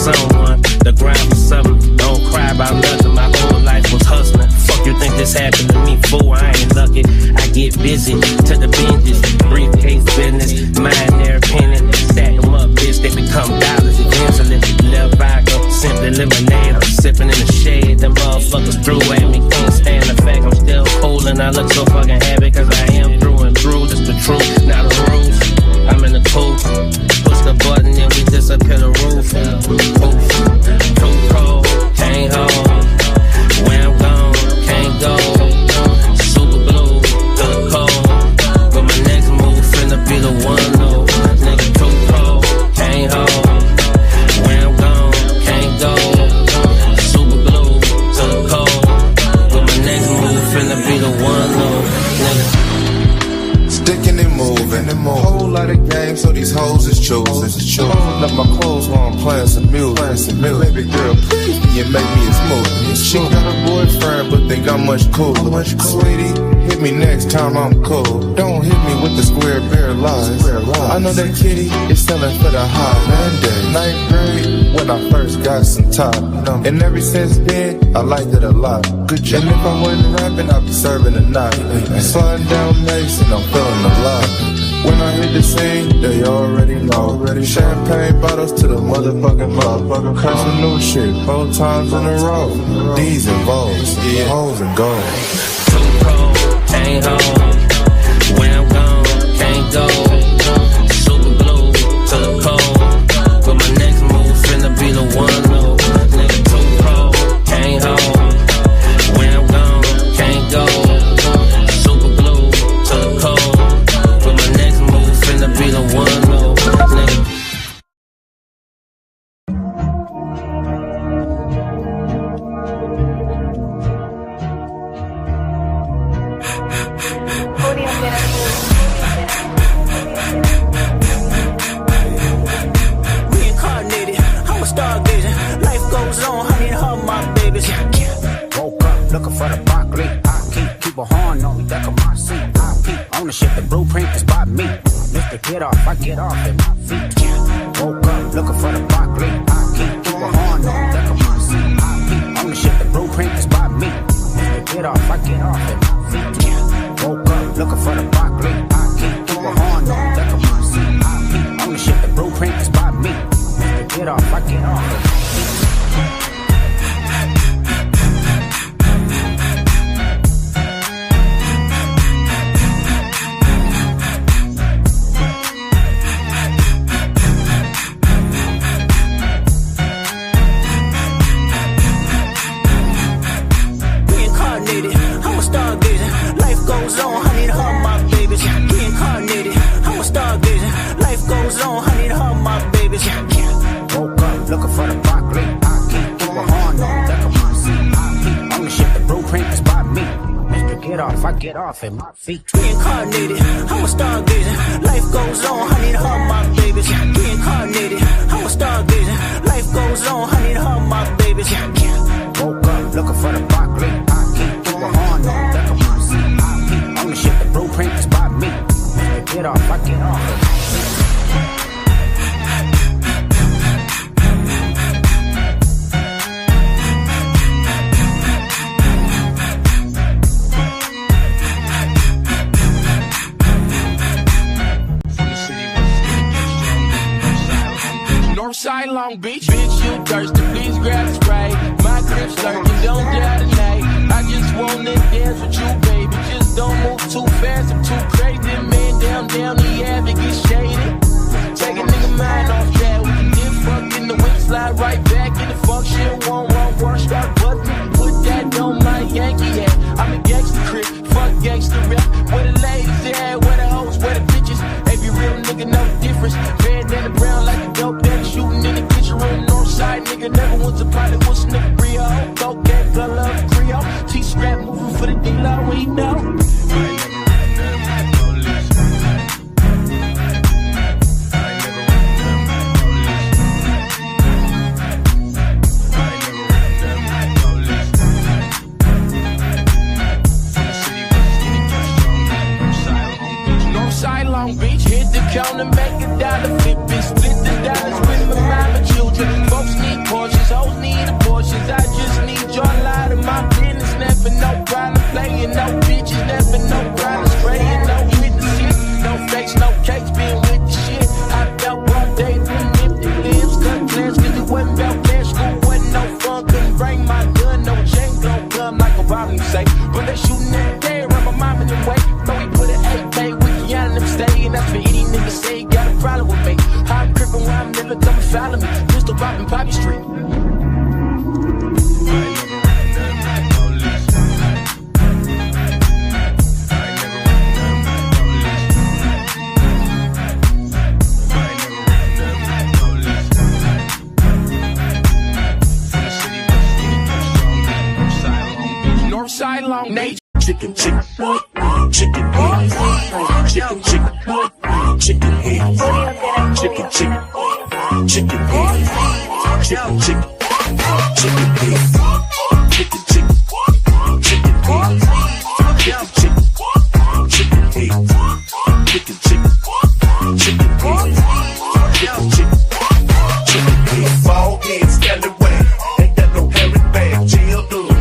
someone, the grind for something. Don't cry about nothing, my whole life was hustling. Fuck you think this happened to me, fool, I ain't lucky. I get busy to the binges, briefcase business, mind their opinion. Stack them up, bitch, they become dollars eventually. Left vodka, simply lemonade, I'm sipping in the shade. Them motherfuckers through at me, can't stand the fact I'm still cool. And I look so fucking happy cause I am through and through. This the truth, not the rules. I'm in the coupe, push the button and we disappear the roof. Oof, too cold, can't hold. Where I'm gone, can't go. Super blue, to the cold. But my next move finna be the one, no. Nigga too cold, can't hold. Where I'm gone, can't go. Super blue, to the cold. But my next move finna be the one, no. Nigga. Sticking and moving, whole lot of games, so these hoes is choosing. Pulling up my clothes while I'm playing some music. Baby girl, please me and make me a smoothie. She got a boyfriend, but think I'm much cooler. Sweetie, hit me next time I'm cool. Don't hit me with the square bear lies. I know that kitty is selling for the high Monday. Ninth grade, when I first got some top. And ever since then, I liked it a lot. Good job. And if I wasn't rapping, I'd be serving a night. Sliding down Mason, I'm feeling alive. When I hit the scene, they already know. Champagne bottles to the motherfucking mouth. Cursing new shit 4 times in a row. D's and V's, hoes and gold. Too cold, can't hold. Where I'm gone, can't go. Super blue, to the cold. But my next move finna be the one, no. Nigga too cold, can't hold. Where I'm gone, can't go. Super blue, to the cold. But my next move finna be the one, no. Nigga. Reincarnated, I'm a stargazing. Life goes on, honey, and her, my babies. Woke up looking for the broccoli. I keep a horn on me, back of my seat. I keep ownership, the blueprint is by me. Mr. Get off, I get off at my feet. Woke up looking for the broccoli. I keep a horn on me, back of my seat. I keep ownership, the blueprint is by me. Mr. Get off, I get off at my feet. Woke up looking for the broccoli. I keep a horn on me, back of my seat. I keep ownership, the blueprint is by me. Mr. Get off, I get off at my feet. I'm a stargazing. Life goes on, honey, and her, my babies. Reincarnated, I'm a stargazing. Life goes on, honey, and her, my babies. Woke up looking for the broccoli. I keep a horn on, back of my seat. I keep ownership, the blueprint is by me. Mr. Get off, I get off at my feet. Reincarnated, I'm a stargazing. Life goes on, honey, and her, my babies. Reincarnated, I'm a stargazing. Life goes on, honey, and her, my babies. Woke up looking for the broccoli. I keep a horn on, back of my seat. I keep ownership, the blueprint is by me. Mr. Get off, I get off at my feet. Northside, Long Beach, bitch, you thirsty, please grab the Sprite. My grip's lurking, don't die tonight. I just wanna dance with you, baby. Just don't move too fast, I'm too crazy. Man, down, the have it get shaded. Take a nigga mind off that. We can get fucked in the whip, slide right back in the function. Won't work, start button. Put that on my Yankee hat. I'm a gangster crib, fuck gangster rap. Where the ladies at, where the hoes, where the bitches. Every real nigga know the difference. Bandana brown like a dope daddy shooting in the kitchen room. Northside nigga never was a pilot, was a nigga Rio. Cocaine, blood love, Creole. T-strap moving for the dealer, we know. Long Beach, hit the counter, make $1.50. Split the dollars with my mama children. Folks need Northside, Long Beach. Chicken, chicken, chicken head, chicken, chicken, chicken head, chicken, chicken, chicken head, chicken, chicken, chicken head, chicken, chicken, chicken head, chicken, chicken, chicken head, chicken, chicken, chicken head, chicken, chicken, chicken head. Bald head, scallywag, ain't got no hairy bag, jail done.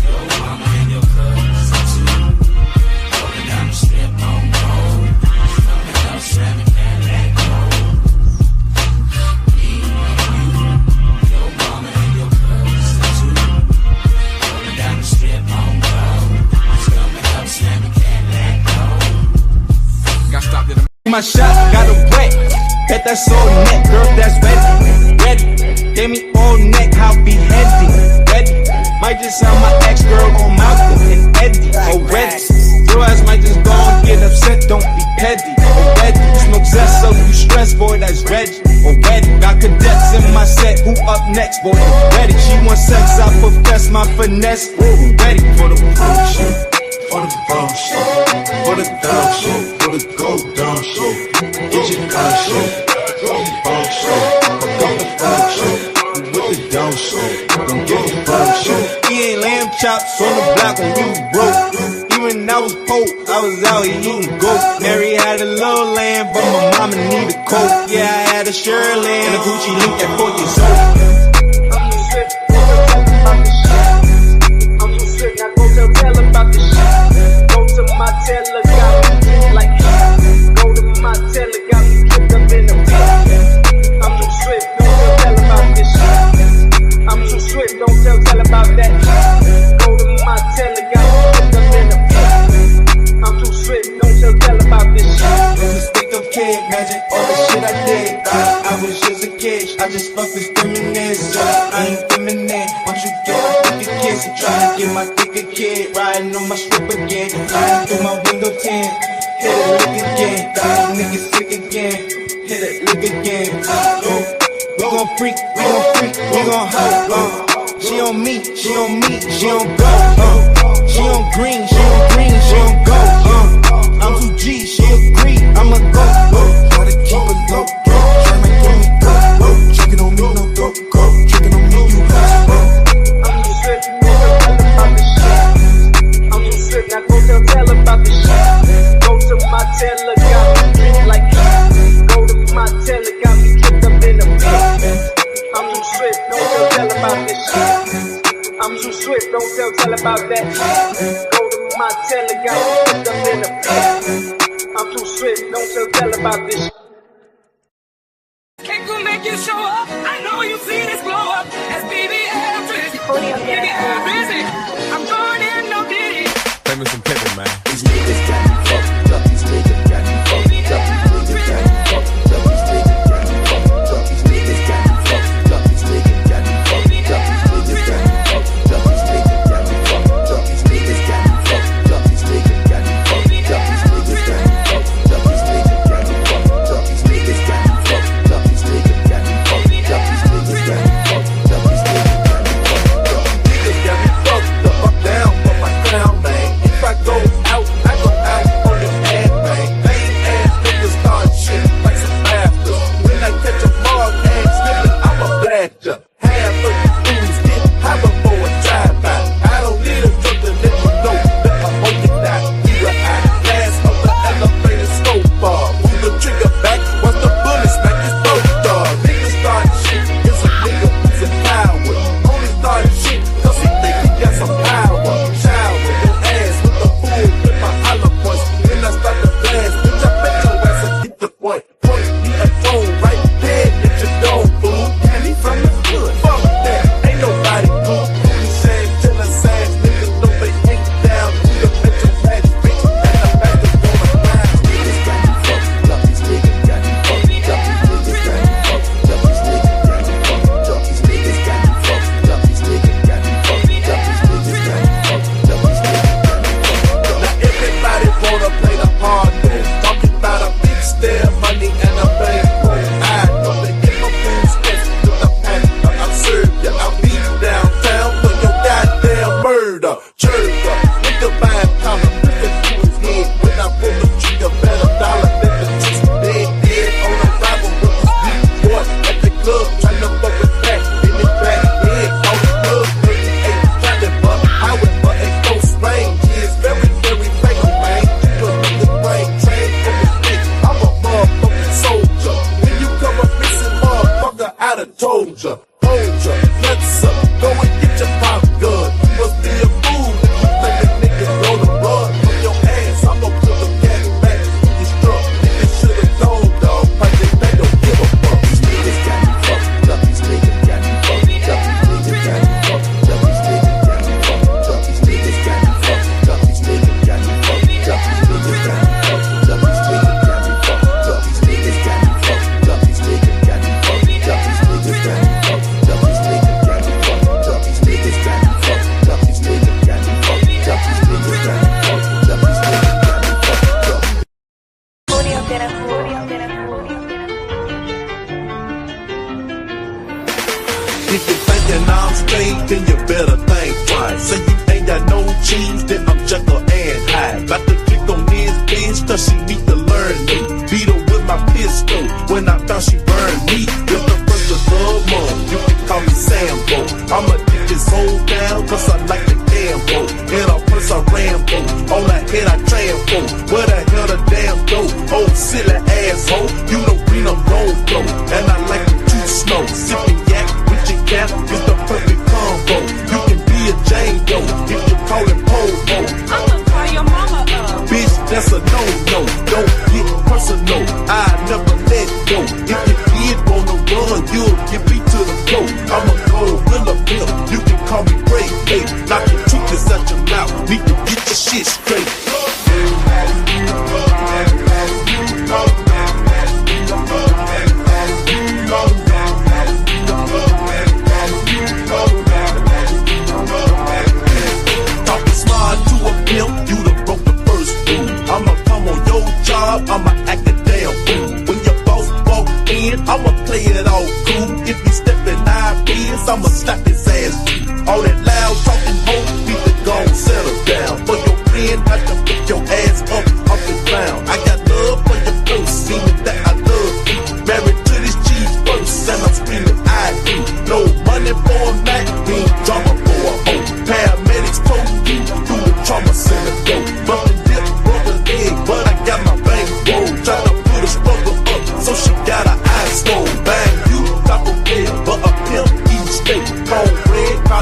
Your mama and your cousins too. my shot, got a wet. Bet that's all neck, girl, that's ready. Ready. Gave me all neck, how be heavy. Ready. Might just sound my ex-girl on Malcolm and Eddie. Already. Your ass might just go and get upset, don't be petty. Already. Smoke zest, so you stress, boy, that's Reggie. Already. Got cadets in my set, who up next, boy? Ready. She wants sex, I profess my finesse. Ready for the bullshit. For the bullshit, for the dog shit, for the go down shit. Get your gun shit, go ball shit, go the fuck shit, with the dog shit, don't get the fuck shit. He ain't lamb chops on the block when we was broke. Even I was poor, I was out here eating goat. Mary had a little lamb, but my mama need a coat. Yeah, I had a Shirley and a Gucci link at 4 years old. I'm too sick, now go tell about this shit. Go to my teller, got me like go to my teller, got me kicked up in the pit. I'm too swift, don't tell about this shit. I'm too swift, don't tell about that. Go to my teller, got me kicked up in the pit. I'm too swift, don't tell about this shit. Just think of kid, magic, all the shit I did. I was just a kid, I just fucked this feminist. I ain't feminine, once you get my thicker kids, I'm trying to get my thicker kid, riding on my strip again, flying through my window tint. Hit it, lick again, dying niggas sick again. Hit it, lick again. We gon' freak, we gon' freak, we gon' hoe. She on me, she on me, she on go. She on green, she on green, she on go. I'm too G, she agree, I'ma go. Try to keep it low, try to make me go. Tricking on me, no go, go. Tricking on me, you hustle. I'm too swift, don't tell about this shit. I'm too swift, now go tell about this shit. Go to my teller, got me drink like go to my teller, got me kicked up in the pit. I'm too swift, don't tell about this shit. I'm too swift, don't tell about that. Go to my teller, got me kicked up in the pit. I'm too swift, don't tell about this shit. Can't go make you show up. I know you see this blow up. As BBL busy. BBL busy. I'm going in, no diddy. Famous and Pippin, man. These niggas got me fucked up. These niggas got me fucked up. These niggas got me fucked up. These niggas got me fucked up. These niggas got me fucked up. These niggas got me fucked up. These niggas got me fucked up. These niggas got me fucked up. These niggas got me fucked up. These niggas got me fucked up. These niggas got me fucked up. These niggas got me fucked up. These niggas got me fucked up. These niggas got me fucked up. These niggas got me fucked up.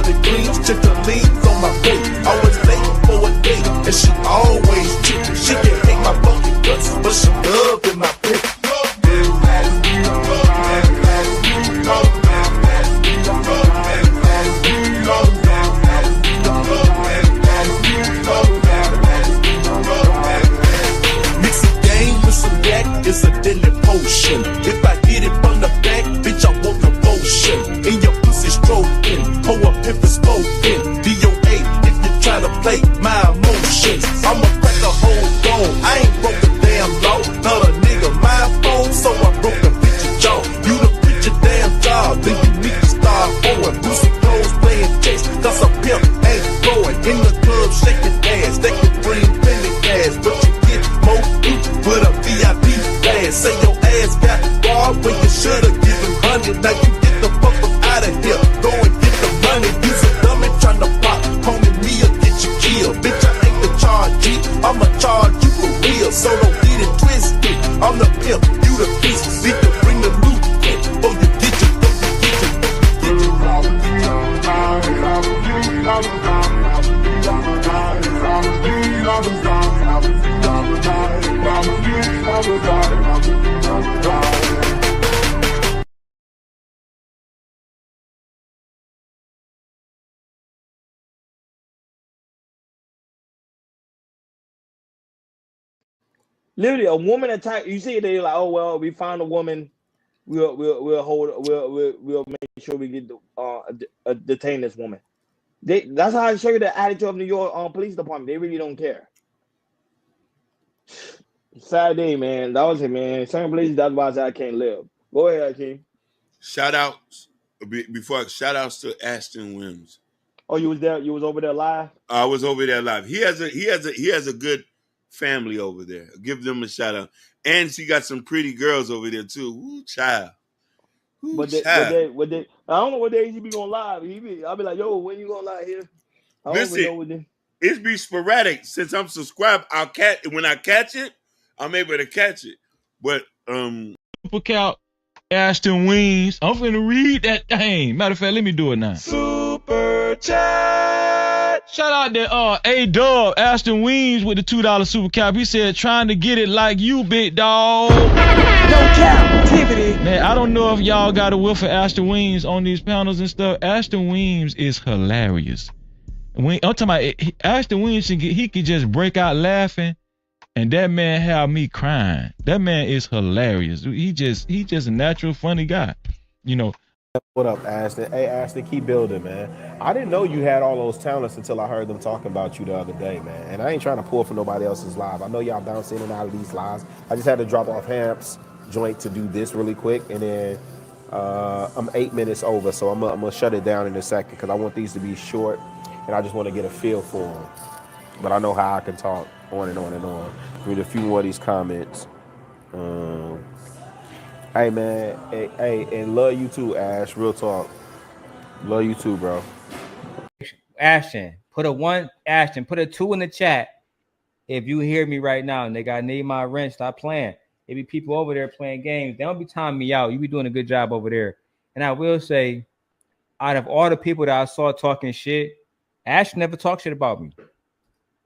collard greens, chicken leaves on my plate. Always late for a date, and she always chicken. She can hate my fucking guts, but she loving my pit. It's a deadly potion. If I hit it from the back, bitch, I want the motion. In your pussy stroking, hoe a pimp is smoking. DOA if you try to play my emotions. I'ma crack the whole dome. I ain't broke the damn law. Not a nigga my phone, so I broke the bitch's jaw. You the bitch your damn job, then you need to start going. Pussy clothes playing chess, cause a pimp ain't going. In the club shaking ass, they can bring plenty cash, but you get more with a VIP. Say your ass got raw when you should've given 100. Now you get the fuck up out of here. Go and get the money. Use a dummy tryna pop. Homie, me'll get you killed. Bitch, I ain't the charge G. I'ma charge you for real. So don't get it twisted. I'm the pimp, you the beast. Need to bring the loot in. Before you get your Literally, a woman attack. You see, they like, oh well, we found a woman. We'll make sure we get detain this woman. That's how I show you the attitude of New York Police Department. They really don't care. Sad day, man. That was it, man. Certain places, that's why I said I can't live. Go ahead, Akeem. Shout outs to Ashton Williams. Oh, you was there? You was over there live? I was over there live. He has a good family over there. Give them a shout out. And she got some pretty girls over there too. Ooh, child. Ooh, child. I don't know what days he be going live. I'll be like, yo, when you going live here? I don't know what day. It's be sporadic. Since I'm subscribed, when I catch it, I'm able to catch it. But Super Cal Ashton Wings. I'm finna read that thing. Matter of fact, let me do it now. Super chat. Shout out to A-Dub, Ashton Wings with the $2 super cap. He said, trying to get it like you, big dog. No captivity. Man, I don't know if y'all got a whiff of Ashton Wings on these panels and stuff. Ashton Wings is hilarious. I'm talking about Ashton Wings, he could just break out laughing, and that man have me crying. That man is hilarious. He just a natural funny guy, you know. What up, Ashton? Hey, Ashton, keep building, man. I didn't know you had all those talents until I heard them talking about you the other day, man. And I ain't trying to pull for nobody else's live. I know y'all bounce in and out of these lives. I just had to drop off Hamp's joint to do this really quick, and then I'm 8 minutes over, so I'm gonna shut it down in a second because I want these to be short, and I just want to get a feel for them. But I know how I can talk on and on and on. Read a few more of these comments. Hey, man. Hey, and love you too, Ash. Real talk. Love you too, bro. Ashton, put a 2 in the chat if you hear me right now. Nigga, I need my rent. Stop playing. There be people over there playing games. They don't be timing me out. You be doing a good job over there. And I will say, out of all the people that I saw talking shit, Ash never talked shit about me.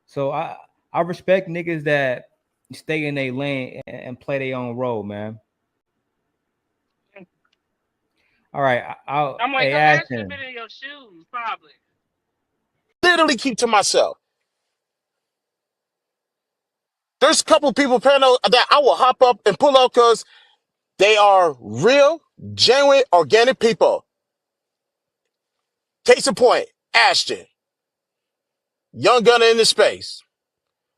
So I respect niggas that stay in their lane and play their own role, man. All right, I'm like, hey, I been in your shoes, probably. Literally keep to myself. There's a couple people panel that I will hop up and pull up because they are real, genuine, organic people. Case in point, Ashton, young gunner in the space.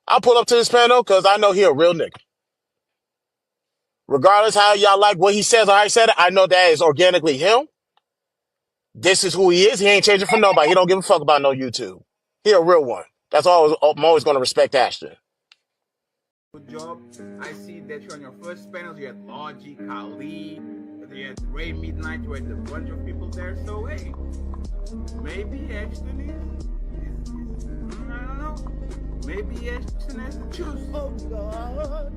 I'll pull up to this panel because I know he a real nigga. Regardless how y'all like what he says or how he said it, I know that is organically him. This is who he is. He ain't changing for nobody. He don't give a fuck about no YouTube. He a real one. That's all. I'm always going to respect Ashton. Good job. I see that you're on your first panels. You had Logic, Kali, you had Ray Midnight, you had a bunch of people there. So hey, maybe Ashton is I don't know. Maybe Ashton has to choose. Oh God.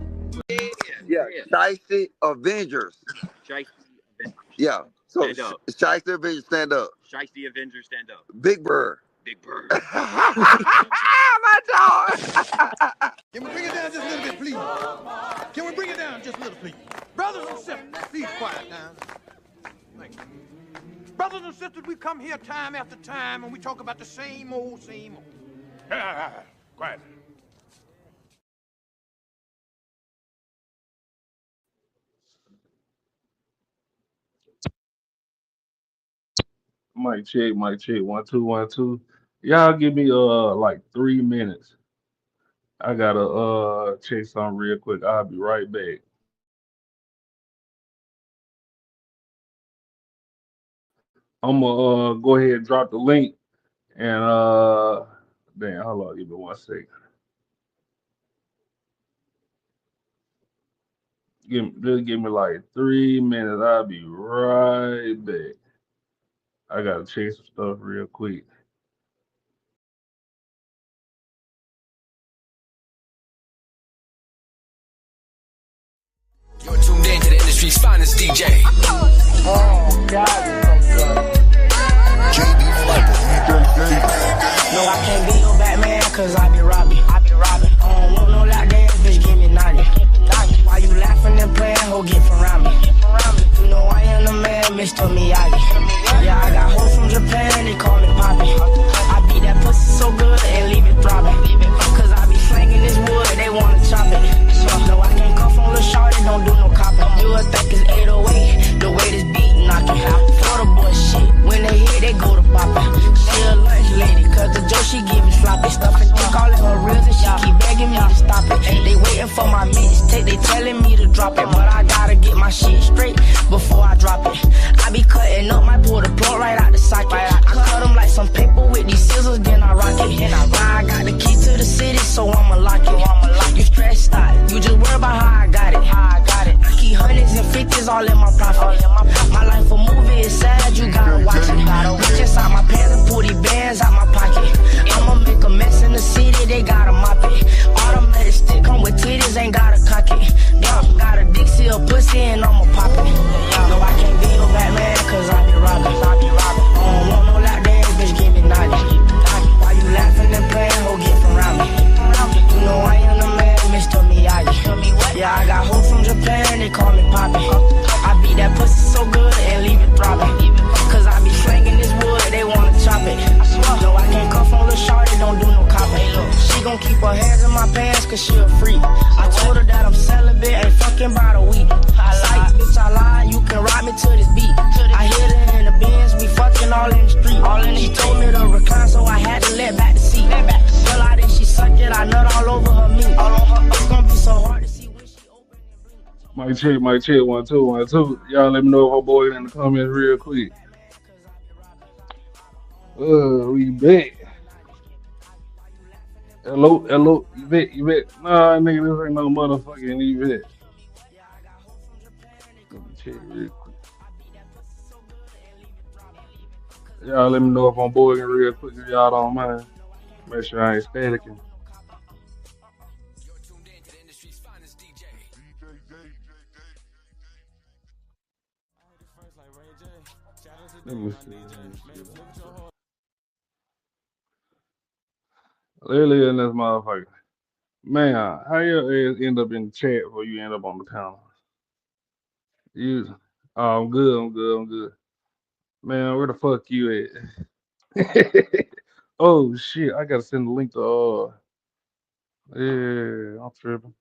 Yeah, Shiesty Avengers. Shiesty Avengers. Yeah. So Shiesty Avengers, stand up. Shiesty Avenger stand up? Big Bird. Big Bird. My dog. Can we bring it down just a little bit, please? Can we bring it down just a little, please? Brothers and sisters, please quiet down. Thank you. Brothers and sisters, we come here time after time and we talk about the same old. Quiet. Mic check, mic check. 1 2 1 2. Y'all give me like 3 minutes. I gotta check something real quick. I'll be right back. I'm gonna go ahead and drop the link and damn, hold on, give me 1 second. Just give me like 3 minutes. I'll be right back. I gotta check some stuff real quick. You're tuned in to the industry's finest DJ. Oh, God, it's so good. No, I can't be your Batman, cause I be robbing. I don't want no lockdown, bitch, give me 90. Why you laughing and playing, ho, get from around me. You know I am the man, Mr. Miyagi. Yeah, I got hoes from Japan, they call me Poppy. I beat that pussy so good and leave it throbbing. Cause I be slanging this wood, they wanna chop it. So no, I can't cuff on Lil' Shorty, don't do no copping. You would think it's 808, the way this beat knocking. For the boy shit, when they hit, they go to poppin'. She a lunch lady, cause the Joe she give me sloppy stuff and think all of her reels and she keep begging me to stop it. They waiting for my mixtape, they telling me to drop it, but I gotta get my shit straight before I drop it. I be cutting up, might pull the plug right out the socket. I cut them like some paper with these scissors, then I rock it. Now I got the key to the city, so I'ma lock it. You stressed out, you just worry about how I got it. I keep hundreds and fifties all in my profit. My life a movie, it's sad, you gotta watch it. Reach inside my pants and pull these bands out my pocket. I'ma make a mess in the city, they gotta mop it. Automatic stick come with titties, ain't gotta cock it. Yo, got a Dixie, a pussy, and I'ma pop it. No, I can't be your Batman, cause I be robbing. I don't want no lockdown, bitch, give me 90. Why you laughing and playing, ho, get from around me. You know I am the man, Mr. Miyagi. Yeah, I got hoes from Japan, they call me Poppy. I beat that pussy so good and leave it throbbing. Cause I be slanging this wood, they wanna chop it. No, I can't cuff on Lil' Shorty, don't do no copping. She gon' keep her hands in my pants cause she a freak. I told her that I'm celibate, ain't fucking by the week. Psych, bitch, I lie, you can ride me to this beat. I hit her in the Benz, we fucking all in the street. She told me to recline, so I had to let back the seat. Fell out and she sucked it, I nut all over her meat. It's gonna be so hard to see when she open and blink. Mic check. 1 2 1 2. Y'all let me know if our boy in the comments real quick. We back. Hello, Yvette. Nah, nigga, this ain't no motherfucking Yvette. Let me check real quick. Y'all let me know if I'm boarding real quick if y'all don't mind. Make sure I ain't staticking. Let me see. Lily in this motherfucker. Man, how your ass end up in the chat before you end up on the panel? You, oh, I'm good. Man, where the fuck you at? Oh shit, I gotta send the link to yeah, I'm tripping.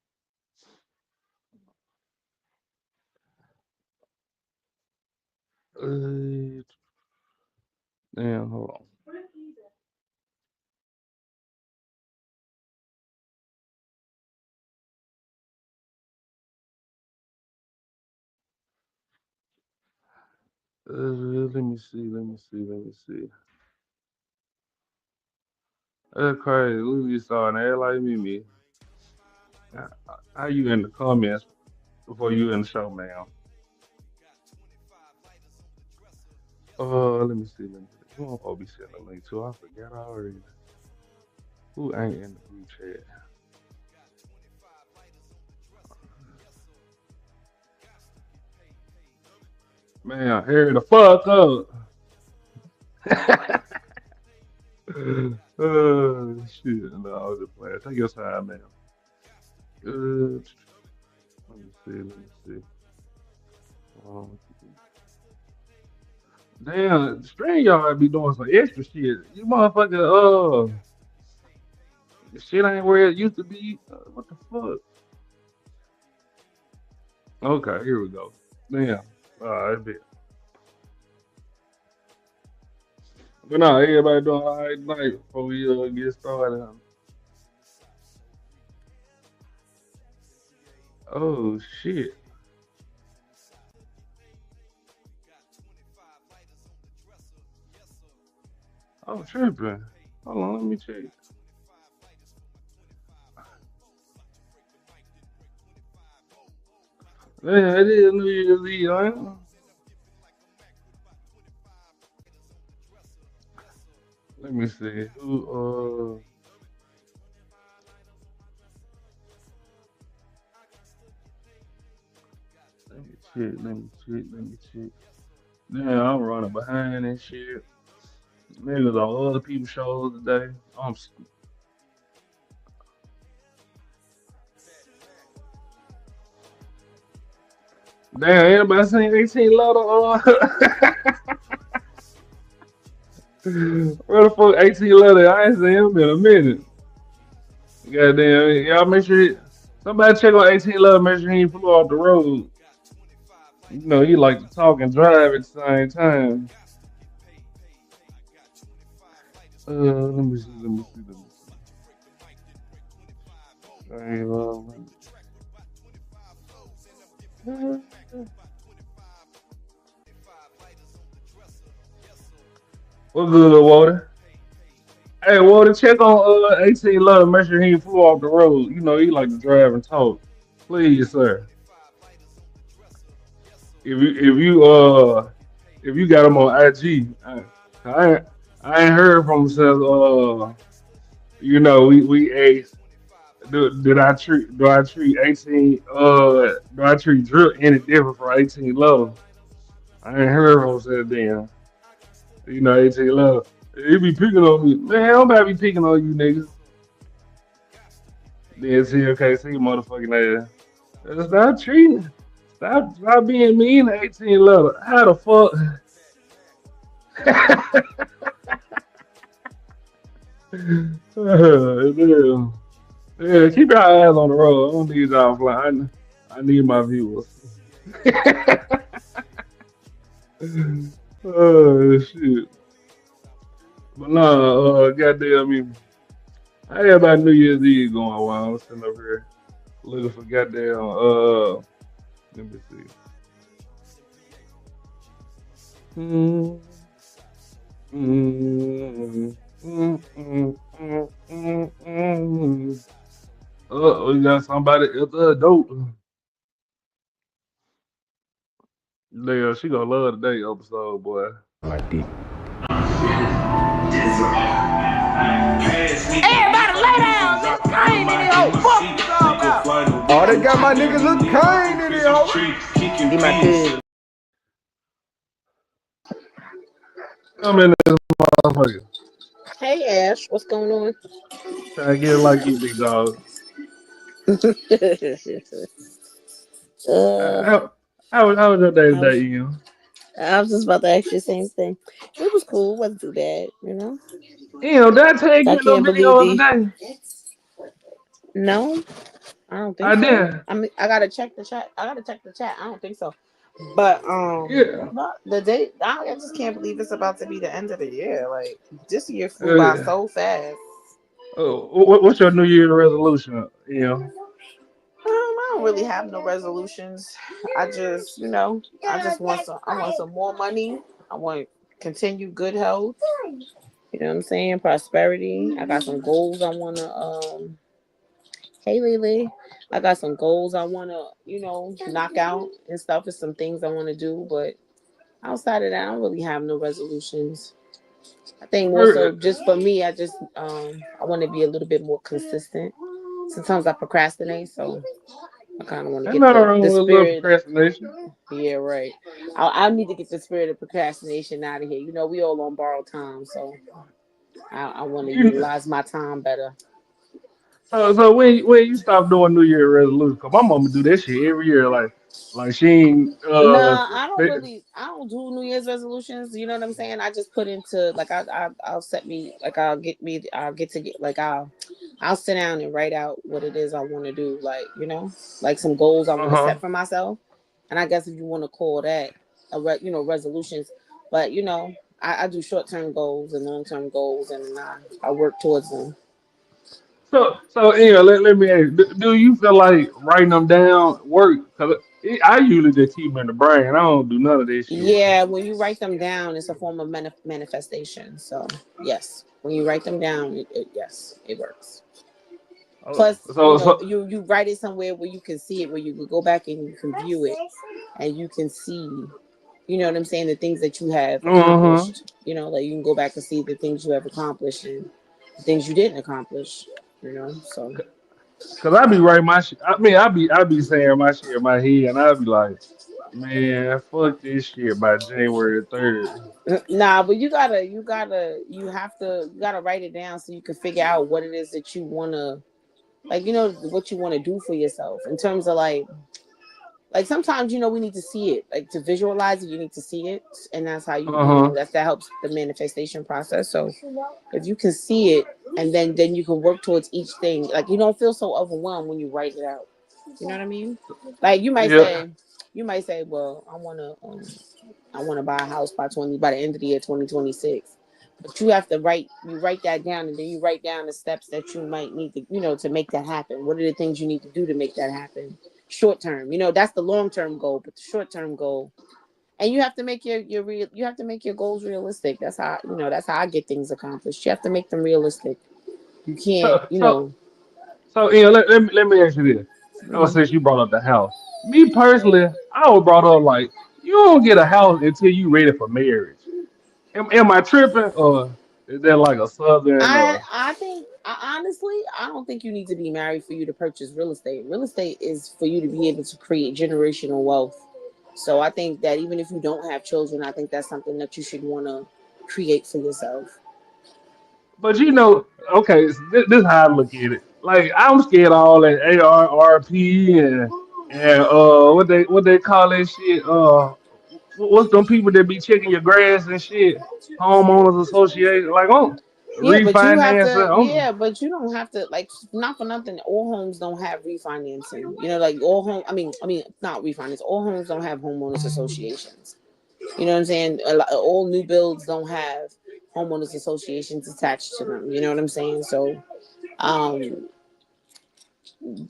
Damn, hold on. Let me see. That's crazy. Louis starting to act like me. How you in the comments before you in the show, man? Let me see. Who I'm supposed to be sending a link to? I forgot already. Who ain't in the group chat? Man, hurry the fuck up. Oh shit! No, I was just playing. Take your time, man. Let me see. Let me see. Um, Damn, String y'all be doing some extra shit. You motherfucker, shit ain't where it used to be. What the fuck? Okay, here we go. Damn. Alright, bet. But nah, everybody doing all right tonight before we get started. Oh shit. I'm tripping. Hold on, let me check. Man, it is New Year's Eve, ain't it? Let me see. Let me check, let me check, let me check. Damn, I'm running behind and shit. Niggas on other people's shows today. Damn, anybody seen 18 letter? Where the fuck 18 letter? I ain't seen him in a minute. Goddamn, y'all make sure somebody check on 18 letter, make sure he ain't flew off the road. You know, he like to talk and drive at the same time. Let me see, let me see, let me see. What good, Water? Hey, Water, check on 18 Love. Make sure he ain't flew off the road. You know, he like to drive and talk. Please, sir. If you got him on IG, I ain't, I ain't heard from him since you know, we asked, do I treat 18 do I treat Drip any different from 18 Love? I ain't heard from him since then. You know, 18 Love. He be picking on me. Man, I'm about to be picking on you niggas. Then CLKC motherfucking ass. Stop treating. Stop being mean to 18 level. How the fuck? Damn. Yeah, keep your eyes on the road. I don't need y'all flying. I need my viewers. Oh shit. But nah, goddamn me. How everybody New Year's Eve going while I'm sitting up here looking for goddamn let me see. Mm, mm, we got somebody at the door. Yeah, she gonna love today episode, boy. Like deep. Everybody lay down. Just Kane in here. Oh, fuck you all about. Oh, they got my niggas look Kane in here. He my kid. I'm in this motherfucker. Hey Ash, what's going on? Trying to get like you, big dog. uh, How was your day I today, was, you? I was just about to ask you the same thing. It was cool. It wasn't too bad, you know. Did I tell you I get no can't believe video of the the. day? No, I don't think I so. did. I mean, I gotta check the chat. I don't think so. But Yeah. the date. I just can't believe it's about to be the end of the year. Like this year flew by Uh, so fast. what's your New Year's resolution? You know. I don't really have no resolutions. I just, I want some more money. I want continued good health. You know what I'm saying? Prosperity. I got some goals I wanna hey Lily. I got some goals I wanna, knock out and stuff. There's some things I wanna do, but outside of that, I don't really have no resolutions. I think more so just for me, I wanna be a little bit more consistent. Sometimes I procrastinate, so I kind of want to Ain't get nothing the wrong with a little spirit. procrastination. Yeah, right. I need to get the spirit of procrastination out of here. You know, we all on borrowed time, so I want to You utilize my time better. so when you stop doing New Year resolution? Cause my mama do that shit every year. Like she ain't Nah, I don't really. I don't do New Year's resolutions. You know what I'm saying? I just put into like I'll set me like I'll get to get like I'll sit down and write out what it is I want to do. Like like some goals I want to uh-huh. set for myself. And I guess if you want to call that resolutions, but I do short term goals and long term goals, and then I work towards them. So let me ask you, do you feel like writing them down work? Cause I usually just keep them in the brain. I don't do none of this shit. Yeah, when you write them down, it's a form of manifestation. So yes, when you write them down, yes, it works. Plus, So you write it somewhere where you can see it, where you can go back and you can view it, and you can see, you know what I'm saying, the things that you have uh-huh. accomplished. Like you can go back and see the things you have accomplished and the things you didn't accomplish. So Cause I be writing my shit. I mean, I be saying my shit in my head, and I be like, man, fuck this shit by January 3rd. nah, but you gotta write it down so you can figure out what it is that you wanna like. What you want to do for yourself in terms of like sometimes we need to see it, like to visualize it you need to see it, and that's how Uh-huh. that helps the manifestation process. So if you can see it, and then you can work towards each thing, like you don't feel so overwhelmed when you write it out. You know what I mean? Like Yeah. you might say, well, I want to buy a house by the end of the year 2026. But you write that down, and then you write down the steps that you might need to to make that happen. What are the things you need to do to make that happen? Short term, that's the long term goal, but the short term goal, and you have to make you have to make your goals realistic. That's how I get things accomplished. You have to make them realistic. You can't, So so so let me ask you this. Oh, mhm. since you brought up the house, me personally, I was brought up like you don't get a house until you ready for marriage. Am I tripping, or is that like a southern or? I think honestly, I don't think you need to be married for you to purchase real estate. Real estate is for you to be able to create generational wealth. So I think that even if you don't have children, I think that's something that you should want to create for yourself. But okay, this how I look at it. Like I'm scared of all that ARRP and what they call that shit. What's them people that be checking your grass and shit? Homeowners Association. Like Yeah, but you have refinance. to. Yeah, but you don't have to. Like, not for nothing. All homes don't have refinancing. Like all home. I mean, not refinance. All homes don't have homeowners associations. You know what I'm saying? All new builds don't have homeowners associations attached to them. You know what I'm saying? So, um,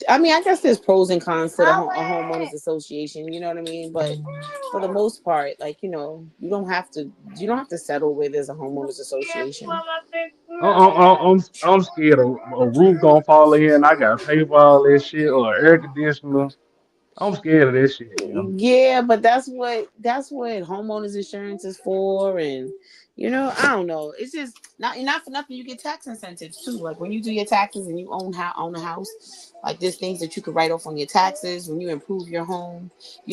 I guess there's pros and cons to a homeowners association. You know what I mean? But for the most part, like you don't have to settle where there's a homeowners association. I'm scared of a roof gonna fall in. I gotta pay for all that shit or air conditioner. I'm scared of that shit. Yeah, but that's what homeowners insurance is for, and I don't know. It's just not for nothing. You get tax incentives too. Like when you do your taxes and you own a house, like there's things that you could write off on your taxes when you improve your home.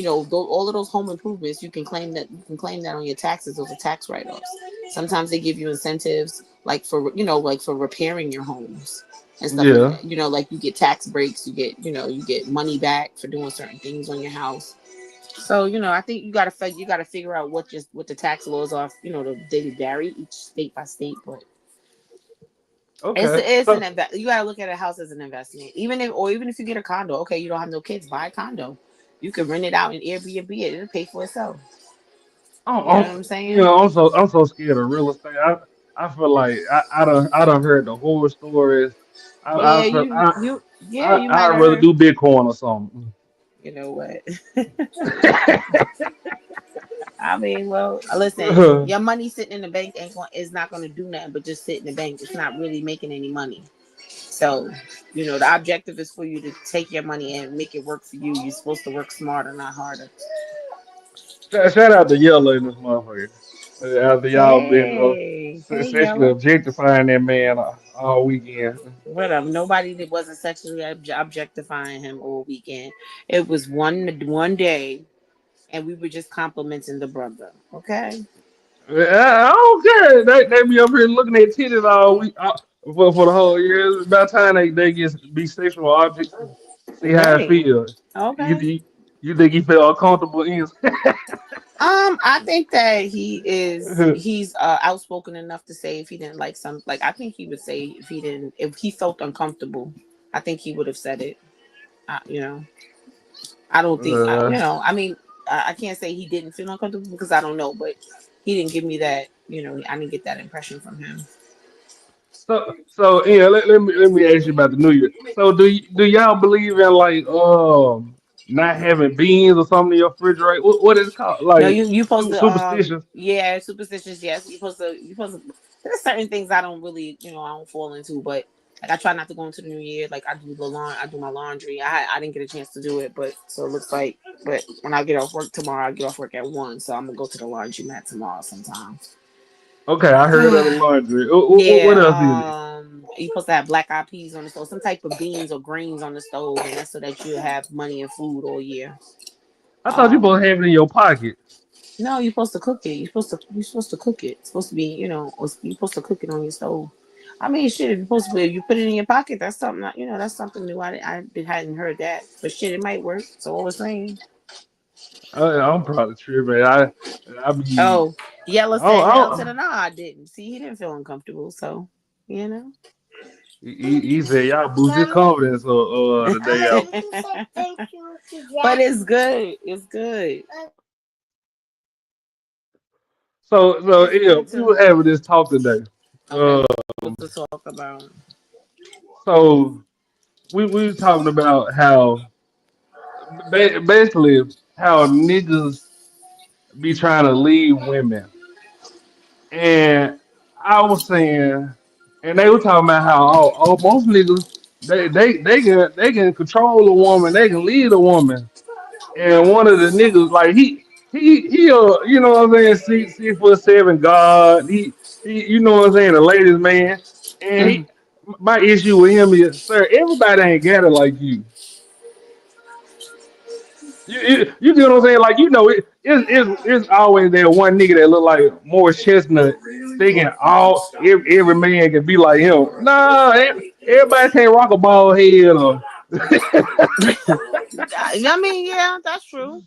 All of those home improvements you can claim that on your taxes. Those are tax write offs. Sometimes they give you incentives like for repairing your homes and stuff like Yeah. that. Like you get tax breaks, you get money back for doing certain things on your house. So I think you gotta figure out what the tax laws are. They vary each state by state, but it's Okay. it's an So you gotta look at a house as an investment. Even if you get a condo, okay, you don't have no kids, buy a condo. You can rent it out and Airbnb it. It'll pay for itself. I'm, You know I'm what I'm saying? I'm so scared of real estate. I feel like I done heard the horror stories. I Yeah, I feel you I'd might have rather heard. do Bitcoin or something. You know what? Well, listen, your money sitting in the bank is not going to do nothing but just sit in the bank. It's not really making any money. So, the objective is for you to take your money and make it work for you. You're supposed to work smarter, not harder. Shout out to Yellow in this motherfucker. After y'all been Hey, sexually Yellow. objectifying that man all weekend. Whatever. Nobody that wasn't sexually objectifying him all weekend. It was one day, and we were just complimenting the brother. Okay. I don't care. They be up here looking at titties all week for the whole year. It's about time they get be sexual objects and see how it Right. feels. You, Okay. you, you think he feel uncomfortable in? I think that he's outspoken enough to say if he didn't like some, like I think he would say if he felt uncomfortable, I think he would have said it. You know, I don't think I mean I can't say he didn't feel uncomfortable because I don't know, but he didn't give me that. You know, I didn't get that impression from him. So yeah, let me ask you about the New Year. So do y'all believe in like not having beans or something in your refrigerator? What is it called? No, Like you supposed to superstition? yeah, superstitious, yes. You supposed to there's certain things I don't really, I don't fall into, but like I try not to go into the new year. Like I do my laundry. I didn't get a chance to do it, but so it looks like but when I get off work tomorrow, I get off work at 1, so I'm gonna go to the laundromat tomorrow sometime. Okay, I heard of the laundry. What Yeah, else is it? you're supposed to have black eyed peas on the stove, some type of beans or greens on the stove, and that's so that you have money and food all year. I thought you Um, supposed to have it in your pocket. No, you're supposed to cook it. You're supposed to cook it. It's supposed to be, you're supposed to cook it on your stove. I mean, shit. If you're supposed to, if you put it in your pocket, that's something. That's something new. Hadn't heard that, but shit, it might work. So what we're saying. I'm probably tripping. I be Oh, Yella I don't, said I hell to don't, the no. I didn't. See, he didn't feel uncomfortable. So, you know. he said y'all boost his confidence the day out. But it's good. It's good. So It's yeah, good we to. were having this talk today. Okay. Uh, What to talk about? so we was talking about how basically how niggas be trying to lead women, and I was saying, and they were talking about how most niggas they can control a woman, they can lead a woman, and one of the niggas like he you know what I'm saying 6'7" God he you know what I'm saying a ladies man, and Mhm. he my issue with him is sir everybody ain't got it like you. You get what I'm saying? Like it's always that one nigga that look like Morris Chestnut thinking every man can be like him. Nah, everybody can't rock a bald head or I mean, yeah, that's true.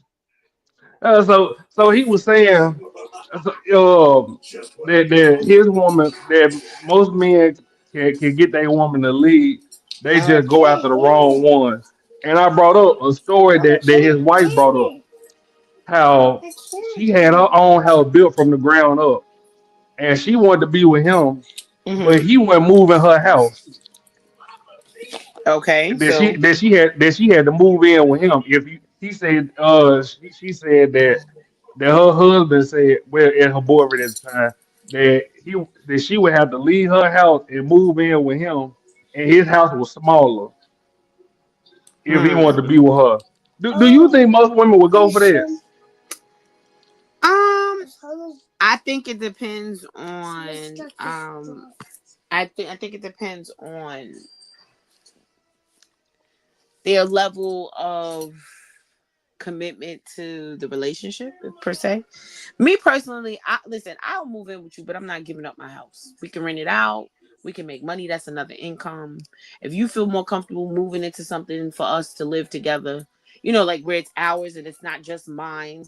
so he was saying that his woman that most men can get their woman to lead, they just go after the wrong one. And I brought up a story that his wife brought up how she had her own house built from the ground up, and she wanted to be with him, but Hmm. he wasn't moving her house. Okay, so. That she had to move in with him. If you, he said she said that her husband said well and her boyfriend at the time that she would have to leave her house and move in with him, and his house was smaller if he wanted to Hmm. be with her. Do you think most women would go for that? Um, I think it depends on. I think it depends on their level of commitment to the relationship per se. Me personally, I'll move in with you, but I'm not giving up my house. We can rent it out. We can make money. That's another income. If you feel more comfortable moving into something for us to live together, like where it's ours and it's not just mine.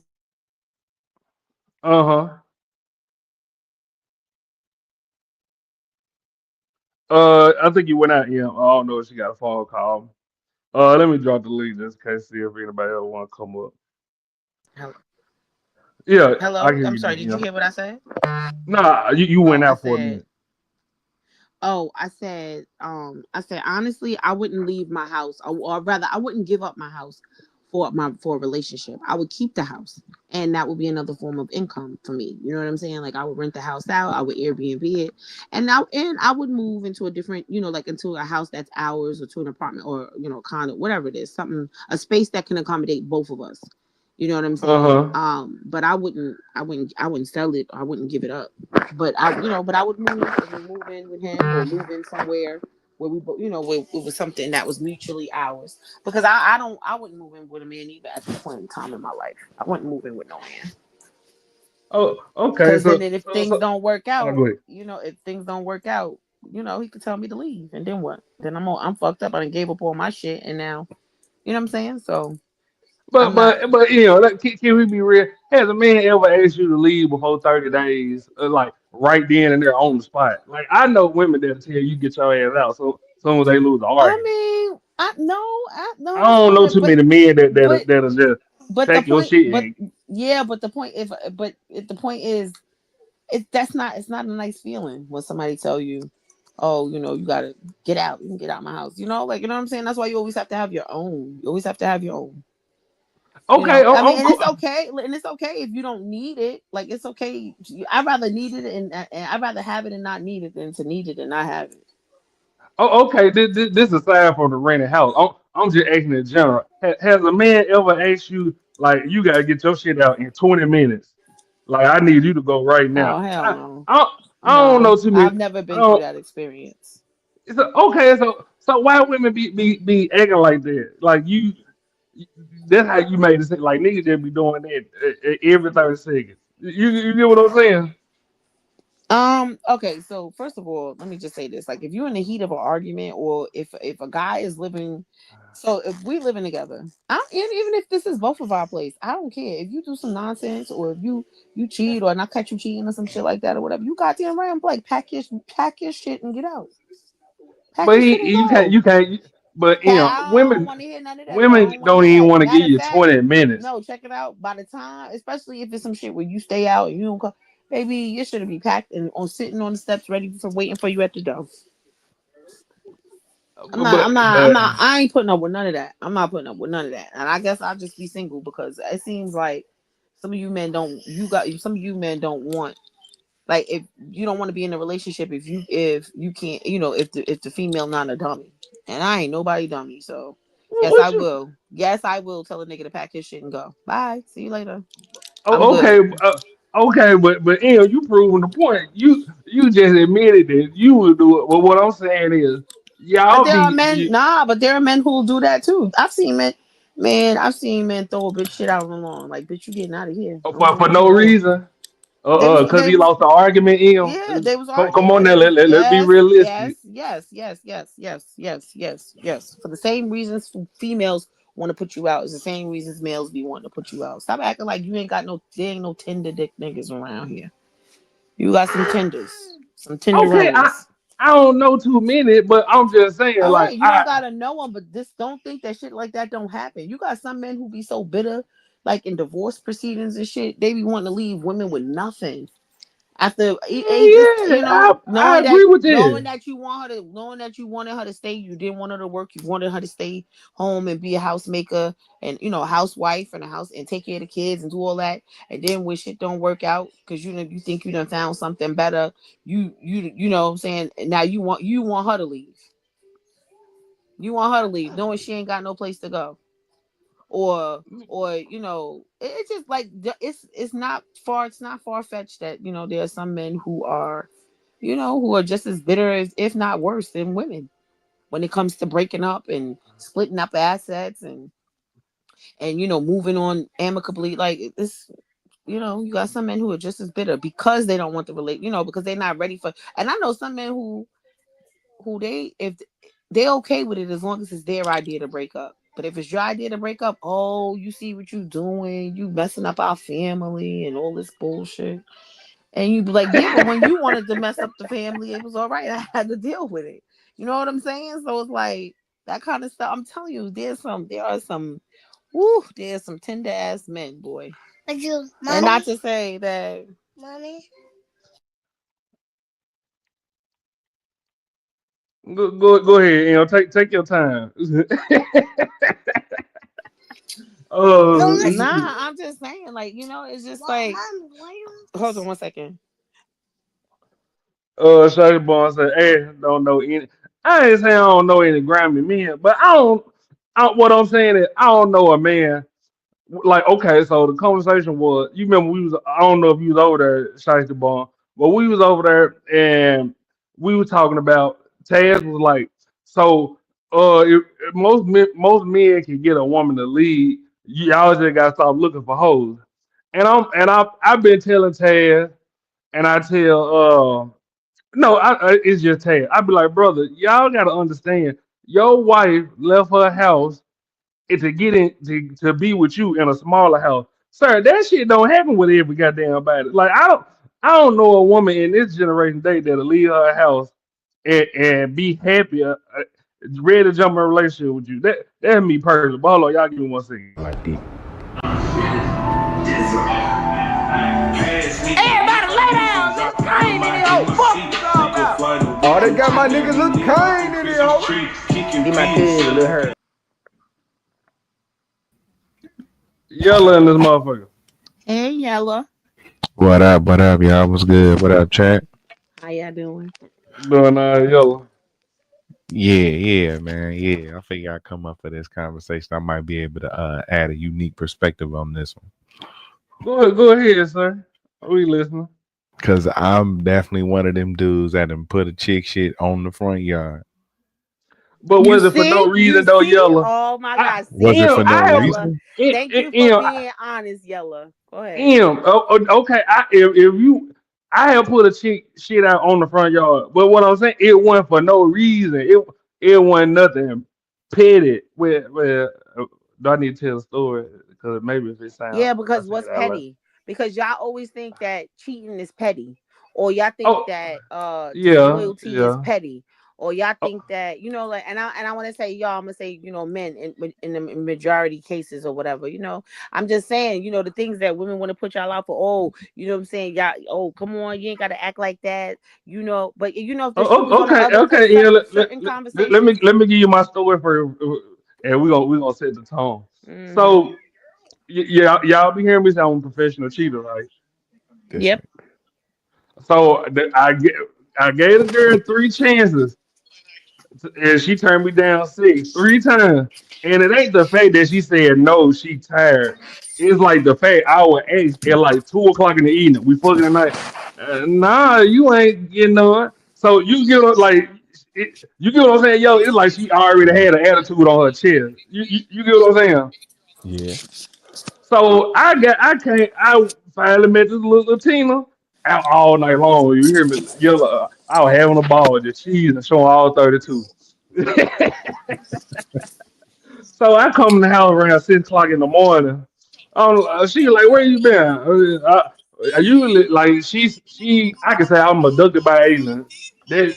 Uh-huh. I think you went out. Yeah, I don't know if she got a phone call. Let me drop the link just in case see if anybody else want to come up. Hello. Yeah, I Hello. hear I'm you sorry. now. Did you Yeah. hear what I said? Nah, you went Oh, I out for a said minute. I said honestly, I wouldn't leave my house, or rather, I wouldn't give up my house for a relationship. I would keep the house, and that would be another form of income for me. You know what I'm saying? Like I would rent the house out, I would Airbnb it, and I would move into a different, like into a house that's ours, or to an apartment, or condo, whatever it is, something a space that can accommodate both of us. You know what I'm Uh saying? huh. But I wouldn't sell it. I wouldn't give it up. But but I would move in with him or move in somewhere where where it was something that was mutually ours. Because I wouldn't move in with a man either at this point in time in my life. I wouldn't move in with no man. Oh, okay. Because then So, if so, things so, don't work out, go ahead. if things don't work out, he could tell me to leave, and then what? Then I'm fucked up. I done gave up all my shit, and now, you know what I'm saying? So I'm not. But like, can we be real? Has a man ever asked you to leave before 30 days, like right then and there on the spot? Like I know women that tell you get your ass out, so soon as they lose the I argument. mean, I no, I no, I that's don't know fine, too many men but that'll just but the take your point, shit but and yeah, but the point if the point is, it's not a nice feeling when somebody tell you, oh, you gotta get out, you can get out my house, like you know what I'm saying. That's why you always have to have your own. You always have to have your own. okay, I mean, and cool. it's okay if you don't need it. Like it's okay. I'd rather need it and I'd rather have it and not need it than to need it and not have it. Oh, okay. This is aside from the rented house. I'm just asking in general. Has a man ever asked you like you gotta get your shit out in 20 minutes? Like I need you to go right now. Oh hell no, I don't know no. too many. I've never I been through don't. that experience. Okay. So why women be acting like that? Like that's how you made it seem like niggas just be doing that every 30 seconds. You get what I'm saying? Okay, so first of all, let me just say this. Like if you're in the heat of an argument or if a guy is living so if we living together, even if this is both of our place, I don't care. If you do some nonsense or if you cheat or not catch you cheating or some shit like that or whatever, you goddamn right. I'm like pack your shit and get out. Pack But your shit and you go. can't. But I don't women want to hear none of that. No, I women don't want to don't hear even that. want to give Matter of you fact, 20 minutes. no, check it out. By the time, especially if it's some shit where you stay out and you don't come, baby, your shit will be packed and on sitting on the steps ready for waiting for you at the door. But I ain't putting up with none of that. I'm not putting up with none of that. And I guess I'll just be single because it seems like some of you men don't want, like, if you don't want to be in a relationship if you can't, if the female not a dummy. And I ain't nobody dummy, so yes I what you? will. Yes, I will tell a nigga to pack his shit and go. Bye. See you later. I'm Oh, good. okay, okay, but you proving the point. You just admitted that you would do it. But what I'm saying is, But y'all there are men, be nah, but there are men who will do that too. I've seen men throw a bitch shit out on the lawn. Like, bitch, you getting out of here. I don't for want you no no more. reason. Cause They he was lost the argument in. Yeah, they was Come arguing on and now, they was let's be yes, yes, realistic. yes, yes, yes, yes, yes, yes, yes. For the same reasons females want to put you out is the same reasons males be wanting to put you out. Stop acting like you ain't got there ain't no tender dick niggas around here. You got some tenders, some Okay, tenderellas. I don't know too many, but I'm just saying, All like right, you don't gotta know them, but just don't think that shit like that don't happen. You got some men who be so bitter, like in divorce proceedings and shit. They be wanting to leave women with nothing. After just yeah, I agree with knowing you. that you want her to knowing that you wanted her to stay, you didn't want her to work, you wanted her to stay home and be a housemaker and a housewife and a house and take care of the kids and do all that. And then when shit don't work out because you think you done found something better, you know what I'm saying. Now you want her to leave. You want her to leave, knowing she ain't got no place to go. Or it's just like it's not far-fetched that there are some men who are just as bitter as if not worse than women when it comes to breaking up and splitting up assets and moving on amicably. Like this, you got some men who are just as bitter because they don't want to relate, because they're not ready for. And I know some men who if they're okay with it as long as it's their idea to break up. But if it's your idea to break up, oh, you see what you doing, you messing up our family and all this bullshit. And you be like, yeah, but when you wanted to mess up the family, it was all right. I had to deal with it. You know what I'm saying? So it's like that kind of stuff. I'm telling you, there's some tender ass men, boy. And not to say that. Go ahead, take your time. uh, Nah, I'm just saying, like, it's just like. Hold on one second. Shady Boy said, "Hey, don't know any." I ain't saying I don't know any Grammy men, but I don't. What I'm saying is, I don't know a man like, okay, so the conversation was, you remember we was, I don't know if you was over there, Shiesty Bond, but we was over there and we were talking about, Taz was like, so if most men can get a woman to lead, y'all just gotta stop looking for hoes. I've been telling Taz, and I tell no, it's just Taz. I be like, brother, y'all gotta understand, your wife left her house and to get in to be with you in a smaller house. Sir, that shit don't happen with every goddamn body. Like I don't know a woman in this generation day that'll leave her house and be happy, ready to jump in a relationship with you. That's me personally. But hold on, y'all give me 1 second. Like deep. Everybody lay down. Look Kane in there. Oh, fuck you all about. Oh, they got my niggas look Kane in there. Get my kid a little hurt. Yellow in this motherfucker. Hey, Yella. What up? What up, y'all? What's good? What up, chat? How y'all doing? Doing yellow. Yeah, man. Yeah, I figure I come up for this conversation. I might be able to add a unique perspective on this one. Go ahead, sir. We listening. Cause I'm definitely one of them dudes that done put a chick shit on the front yard. But was it for no reason though, Yella? Oh my God! Was it for no Yella. reason? Thank you for being honest, Yella. Go ahead. Okay. If you, I have put a chick shit out on the front yard, but what I'm saying, it wasn't for no reason. It wasn't nothing petty. Where do I need to tell a story? Because maybe if it sounds Because what's petty? Because y'all always think that cheating is petty, or y'all think that disloyalty is petty, or y'all think that like, and I want to say y'all, I'm gonna say men in the majority cases or whatever. I'm just saying the things that women want to put y'all out for. Oh, what I'm saying, y'all. Oh, come on, you ain't gotta act like that. But if the shoe was on the other foot, certain conversations. Let me give you my story for, and we gonna set the tone. Mm-hmm. So y'all be hearing me say I'm a professional cheater, right? Yep. So I gave the girl 3 chances, and she turned me down 6 3 times. And it ain't the fact that she said no, she tired. It's like the fact I would ask at like 2 o'clock in the evening. We fucking tonight. Nah, you ain't getting on. So you get like you get what I'm saying, yo. It's like she already had an attitude on her chest. You get what I'm saying? Yeah. So I finally met this little Latina out all night long. You hear me? Yellow. I was having a ball with the cheese and showing all 32. So I come in the house around 6 o'clock in the morning. She like, where you been? I usually like she. I can say I'm abducted by aliens. That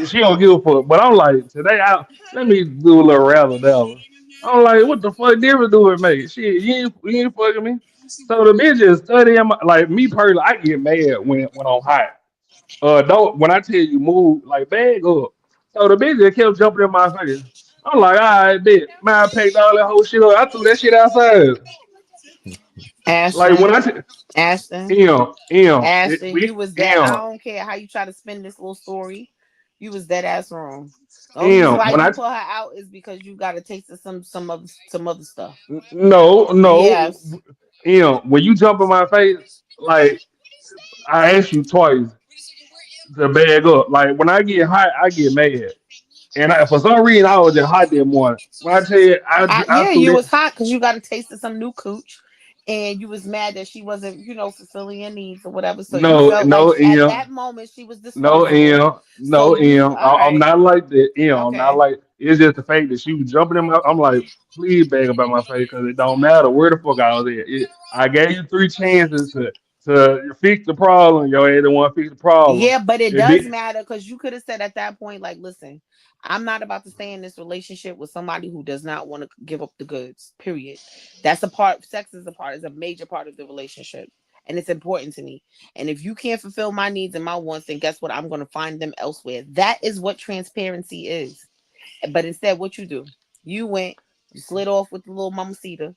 she don't give a fuck. But I'm like, today let me do a little razzle dazzle. I'm like, what the fuck difference do it make? Shit, you ain't fucking me. So the bitch is studying like me personally. I get mad when I'm hot. Don't when I tell you move, like bag up. So the bitch just kept jumping in my face. I'm like, all right, bitch. Man, I packed all that whole shit up. I threw that shit outside. Like when I Ashton, you was that. I don't care how you try to spin this little story. You was that ass wrong. The only reason why you put her out is because you got a taste of some other stuff. No. Yes. When you jump in my face, like I asked you twice to bag up. Like when I get hot, I get mad. And for some reason, I was just hot that morning. When I tell you, I threw you that. was hot because you got a taste of some new cooch, and you was mad that she wasn't, fulfilling your needs or whatever. So you felt like at that moment she was disposable. I'm not like that. I'm not Okay. like. It's just the fact that she was jumping in my. I'm like, please bag about my face because it don't matter where the fuck I was at. I gave you 3 chances to fix the problem. Yo, ain't the one fix the problem. Yeah, but it does matter because you could have said at that point, like, listen, I'm not about to stay in this relationship with somebody who does not want to give up the goods. Period. That's a part. Sex is a major part of the relationship, and it's important to me. And if you can't fulfill my needs and my wants, then guess what? I'm going to find them elsewhere. That is what transparency is. But instead, what you do? You slid off with the little mamacita,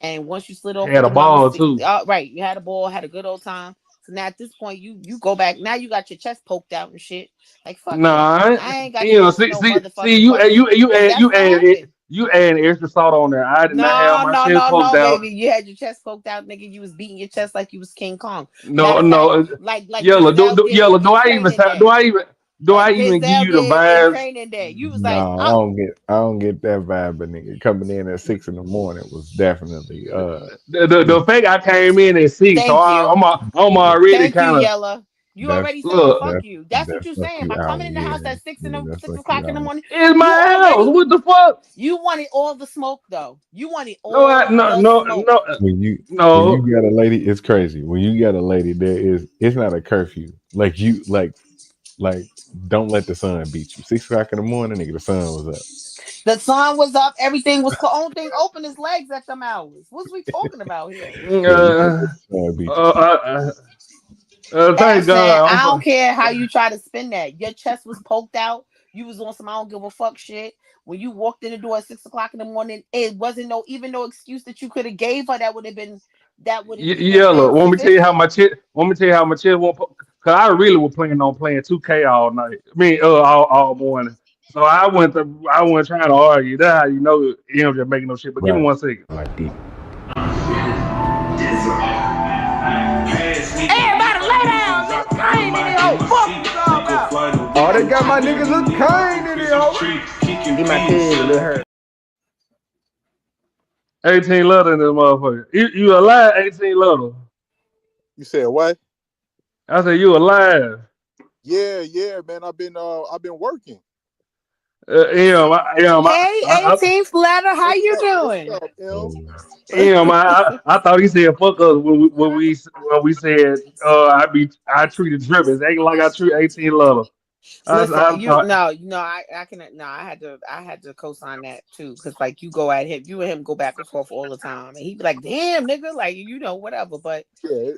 and once you slid off had with a the ball too. right, you had a ball, had a good old time. So now at this point, you go back. Now you got your chest poked out and shit. Like fuck it. I ain't got to answer no motherfucking you question. you Because that's you what add happened. You adding extra salt on there. I did not have No, my no, chest no, poked no, out. baby. You had your chest poked out, nigga. You was beating your chest like you was King Kong. Matter No, of fact, no. like Yellow, Denzel did yellow. Do in I even Training Day. do I Like even give Denzel you the did in vibes? Training Day. You was like, No, I don't get that vibe, but nigga coming in at 6 in the morning was definitely The fact I came in at 6, so thank you. I'm already Thank you, kind of Yella. You that's already saying look. fuck you. That's what that's you fuck saying you by out. coming in the house Yeah, at yeah, that's six fuck you o'clock in the out. morning. It's You my house. already What the fuck? you wanted all the smoke though. You wanted No, all no, the no, smoke. no, When you no. got a lady, it's crazy. When you got a lady, it's not a curfew. Like don't let the sun beat you. 6 o'clock in the morning, nigga, the sun was up. The sun was up. Everything was closed. Only thing open his legs at them hours. What's we talking about here? Yeah, you can't Uh, let the sun beat you. uh, thank Ashton, I don't God. care how you try to spin that. Your chest was poked out. You was on some I don't give a fuck shit. When you walked in the door at 6 o'clock in the morning, it wasn't no excuse that you could have gave her that would have even Yellow. been Want me to tell you how sufficient. my chest? Want me to tell you how my chest won't? Cause I really was planning on playing 2K all night. I mean, all morning. So I wasn't trying to argue. That's how you know you don't just making no shit. But give me Right. 1 second. Like deep. Everybody lay down. This pain in the old fuck you all about. Oh, they got my niggas Lil Kane in here, homie. Get my kid a little hurt. 18 letter in this motherfucker. You alive? 18 letter. You said what? I said you alive. Yeah, man. I've been working. Hey, 18th letter, how you doing? What's up, I thought he said fuck us when we said I treated Drippers. Ain't like I treat 18 letter. Listen, I thought I had to co-sign that too, because like you go at him, you and him go back and forth all the time, and he'd be like, "Damn, nigga," like whatever. But yeah,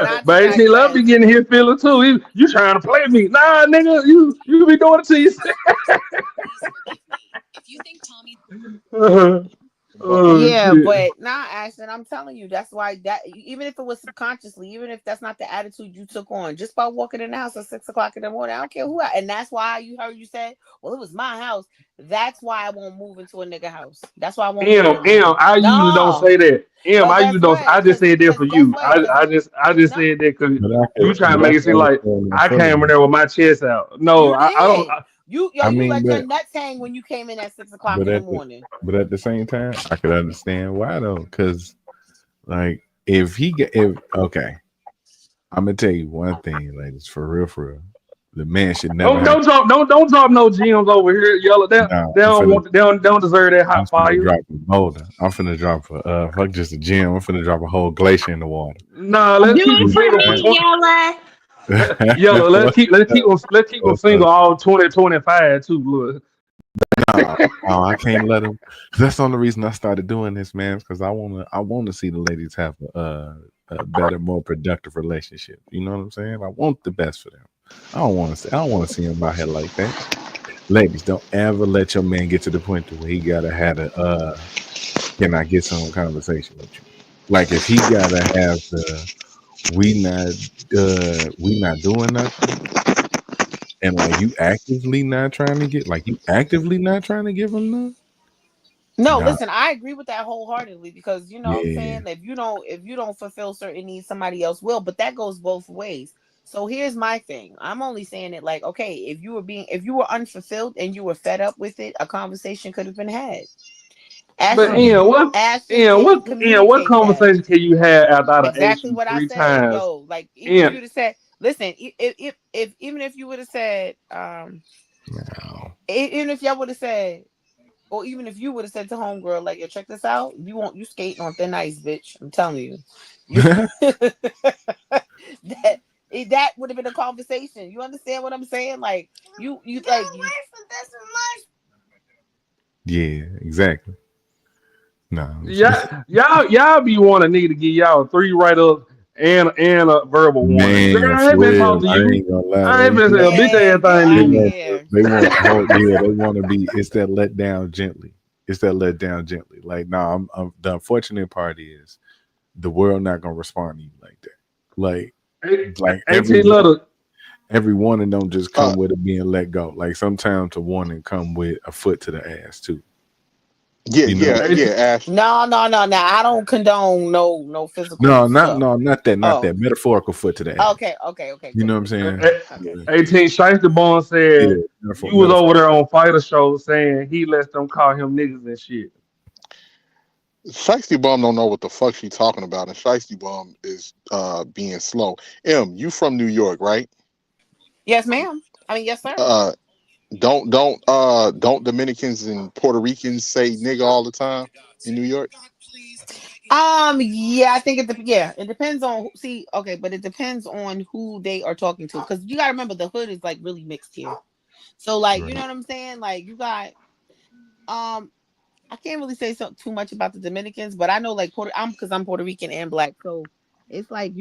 not to but 18 letter be digress. getting his feeling too. You trying to play me? Nah, nigga, you be doing it to yourself. Oh Yeah, shit. but Ashton, I'm telling you, that's why that even if it was subconsciously, even if that's not the attitude you took on, just by walking in the house at 6 o'clock in the morning, I don't care and that's why you heard you said, "Well, it was my house." That's why I won't move into a nigga house. That's why I won't move in there. I usually don't No, say that. but I guess usually don't. what? I just said that for Guess you. what? Because I just no, said that because But I you could, trying to but I make it could seem like understand that I came in fully. there with my chest out. No, you I don't. did. You I you mean, let your but nuts hang when you came in at 6 o'clock but in the at the morning. but at the same time, I could understand why though, because like if he get if okay, I'm gonna tell you one thing, ladies, for real, the man should never have. Don't drop no gems over here, yellow. No, They don't want they don't deserve that I'm hot finna fire. drop a boulder. I'm finna drop a fuck just a gem. I'm finna drop a whole glacier in the water. Nah, Do let's keep them it for single for me, 20. Yella. Yellow, What- let's keep them what's up? single all 2025 too. Look. No, I can't let him. That's the only reason I started doing this, man. Because I wanna see the ladies have a better, more productive relationship. You know what I'm saying? I want the best for them. I don't want to see him out here like that. Ladies, don't ever let your man get to the point to where he gotta have can I get some conversation with you? Like if he gotta have the we not doing nothing, and like you actively not trying to give him none. No, Nah, listen, I agree with that wholeheartedly because you know what I'm yeah, saying, if you don't fulfill certain needs, somebody else will, but that goes both ways. So here's my thing. I'm only saying it like, okay, if you were unfulfilled and you were fed up with it, a conversation could have been had. But Ashton yeah. Ashton didn't What communicate that. conversation can you have after I done asked Exactly you what I three said. times? Yo, like even if Ian, you'd have said, listen, if even if you would have said, No. even if y'all would have said, or even if you would have said to homegirl, like, yo, check this out. You skating on thin ice, bitch. I'm telling you. You that would have been a conversation. You understand what I'm saying? Like Yeah, exactly. No, y'all be wanting need to give y'all 3 write ups and a verbal warning. man, Girl, I for ain't been real, talking to I you. ain't gonna lie. I ain't been saying a bitch ass Man, get thing to They out of you. want, here. they want, oh yeah, they want to be. It's that let down gently. It's that let down gently. Like, no, the unfortunate part is the world not gonna respond to you like that. Like 18 letters. every warning don't just Uh, come with it being let go. Like sometimes a warning come with a foot to the ass too. Yeah, You know, Ash. No. I don't condone no physical stuff. not Oh, that metaphorical foot to the ass. okay, You good. know what I'm saying? Okay. 18 Shiesty Bone Yeah, said you was metaphor. over there on Fighter Show saying he lets them call him niggas and shit. Shiesty Bum don't know what the fuck she talking about, and Shiesty Bum is being slow. You from New York, right? Yes, ma'am. I mean, yes, sir. Don't Dominicans and Puerto Ricans say nigga all the time in New York? Yeah, I think it depends on okay, but it depends on who they are talking to, because you gotta remember the hood is like really mixed here. So like, you know what I'm saying? Like you got I can't really say too much about the Dominicans, but I know like because I'm Puerto Rican and black, so it's like,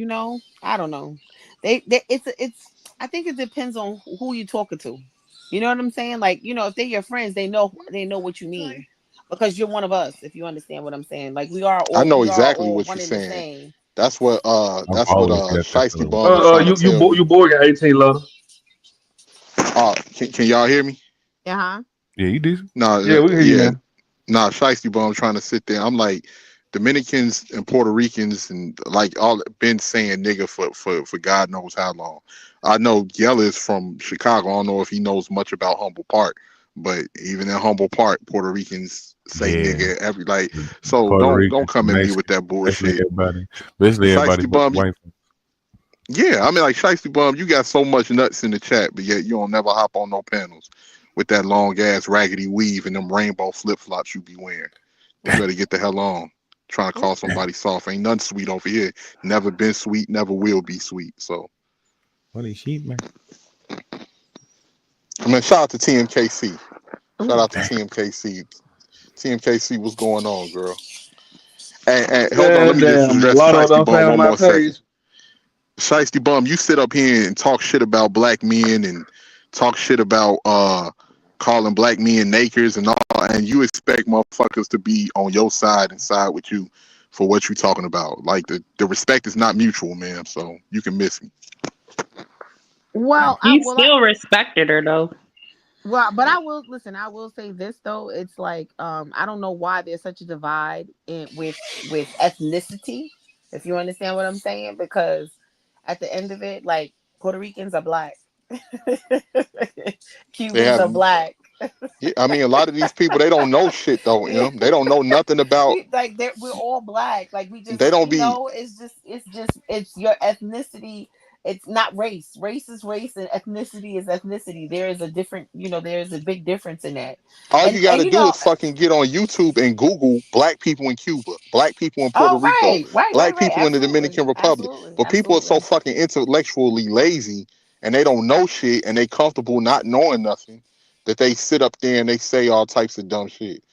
I don't know. It's I think it depends on who you're talking to. You know what I'm saying? Like, if they're your friends, they know what you mean, because you're one of us. If you understand what I'm saying, like I know we are exactly all what you're one and the saying. same. That's what I've always got that Shiesty feeling. Bum was trying to tell you. You boy got 18 letter. Can y'all hear me? Uh-huh. Yeah, you do. No, Yeah, we hear you yeah, now. nah, Shiesty Bum trying to sit there. I'm like, Dominicans and Puerto Ricans and like all been saying nigga for God knows how long. I know Yella is from Chicago. I don't know if he knows much about Humble Park, but even in Humble Park, Puerto Ricans say Yeah, nigga every like. So Puerto don't Rican, come at me with that basically bullshit. everybody Shiesty but the Bum, white. yeah, I mean like Shiesty Bum, you got so much nuts in the chat, but yet you don't never hop on no panels with that long ass raggedy weave and them rainbow flip flops you be wearing. You better get the hell on. Trying to call somebody soft. Ain't nothing sweet over here. Never been sweet, never will be sweet. So What is sheep, man? I mean, shout out to TMKC. Shout out to TMKC. TMKC, what's going on, girl? And hold on, let God me just damn, the address lotto Shiesty done Bum found one my more second. page. Shiesty Bum, you sit up here and talk shit about black men and talk shit about calling black men nakers and all, and you expect motherfuckers to be on your side and side with you for what you talking about. Like the respect is not mutual, man. So you can miss me. Well, He still respected her though. but I will listen. I will say this though. It's like I don't know why there's such a divide with ethnicity. If you understand what I'm saying, because at the end of it, like Puerto Ricans are black, They Cubans have, are black. yeah, I mean, a lot of these people they don't know shit though. Yeah. They don't know nothing about. Like we're all black. Like we just, They don't be. it's your ethnicity. It's not race. Race is race and ethnicity is ethnicity. There is a different, there is a big difference in that. All And you got and to you do know, is fucking get on YouTube and Google black people in Cuba, black people in Puerto oh Rico, black right. people in the Absolutely. Dominican Republic. Absolutely. But people are so Absolutely. fucking intellectually lazy and they don't know shit and they comfortable not knowing nothing that they sit up there and they say all types of dumb shit.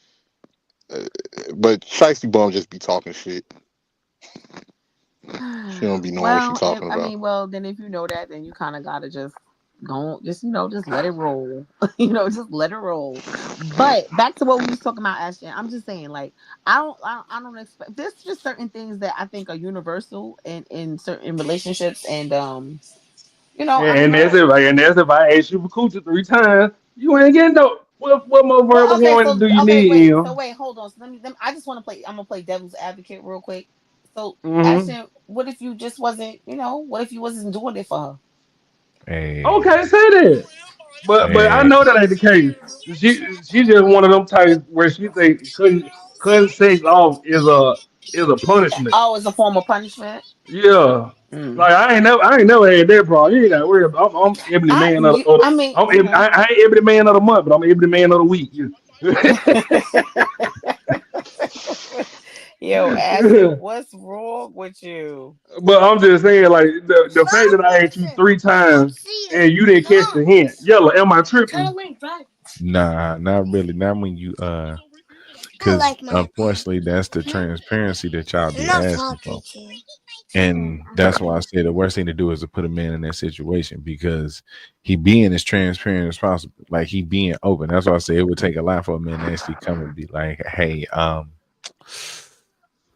But Shiesty Bum just be talking shit. She don't be knowing what she Well, talking I about. mean, well, then if you know that, then you kind of gotta just go, just let it roll. Just let it roll. But back to what we was talking about, Ashton. I'm just saying, like, I don't expect. There's just certain things that I think are universal in certain relationships, and I don't And that's know. if I ask you for coochie 3 times, you ain't getting no. What more Well, verbal warning do you need, wait. So Em? wait, hold on. So I just want to play. I'm gonna play devil's advocate real quick. So, Mm-hmm. Ashton, what if you just wasn't? What if you wasn't doing it for her? Okay, say that. But I Hey, know that ain't the case. She just one of them types where she think cutting sex off is a punishment. Oh, it's a form of punishment. Yeah. Mm. Like I ain't never had that problem. You ain't got to worry about. I'm ebony man I mean, okay. I ain't ebony man of the month, but I'm ebony man of the week. Yo, Ashton, what's wrong with you? But I'm just saying, like the fact that I asked you 3 times and you didn't catch the hint. Yellow, am I tripping? nah, not really. Not when you because unfortunately that's the transparency that y'all be asking for. And that's why I say the worst thing to do is to put a man in that situation, because he being as transparent as possible. Like he being open. That's why I say it would take a lot for a man to actually come and be like, hey,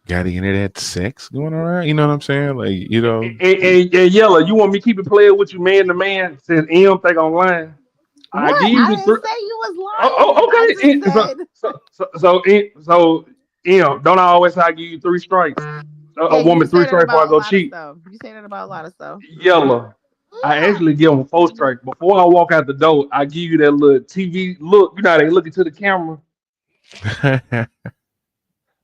got any of that sex going around? You know what I'm saying? Like, And Yellow, you want me to keep it playing with you man to man since M think I'm lying? I What? give I you didn't three. say you was Oh, lying. Okay. Don't I always say I give you 3 strikes? Yeah, A you do woman say three that strikes before I about a go lot of cheat. stuff. You say that about a lot of stuff. Yellow. I actually give them 4 strikes. Before I walk out the door, I give you that little TV look. You know how they look into the camera?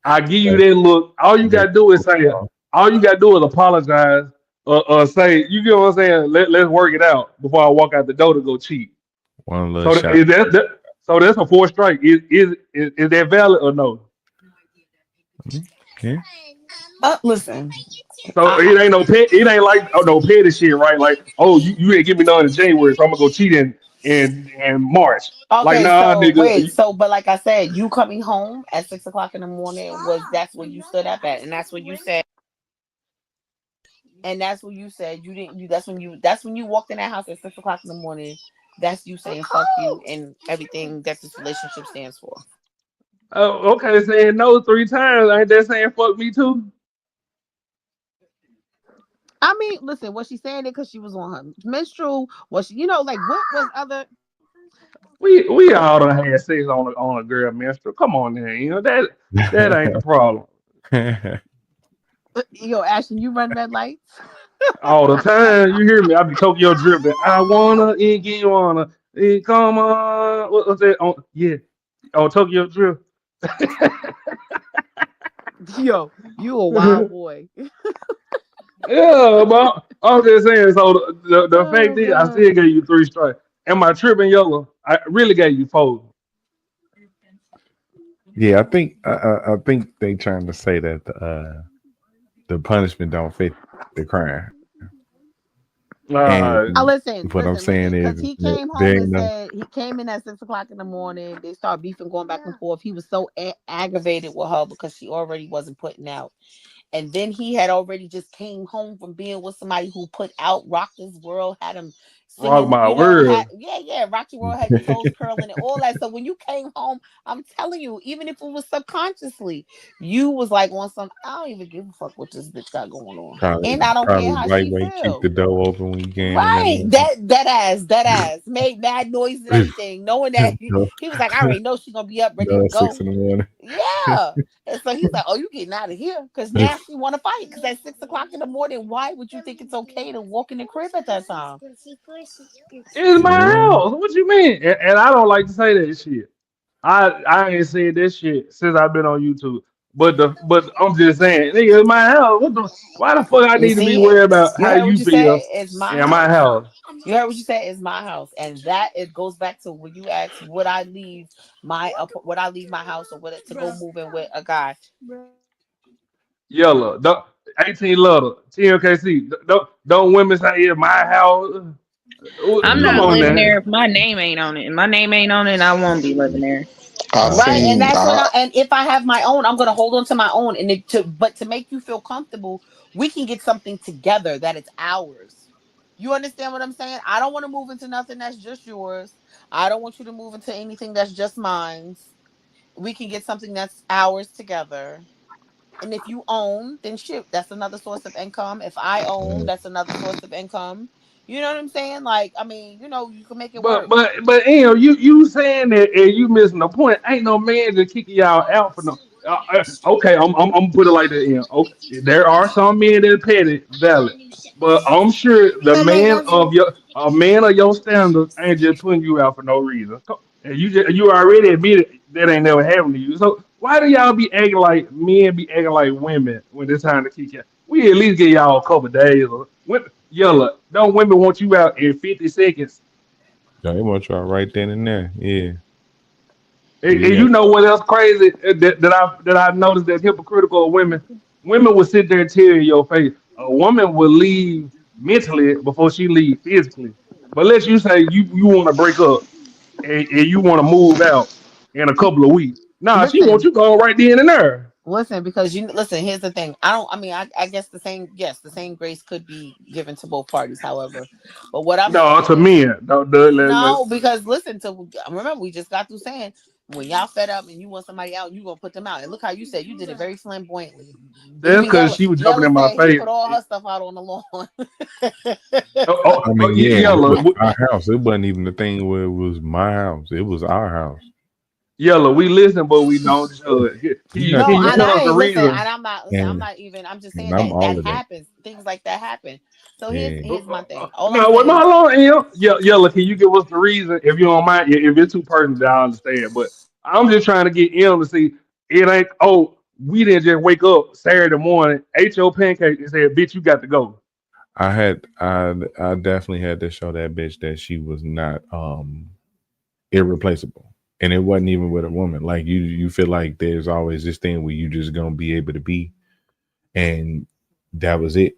I give you that look. All you gotta do is say it. All you gotta do is apologize or say, you get what I'm saying? Let's work it out before I walk out the door to go cheat. One little So shot. so that's a 4 strike. Is that valid or no? Yeah. Listen. So it ain't no pet. It ain't like no petty shit, right? Like, oh, you ain't give me none in January, so I'm gonna go cheat in March. Like, Okay, nah, so nigga. wait, so but like I said, you coming home at 6 o'clock in the morning was that's where you stood up at, and that's what you said, and that's what you said. You didn't. You that's when you walked in that house at 6 o'clock in the morning. That's you saying fuck you and everything that this relationship stands for. Oh, okay, saying no 3 times. Ain't that saying fuck me too? I mean, listen, was she saying it because she was on her menstrual? Was she, like what was other? We all done had sex on a girl menstrual. Come on, now, that ain't the problem. Yo, Ashton, you run red lights. All the time, you hear me? I be Tokyo dripping. I wanna, you wanna, come on. What's that? Yeah, on Tokyo drip. Yo, you a wild boy. Yeah, but I'm just saying. So the fact Oh is, I god. still gave you 3 strikes. Am I tripping, Yellow? I really gave you 4. Yeah, I think they trying to say that the punishment don't fit the crime. And Listen, what I'm saying because is he that came there home ain't and no said he came in at 6 o'clock in the morning. They start beefing, going back and forth. He was so aggravated with her because she already wasn't putting out. And then he had already just came home from being with somebody who put out Rock This World, had him rock singing, my world. Rock Your World had your toes curling and all that. So when you came home, I'm telling you, even if it was subconsciously, you was like on some, I don't even give a fuck what this bitch got going on. And I don't care probably how she lightweight, keep the feel. door open when you can in Right, there. that ass made mad noise and everything, knowing that no, he was like, I already know she's gonna be up ready to no, six go. in the morning. Yeah, and so he's like, "Oh, you getting out of here?" Because now she want to fight. Because at 6 o'clock in the morning, why would you think it's okay to walk in the crib at that time? It's my Yeah. house. What you mean? And I don't like to say that shit. I ain't said this shit since I've been on YouTube. But I'm just saying, nigga, it's my house. Why the fuck I You need to be see, worried about you how heard what you you said. feel It's my in my house. house? You heard what you said. It's my house, and that it goes back to when you asked, would I leave my house or would it to go move in with a guy? Yellow, 18 letter, TMKC. Don't women say it's my house? I'm Come not on living now. there if my name ain't on it. And my name ain't on it, I won't be living there. I Right, and seen that's what and if I have my own, I'm gonna hold on to my own, and but to make you feel comfortable, we can get something together that it's ours. You understand what I'm saying? I don't want to move into nothing that's just yours. I don't want you to move into anything that's just mine. We can get something that's ours together. And if you own, then shoot, that's another source of income. If I own, that's another source of income. You know what I'm saying? Like, I mean, you can make it But work. but but you saying that and you missing the point. Ain't no man just kicking y'all out for no. Okay, I'm gonna put it like that. Okay, there are some men that petty, valid, but I'm sure the But like man that's of your a man of your standards ain't just putting you out for no reason. And you already admitted that ain't never happened to you. So why do y'all be acting like men be acting like women when it's time to kick you out? We at least get y'all a couple days. Or yellow, don't women want you out in 50 seconds? No, they want y'all right then and there. Yeah. And Yeah. you know what else crazy that I noticed that's hypocritical of women? Women will sit there and tell you in your face. A woman will leave mentally before she leave physically. But let's you say you want to break up and you want to move out in a couple of weeks. Nah, she wants listen. you going right then and there. Listen, because listen, here's the thing. I guess the same grace could be given to both parties, however. But what I'm No, saying to is men. no, because listen to remember we just got through saying when y'all fed up and you want somebody out, you gonna put them out. And look how you said you did it very flamboyantly. That's Even because she was jumping Yella in my said he face. put all her stuff out on the lawn. I mean, yeah, it Yellow. was our house. It wasn't even the thing where it was my house. It was our house. Yellow, we listen, but we don't judge. Can You you not can No, you and tell us I the ain't listen, reason? and I'm not listen. I'm and not even. I'm just and saying I'm that all of that. happens. Things like that happen. So Yeah. here's my thing. All I'm No, wait, saying how is, long? Yellow, can you give us the reason if you don't mind? If it's too personal, I understand. But I'm just trying to get in to see it ain't. Oh, we didn't just wake up Saturday morning, ate your pancake, and said, "Bitch, you got to go." I definitely had to show that bitch that she was not irreplaceable. And it wasn't even with a woman. Like you feel like there's always this thing where you just gonna be able to be, and that was it.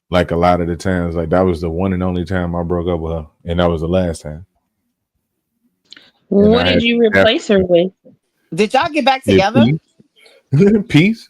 Like a lot of the times, like that was the one and only time I broke up with her, and that was the last time. And What I did had you to replace her with? did y'all get back get together? peace. Peace.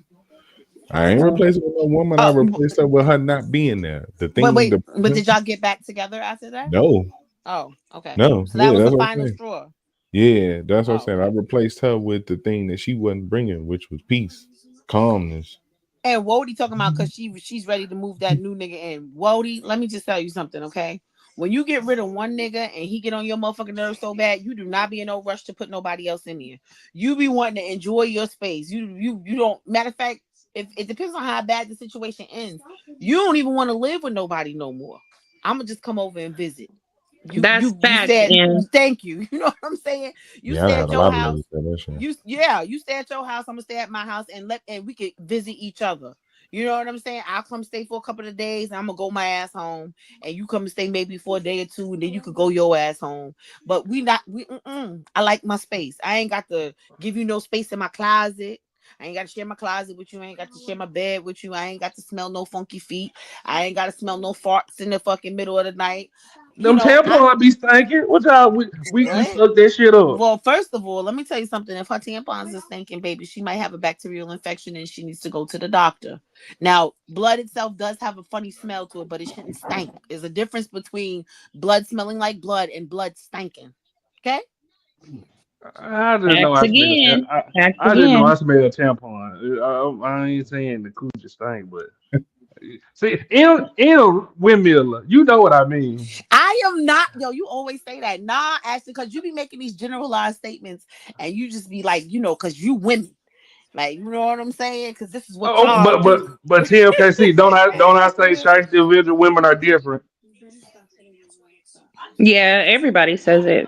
I ain't Oh, replacing with no woman. I replaced her with her not being there. The but thing, wait, the but did y'all get back together after that? no, Oh, okay. no, So that yeah, was the that's what I'm final saying. straw. Yeah, that's what I'm Oh, saying. I replaced her with the thing that she wasn't bringing, which was peace, calmness. and Wody talking about because she's ready to move that new nigga in. Wody, let me just tell you something, okay? When you get rid of one nigga and he get on your motherfucking nerves so bad, you do not be in no rush to put nobody else in here. You be wanting to enjoy your space. You don't. Matter of fact, if it depends on how bad the situation ends, you don't even want to live with nobody no more. I'm gonna just come over and visit. That's You facts, said and thank you. You know what I'm saying? You Yeah, I stay had at a your lot of house. ladies say that shit. You stay at your house. I'm gonna stay at my house and we could visit each other. You know what I'm saying? I'll come stay for a couple of days. And I'm gonna go my ass home, and you come and stay maybe for a day or two, and then you could go your ass home. But I like my space. I ain't got to give you no space in my closet. I ain't got to share my closet with you. I ain't got to share my bed with you. I ain't got to smell no funky feet. I ain't got to smell no farts in the fucking middle of the night. You Them know, tampons be stinking. What y'all? We what? suck that shit up. Well, first of all, let me tell you something. If her tampons is stinking, baby, she might have a bacterial infection and she needs to go to the doctor. Now, blood itself does have a funny smell to it, but it shouldn't stink. There's a difference between blood smelling like blood and blood stinking. Okay? I just know facts I smell. again. Facts I just know I again. smell a tampon. I ain't saying the coochie stink, but see, in windmill, you know what I mean. I am not, yo, you always say that. Nah, Ashley, because you be making these generalized statements and you just be like, because you women. Like, you know what I'm saying? Because this is what Oh, y'all do. but TMKC, don't I say Shiesty individual women are different? Yeah, everybody says it.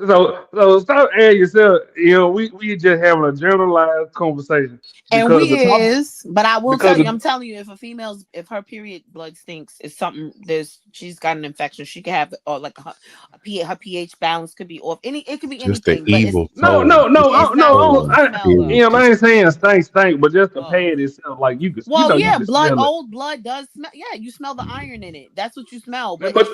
So stop adding yourself. We just having a generalized conversation And because we the top is, but I will because tell you, the, I'm telling you, if her period blood stinks, it's something. She's got an infection. She could have, or like her pH balance could be off. It could be Just the anything, but evil no soul. no Just no the it's oh, not no supposed soul. to smell It was though. I just ain't saying stink, but just the Oh. pad itself, like Well, you yeah, can smell it. old blood does smell. Yeah, you smell the iron in it. That's what you smell. But But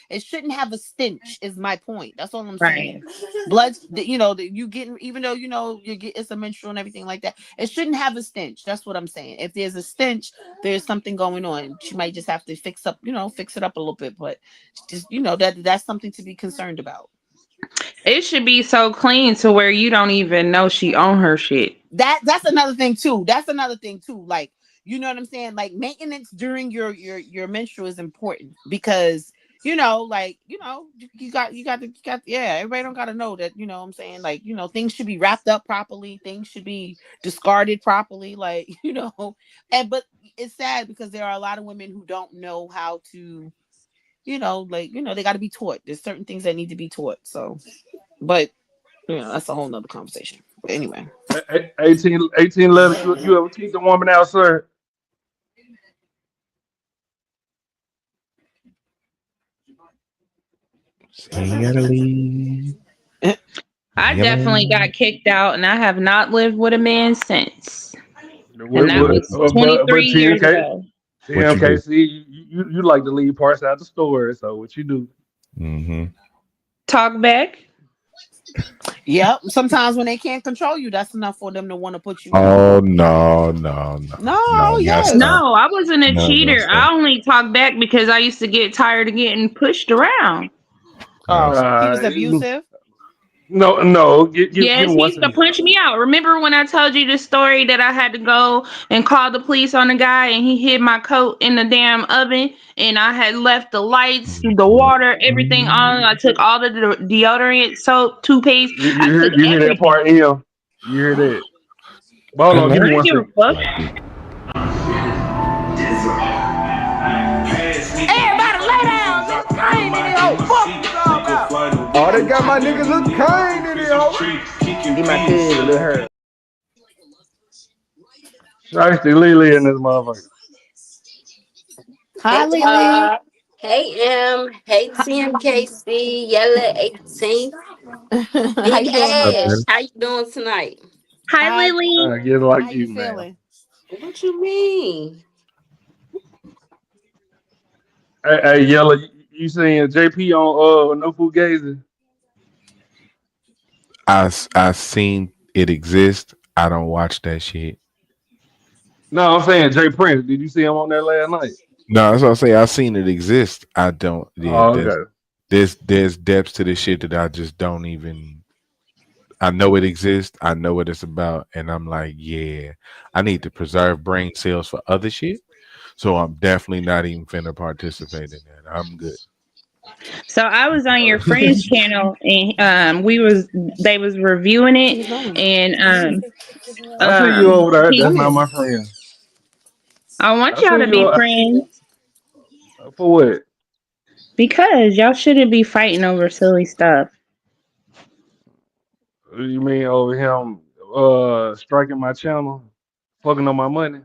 it shouldn't have a stench. Is my point. That's all I'm Right. saying. Blood, you getting, even though you get it's a menstrual and everything like that. It shouldn't have a stench. That's what I'm saying. If there's a stench, there's something going on. She might just have to fix it up a little bit. But just that's something to be concerned about. It should be so clean to where you don't even know she on her shit. That's another thing too. Like, you know what I'm saying? Like, maintenance during your menstrual is important because everybody don't gotta know that, you know what I'm saying? Like, things should be wrapped up properly, things should be discarded properly, like, but it's sad because there are a lot of women who don't know how to, they gotta be taught. There's certain things that need to be taught. So, but that's a whole nother conversation. But anyway. 18 letters. You ever kick the woman out, sir? you gotta leave. I You gotta definitely got kicked out, and I have not lived with a man since. And that was But 23 years ago. what you do? TMKC, you like to leave parts out the story. So what you do? Mm-hmm. Talk back. Yep. Sometimes when they can't control you, that's enough for them to want to put you in. Oh no! Not Yes. stop. No, I wasn't a No, no cheater. stop. I only talk back because I used to get tired of getting pushed around. Oh, he was Uh, abusive. No. Give Yes, him he one used to second. punch me out. Remember when I told you the story that I had to go and call the police on the guy and he hid my coat in the damn oven and I had left the lights, the water, everything on. I took all the deodorant, soap, toothpaste. I took You hear that everything. part, Em? You hear that? But hold on, give Hello? me I don't one give a second. fuck. Everybody lay down. Look, I ain't in here. Fuck you all about. Oh, they got my niggas Lil Kane in here, ho. Get my kid a little hurt. Shiesty Lily in this motherfucker. Hi, Hey Lily. y'all. Hey M. Hey TMKC. Yella 18. How Big you doing, my Up, love? Ash. man. How you doing tonight? Hi, Hi. Lily. Get like How you you, man. feeling? What you mean? Hey, Yella, you seen JP on No Fugazi? I seen it exist. I don't watch that shit. No, I'm saying Jay Prince. Did you see him on there last night? No, that's what I say. I seen it exist. I don't. Yeah, Oh, okay. there's depths to this shit that I just don't even. I know it exists. I know what it's about, and I'm like, yeah, I need to preserve brain cells for other shit. So I'm definitely not even finna participate in that. I'm good. So I was on your friend's channel and they was reviewing it and I see you over there. he That's not my friend. I want I y'all see to you be friends for what? because y'all shouldn't be fighting over silly stuff. You mean over him striking my channel, fucking on my money?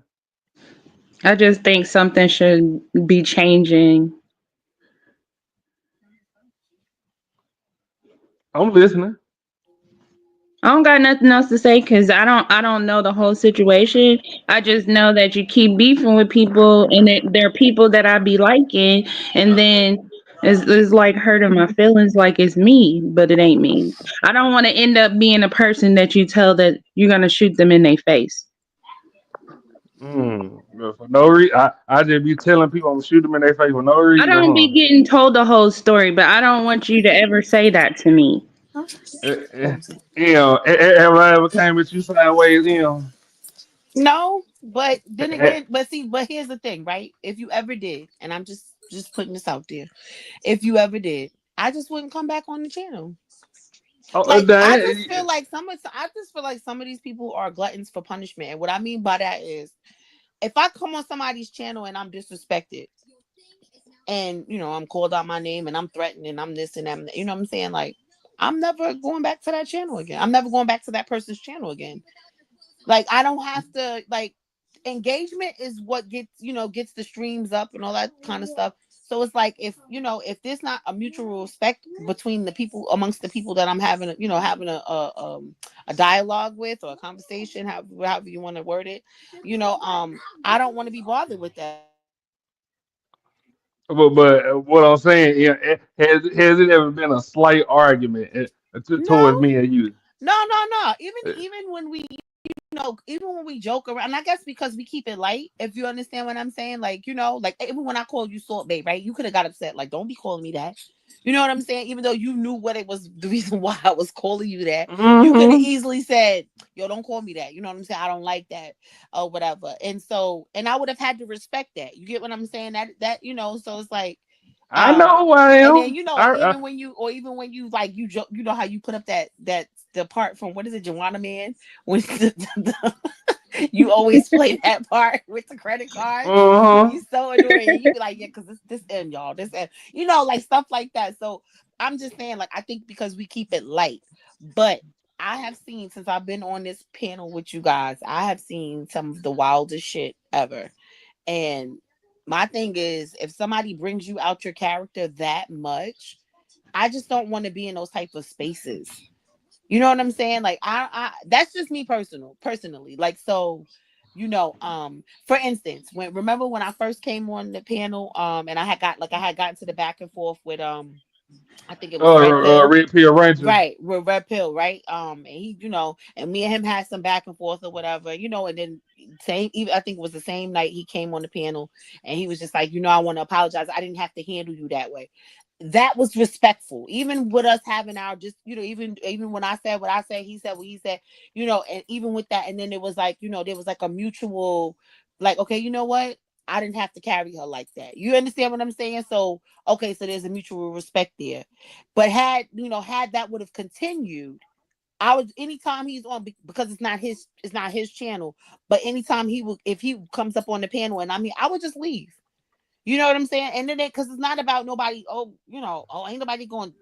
I just think something should be changing. I'm listening. I don't got nothing else to say because I don't know the whole situation. I just know that you keep beefing with people and there are people that I be liking and then it's like hurting my feelings like it's me, but it ain't me. I don't want to end up being a person that you tell that you're gonna shoot them in their face. But for no reason, I just be telling people I'm gonna shoot them in their face for no I reason, don't huh? be getting told the whole story, but I don't want you to ever say that to me. Have I ever came at you sideways, No, but then Eh, again, but here's the thing, right? If you ever did, and I'm just putting this out there, if you ever did, I just wouldn't come back on the channel. Like damn. I just feel like some of these people are gluttons for punishment, and what I mean by that is, if I come on somebody's channel and I'm disrespected, and I'm called out my name, and I'm threatened, and I'm this and that, you know what I'm saying? Like, I'm never going back to that channel again. I'm never going back to that person's channel again. Like, I don't have to, like, engagement is what gets the streams up and all that kind of stuff. So it's like, if there's not a mutual respect between the people, amongst the people that I'm having a dialogue with, or a conversation, however you want to word it, I don't want to be bothered with that. But what I'm saying, has it ever been a slight argument towards No, me and you? no. Even Eh, even when we even when we joke around, and I guess because we keep it light, if you understand what I'm saying, like, like, even when I called you Salt Babe, right? You could have got upset, like, don't be calling me that. You know what I'm saying? Even though you knew what it was, the reason why I was calling you that, you could have Mm-hmm. easily said, yo, don't call me that. You know what I'm saying? I don't like that, or whatever. And I would have had to respect that. You get what I'm saying? So it's like, I know who I and then am. and even when you like you joke, how you put up that the part from, what is it, Joanna Man, when you always play that part with the credit card. Uh-huh. You so annoying. You be like, yeah, because this end, y'all, this end, like stuff like that. So I'm just saying, like, I think because we keep it light, but I have seen, since I've been on this panel with you guys, I have seen some of the wildest shit ever. And my thing is, if somebody brings you out your character that much, I just don't want to be in those type of spaces. You know what I'm saying? Like, I that's just me personally. Like, so, for instance, when I first came on the panel, and I had gotten to the back and forth with I think it was Red Pill. Red Pill Ranger. Right, with Red Pill, right? And he, and me and him had some back and forth or whatever, and then even I think it was the same night he came on the panel and he was just like, I want to apologize. I didn't have to handle you that way. that was respectful. Even with us having our just, even when I said what I said, he said what he said, and even with that, and then it was like, there was like a mutual, like, okay, you know what? I didn't have to carry her like that. You understand what I'm saying? So, okay, so there's a mutual respect there. But had that would have continued, I would, anytime he's on, because it's not his channel, but anytime if he comes up on the panel and I'm here, I would just leave. You know what I'm saying? And then because it's not about nobody, ain't nobody going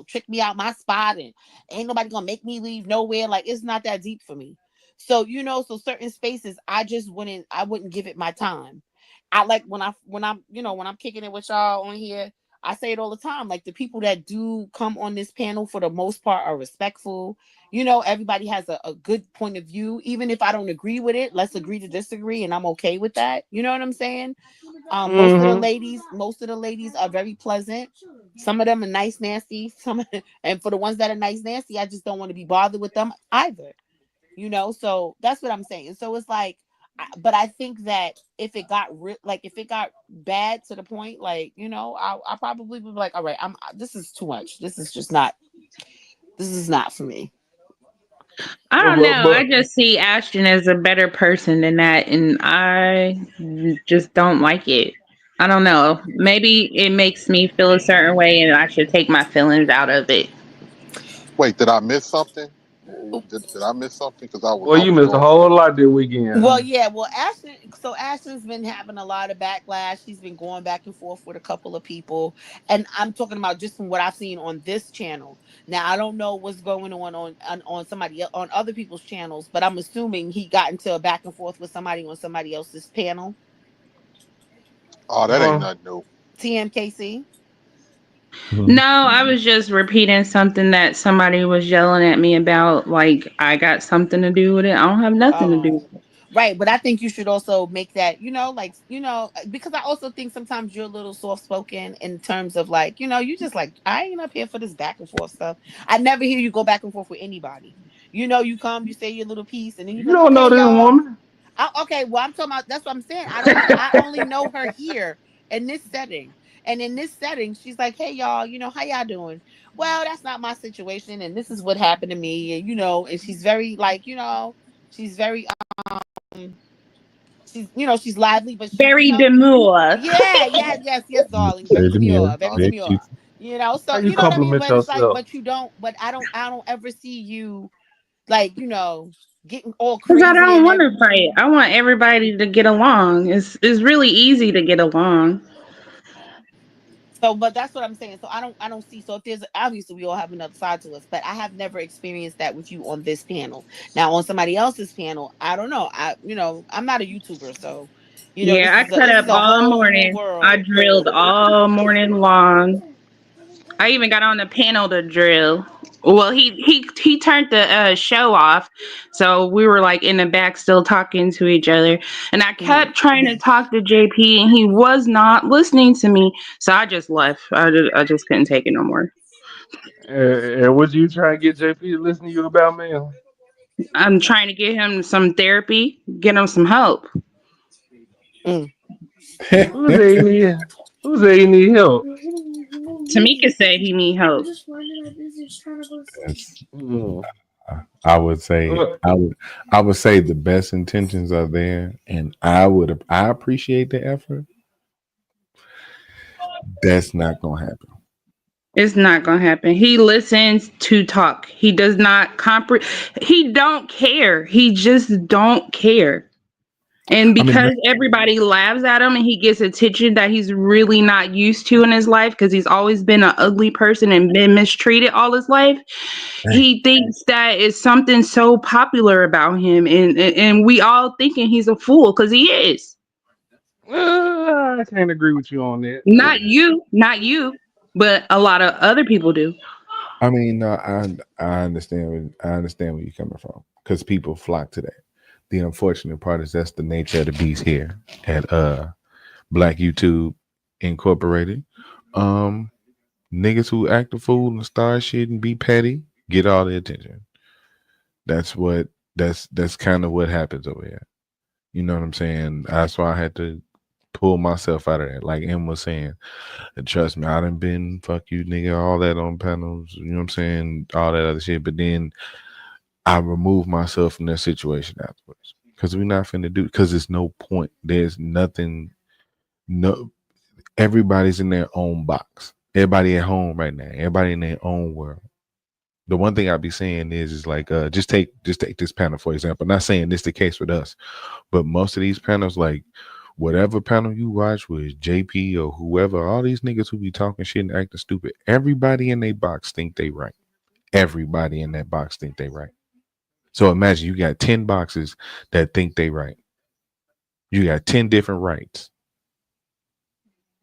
trick me out my spot, and ain't nobody gonna make me leave nowhere. Like, it's not that deep for me. So, so certain spaces I wouldn't give it my time. I like when I'm kicking it with y'all on here, I say it all the time. Like, the people that do come on this panel for the most part are respectful. Everybody has a good point of view. Even if I don't agree with it, let's agree to disagree, and I'm okay with that. You know what I'm saying? Most of the ladies are very pleasant. Some of them are nice, nasty. And for the ones that are nice, nasty, I just don't want to be bothered with them either. So that's what I'm saying. So it's like, but I think that if it got bad to the point, like, I probably would be like, all right, this is too much. This is not for me. I don't know. I just see Ashton as a better person than that, and I just don't like it. I don't know. Maybe it makes me feel a certain way, and I should take my feelings out of it. Wait, did I miss something? Did I miss something? Because I Well, you was missed a going whole somewhere. lot this weekend. Well, yeah. Well, Ashton's been having a lot of backlash. He's been going back and forth with a couple of people, and I'm talking about just from what I've seen on this channel. Now, I don't know what's going on on other people's channels, but I'm assuming he got into a back and forth with somebody on somebody else's panel. Oh, that ain't nothing new. TMKC. No, I was just repeating something that somebody was yelling at me about. Like, I got something to do with it. I don't have nothing to do with it. Right, but I think you should also make that, because I also think sometimes you're a little soft spoken in terms of, like, you just like, I ain't up here for this back and forth stuff. I never hear you go back and forth with anybody. You come, you say your little piece, and then you You go, don't know okay, this y'all. woman. Okay, well, I'm talking about, that's what I'm saying. I only know her here in this setting. And in this setting, she's like, hey, y'all, how y'all doing? Well, that's not my situation, and this is what happened to me. And she's very, like, she's very she's lively, but she, Very demure. yes, darling, Very very demure, demure, very very demure. cute. So How you you know what I mean. compliment But it's like, yourself? but I don't ever see you, like, getting all Because I crazy don't and want to fight. I want everybody to get along. It's really easy to get along. so. But that's what I'm saying. So I don't see. So if there's, obviously we all have another side to us, but I have never experienced that with you on this panel. Now on somebody else's panel, I don't know. I'm not a YouTuber, so Yeah, I cut this up is a all whole new morning. I world. drilled all morning long. I even got on the panel to drill. Well, he turned the show off, so we were like in the back still talking to each other. And I kept trying to talk to JP, and he was not listening to me. So I just left. I just couldn't take it no more. And what you trying to get JP to listen to you about, man? I'm trying to get him some therapy, get him some help. Who say he need? Who say he need help? Tamika said he need help. Yes. Mm. I would say Uh, I would say the best intentions are there, and I appreciate the effort. That's not gonna happen. It's not gonna happen. He listens to talk. He does not comprehend. He don't care. He just don't care. And I mean, because everybody laughs at him and he gets attention that he's really not used to in his life, because he's always been an ugly person and been mistreated all his life, he thinks that is something so popular about him, and we all thinking he's a fool because he is. I can't agree with you on that. Not you, but a lot of other people do. I mean, no, I understand. I understand where you're coming from because people flock to that. The unfortunate part is that's the nature of the beast here at Black YouTube Incorporated. Um, Niggas who act a fool and start shit and be petty get all the attention. That's kind of what happens over here. You know what I'm saying? That's why I had to pull myself out of that. Like Em was saying, and trust me, I done been fuck you nigga, all that on panels, you know what I'm saying, all that other shit. But then I remove myself from that situation afterwards. Because we're not finna do, because there's no point. There's nothing, no, everybody's in their own box. Everybody at home right now, everybody in their own world. The one thing I be saying is like just take this panel for example. Not saying this the case with us, but most of these panels, like whatever panel you watch with JP or whoever, all these niggas who be talking shit and acting stupid, everybody in their box think they right. Everybody in that box think they right. So imagine you got 10 boxes that think they right. You got 10 different rights.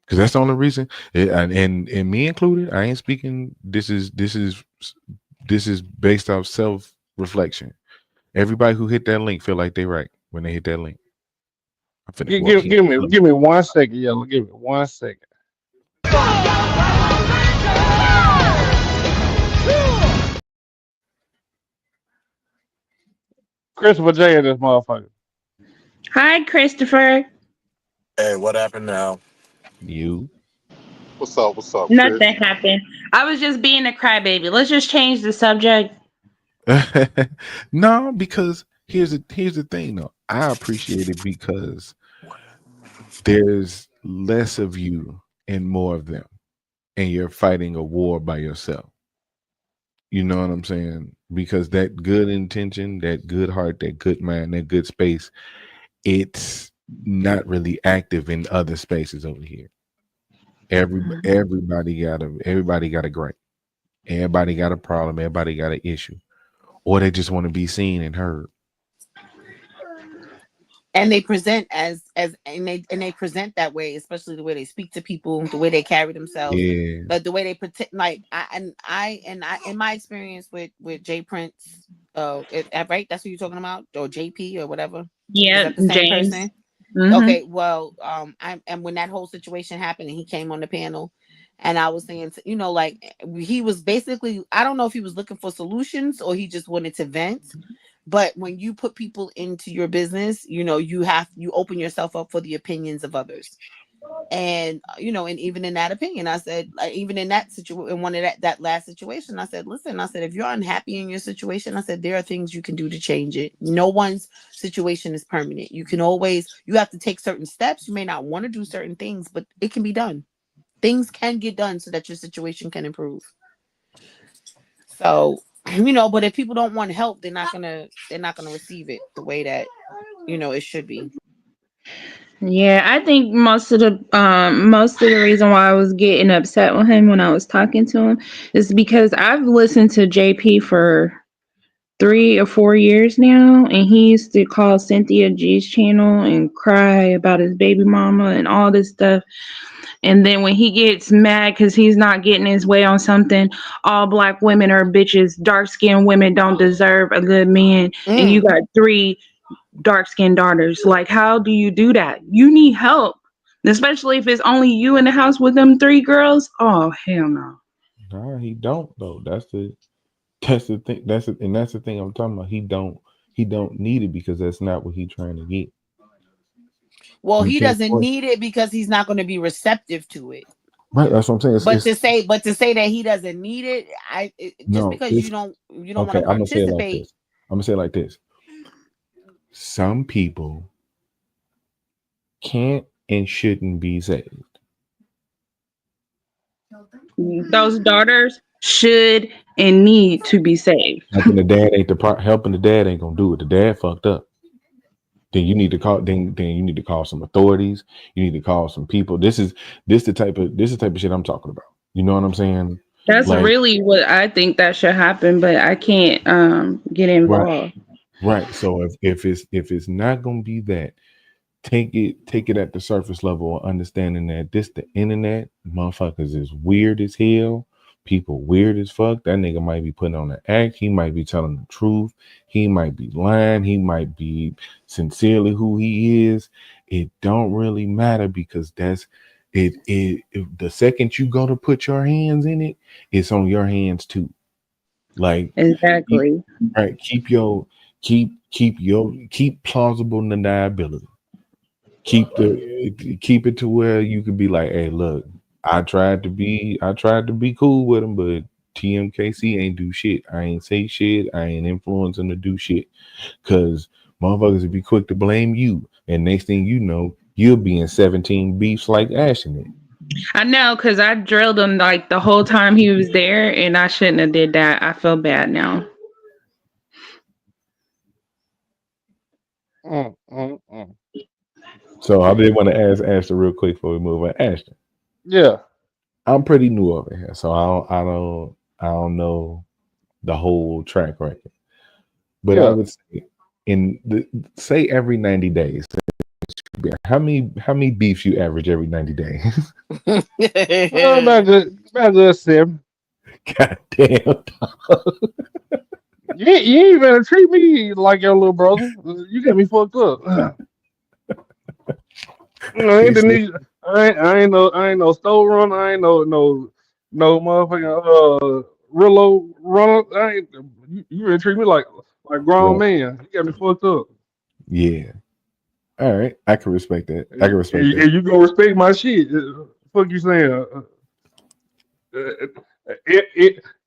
Because that's the only reason, and me included, I ain't speaking. This is based off self-reflection. Everybody who hit that link feel like they right when they hit that link. I'm finna go up here. Give me 1 second, Yellow. Give me 1 second. Christopher J in this motherfucker. Hi, Christopher. Hey, what happened now? You. What's up? What's up, Chris? Nothing happened. I was just being a crybaby. Let's just change the subject. No, because here's the thing though. I appreciate it because there's less of you and more of them, and you're fighting a war by yourself. You know what I'm saying? Because that good intention, that good heart, that good mind, that good space, it's not really active in other spaces over here. Everybody got a gripe. Everybody got a problem. Everybody got an issue, or they just want to be seen and heard. And they present and they present that way, especially the way they speak to people, the way they carry themselves, Yeah. but the way they pretend. Like I in my experience with Jay Prince, right? That's what you're talking about, or JP or whatever. Yeah, is that the same James. person? Mm-hmm. Okay, well, and when that whole situation happened, and he came on the panel, and I was saying, like he was basically, I don't know if he was looking for solutions or he just wanted to vent. But when you put people into your business, you open yourself up for the opinions of others. And and even in that opinion, I said, even in that situation, in one of that last situation, I said, listen, I said, if you're unhappy in your situation, I said, there are things you can do to change it. No one's situation is permanent. You have to take certain steps. You may not want to do certain things, but it can be done. Things can get done so that your situation can improve. So, but if people don't want help, they're not gonna receive it the way that it should be. Yeah, I think most of the reason why I was getting upset with him when I was talking to him is because I've listened to JP for 3 or 4 years now, and he used to call Cynthia G's channel and cry about his baby mama and all this stuff. And then when he gets mad because he's not getting his way on something, all black women are bitches, dark-skinned women don't deserve a good man, and you got 3 dark-skinned daughters. Like, how do you do that? You need help, especially if it's only you in the house with them 3 girls. Oh, hell no. No, he don't though. That's the thing. That's the thing I'm talking about. He don't need it because that's not what he's trying to get. Well, he doesn't need it because he's not going to be receptive to it. Right, that's what I'm saying. But to say that he doesn't need it, because you don't want to participate. I'm gonna say it like this. Some people can't and shouldn't be saved. Those daughters should and need to be saved. Helping the dad ain't gonna do it. The dad fucked up. Then you need to call. Then you need to call some authorities. You need to call some people. This is the type of shit I'm talking about. You know what I'm saying? That's really what I think that should happen, but I can't get involved. Right. So if it's not gonna be that, take it at the surface level, understanding that the internet, motherfuckers is weird as hell. People weird as fuck. That nigga might be putting on an act. He might be telling the truth. He might be lying. He might be sincerely who he is. It don't really matter because that's it. If the second you go to put your hands in it, it's on your hands too. Like exactly. Keep plausible deniability. keep it to where you could be like, hey, look, I tried to be cool with him, but TMKC ain't do shit. I ain't say shit. I ain't influence him to do shit. Cause motherfuckers would be quick to blame you. And next thing you know, you'll be in 17 beefs like Ashton it. I know, because I drilled him like the whole time he was there, and I shouldn't have did that. I feel bad now. So I did want to ask Ashton real quick before we move on. Ashton. Yeah. I'm pretty new over here, so I don't know the whole track record. But I would say say every 90 days. How many beefs you average every 90 days? About good 7. God damn. You ain't better treat me like your little brother. You got me fucked up. I ain't no store runner. I ain't no motherfucking Rillo runner. You really treat me like grown man. You got me fucked up. Yeah. All right. I can respect that. I can respect that. And you gonna respect my shit. Fuck you saying?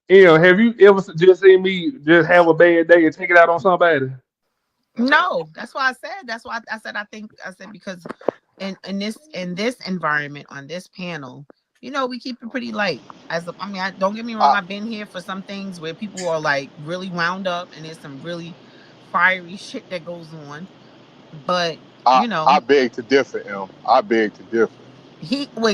Have you ever just seen me just have a bad day and take it out on somebody? No, that's why I said. That's why I said. I said because in this environment on this panel, we keep it pretty light. Don't get me wrong. I've been here for some things where people are like really wound up, and there's some really fiery shit that goes on. But I beg to differ, M. I beg to differ. Well,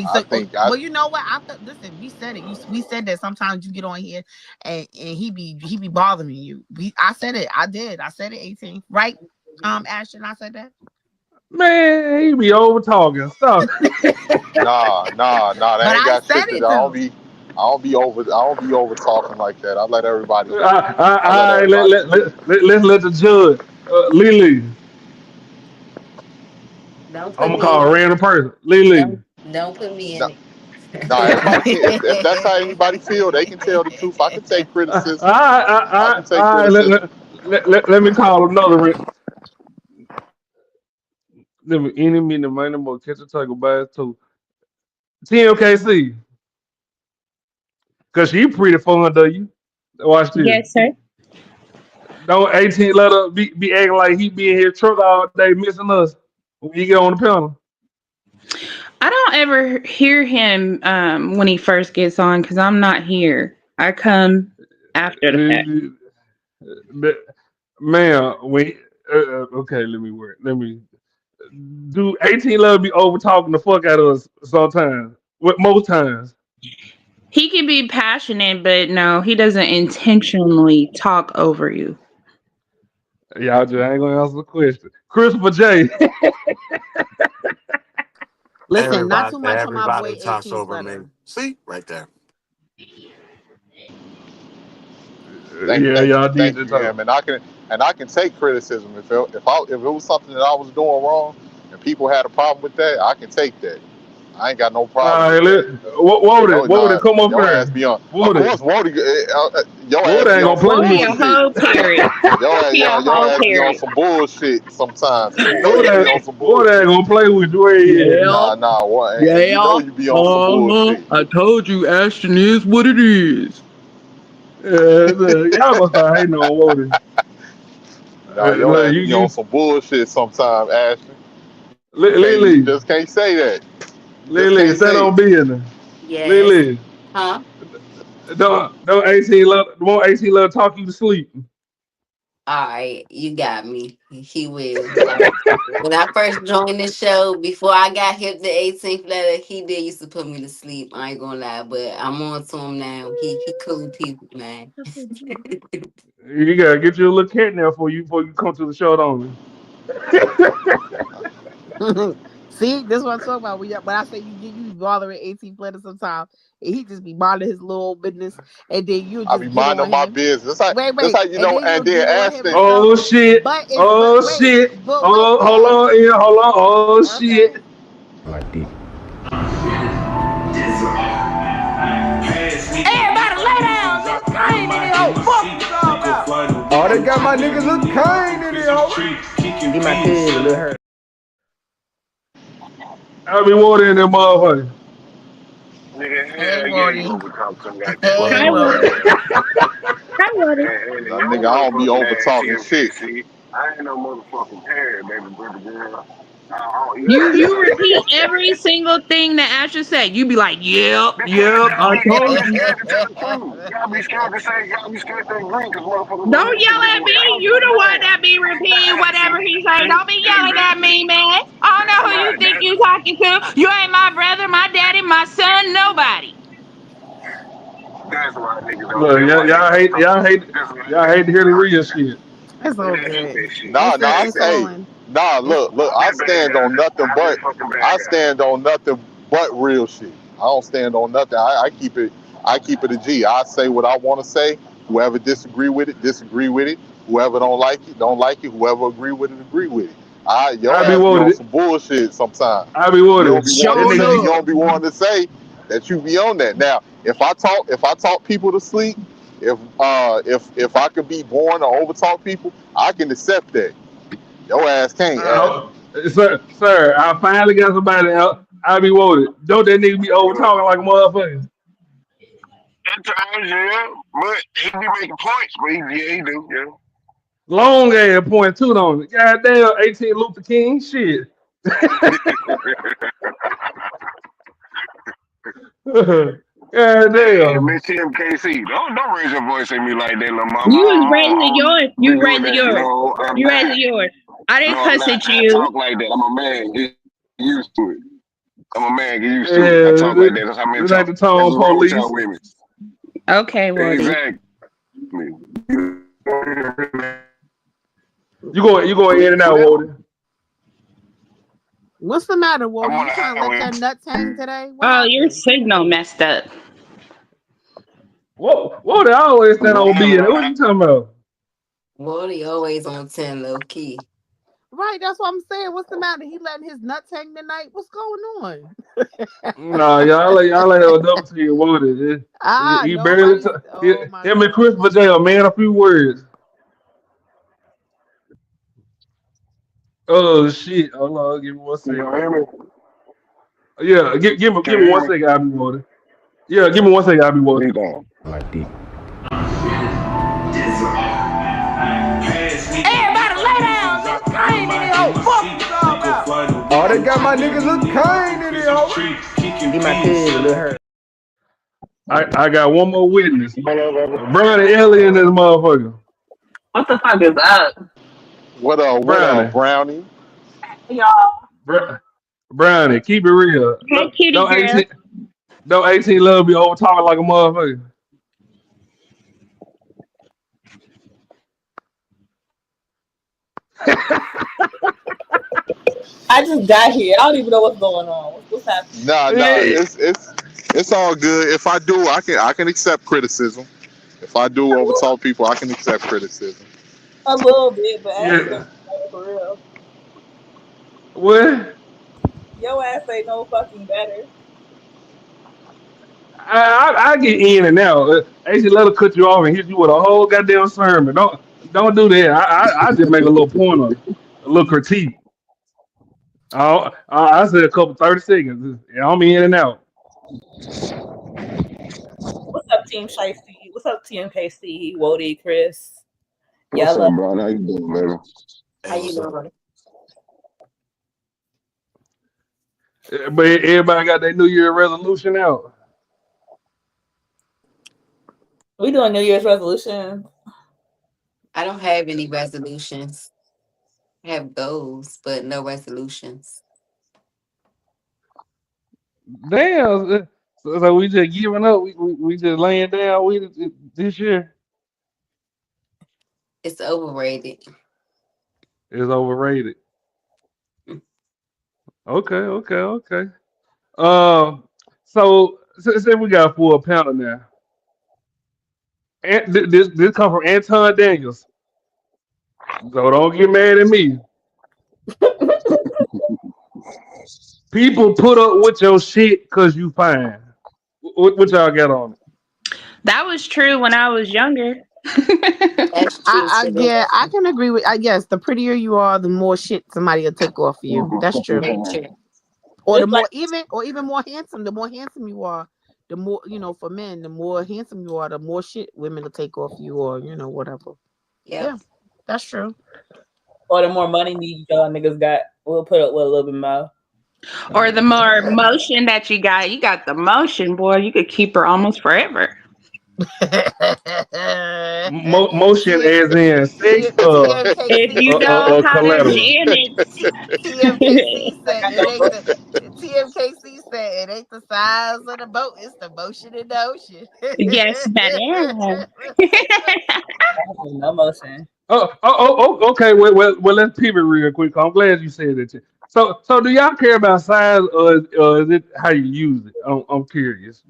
you know what? Listen, we said it. We said that sometimes you get on here and he be bothering you. I said it. I did. I said it. 18, right? Ashton, I said that. Man, he be over talking. Stop. Nah. That ain't got shit to do. I don't be over talking like that. I let everybody. Let's let the judge, Lily. Don't I'm put gonna me call a in random person, Lily. Don't put me in it. Nah, everybody can. If that's how everybody feel, they can tell the truth. I can take criticism. I can take criticism. Let me call another. Let me any minute, man. I'm gonna catch a tiger by his toe. TMKC, cause she pretty fun, do you? Watch this. Yes, sir. Don't 18 let her be acting like he be in his truck all day missing us when you get on the panel. I don't ever hear him when he first gets on because I'm not here. I come after the fact. Man, okay, let me do 18 love be over talking the fuck out of us sometimes. Most times. He can be passionate, but no, he doesn't intentionally talk over you. Y'all just ain't gonna answer the question. Christopher J. Listen, not too much on my boy Everybody talks 18's over letter. me. See? Right there. Thank you, Em. And I can take criticism if it was something that I was doing wrong and people had a problem with that. I can take that. I ain't got no problem with that. Whoa, come on, your ass be on. Of course, Wody, your ass ain't be on gonna some play bullshit. with you. Whole period. Your ass be on some bullshit sometimes. You know you be on some Wody bullshit. ain't gonna play with you. And you know you be on some bullshit. I told you Ashton is what it is. Y'all gonna start hating on Wody. Your ass be on some bullshit sometimes, Ashton. You just can't say that. Lily, stand on business. Yes. Lily, Huh? don't 18 love talk you to sleep. All right, you got me. He will. When I first joined the show, before I got hit the 18th letter, he did used to put me to sleep. I ain't gonna lie, but I'm on to him now. He cool people, man. You gotta get you a little cat now before you come to the show, don't See, this is what I'm talking about. When I say you be bothering 18 letters sometimes, and he just be minding his little business, and then you I just be get minding on my him. business. This how you and know. then And you'll then get on him Ashton. and stuff. Oh shit! But Hold on, Ian. Hold on. Oh shit! Like deep. Everybody lay down. I ain't in here. Fuck you all about. Oh, they got my niggas look kind in there. Get my kid a little hurt. I'll be water in that motherfucker. Nigga, Hey, hell yeah, you Wardy. overtalk some goddamn What Hey, up, body. what up? Wardy. Hi, Woody. And That your nigga, I don't be motherfucking over ass talking shit. TMKC. I ain't no motherfucking parrot, baby, brother girl. You repeat every single thing that Asher said. You be like, yep, Because yep, I y'all told be you. scared to tell the truth. Y'all be scared to agree because motherfuckers want Don't to listen yell to at it. me. I don't You give a the one damn. that be repeating Exactly. whatever he say. See? Don't be yelling at Exactly. me, man. I don't know That's who you right. think you talking to. You ain't my brother, my daddy, my son, nobody. That's why niggas don't Look, tell my niggas don't talk. That's why y'all hate to hear the real shit. It's it all ain't good. that shit. Nah, What's nah, that? I, It's hey, all in. nah, look, I I been bad stand on guy. nothing I been but, fucking bad I guy. stand on nothing but real shit. I don't stand on nothing. I keep it a G. I say what I want to say. Whoever disagree with it, disagree with it. Whoever don't like it, don't like it. Whoever agree with it, agree with it. Your I be ass be on water. some bullshit sometimes. I be You water. don't be wanting That to Show say, you nigga, don't enough. be wanting to say that you be on that. Now, if I talk people to sleep, if I could be born or over talk people, I can accept that. Your ass can't, Ash. sir, I finally got somebody else. I be water. Don't that nigga be over Yeah. talking like a motherfucker? At times, yeah. But he be making points, but he do, yeah. Long ass point too on it. Goddamn, 18 Luther King shit. Hey, Goddamn. Miss TMKC, don't raise your voice at me like that, little mama. You was raising I yours. don't be You doing raising that. yours. No, I'm You not. raising yours. I didn't No, I'm cuss not. at I you. talk like that. I'm a man. Get used to it. I'm a man. Get used to it. I Yeah, talk like that. That's how men this ain't talk. the That's tone what's wrong with y'all police. women. Okay, Woody. Exactly. You going in and out, Woody. What's the matter, I'm Wardy? on You the trying to let highway. your nuts hang today? What Oh, your happened? signal messed up. What I always stand on I'm being? on What the you talking about? Wally always on 10 low key. Right, that's what I'm saying. What's the matter? He letting his nuts hang tonight? What's going on? Nah, y'all ain't have a double to your Woody. He barely Nobody's. Oh my him and God. Christopher J a man a few words. Oh shit. Hold on, give me one You second. gonna hear me? Yeah, give Can me you one hear me? second, I'll be Woody. Yeah, give me one second, I'll be Woody. Be down. Like deep. Everybody lay down, nigga. I ain't in here. Fuck you all about. Oh, they got my nigga Lil Kane in here, ho. He my cousin, Lil Her. I got one more witness. Hello, baby. Brian Ellie in this motherfucker. What the fuck is up, What up, Brownie. Brownie? y'all? Brownie, keep it real. Hey, kitty Don't girl. 18 love be over talking like a motherfucker. I just got here. I don't even know what's going on. What's happening? Nah, Hey, it's all good. If I do, I can accept criticism. If I do overtalk people, I can accept criticism. A little bit, but Ashley yeah. don't know for real. What? Your ass ain't no fucking better. I get in and out. Actually, let her cut you off and hit you with a whole goddamn sermon. Don't do that. I just make a little point on it, a little critique. I said a couple 30 seconds. Yeah, I'm in and out. What's up, Team Shiesty? What's up, Team KC? Wody, Chris, What's Yella. up, bro? How you doing, baby? How you doing? But everybody got their New Year resolution out. We doing New Year's resolution. I don't have any resolutions. I have goals, but no resolutions. Damn. So we just giving up. We just laying down with it this year. It's overrated. It's overrated. Okay. So since we got a full panel now, and this come from Anton Daniels. So don't get mad at me. People put up with your shit because you fine. What y'all got on it? That was true when I was younger. That's true today. Yeah, I can agree with. I guess the prettier you are, the more shit somebody will take off of you. That's true. Very true. Or the It's like even more handsome. The more handsome you are, the more for men. The more handsome you are, the more shit women will take off you, or whatever. Yep. Yeah, that's true. or the more money y'all niggas got, we'll put up with a little bit more. Or the more motion that you got the motion, boy. You could keep her almost forever. Motion as in sex If you know collateral. halogenics. TMKC said it ain't the TMKC said it ain't the size of the boat, it's the motion in the ocean. Yes, madam. No motion. Okay. Well, let's pivot real quick. I'm glad you said that. So do y'all care about size or is it how you use it? I'm curious.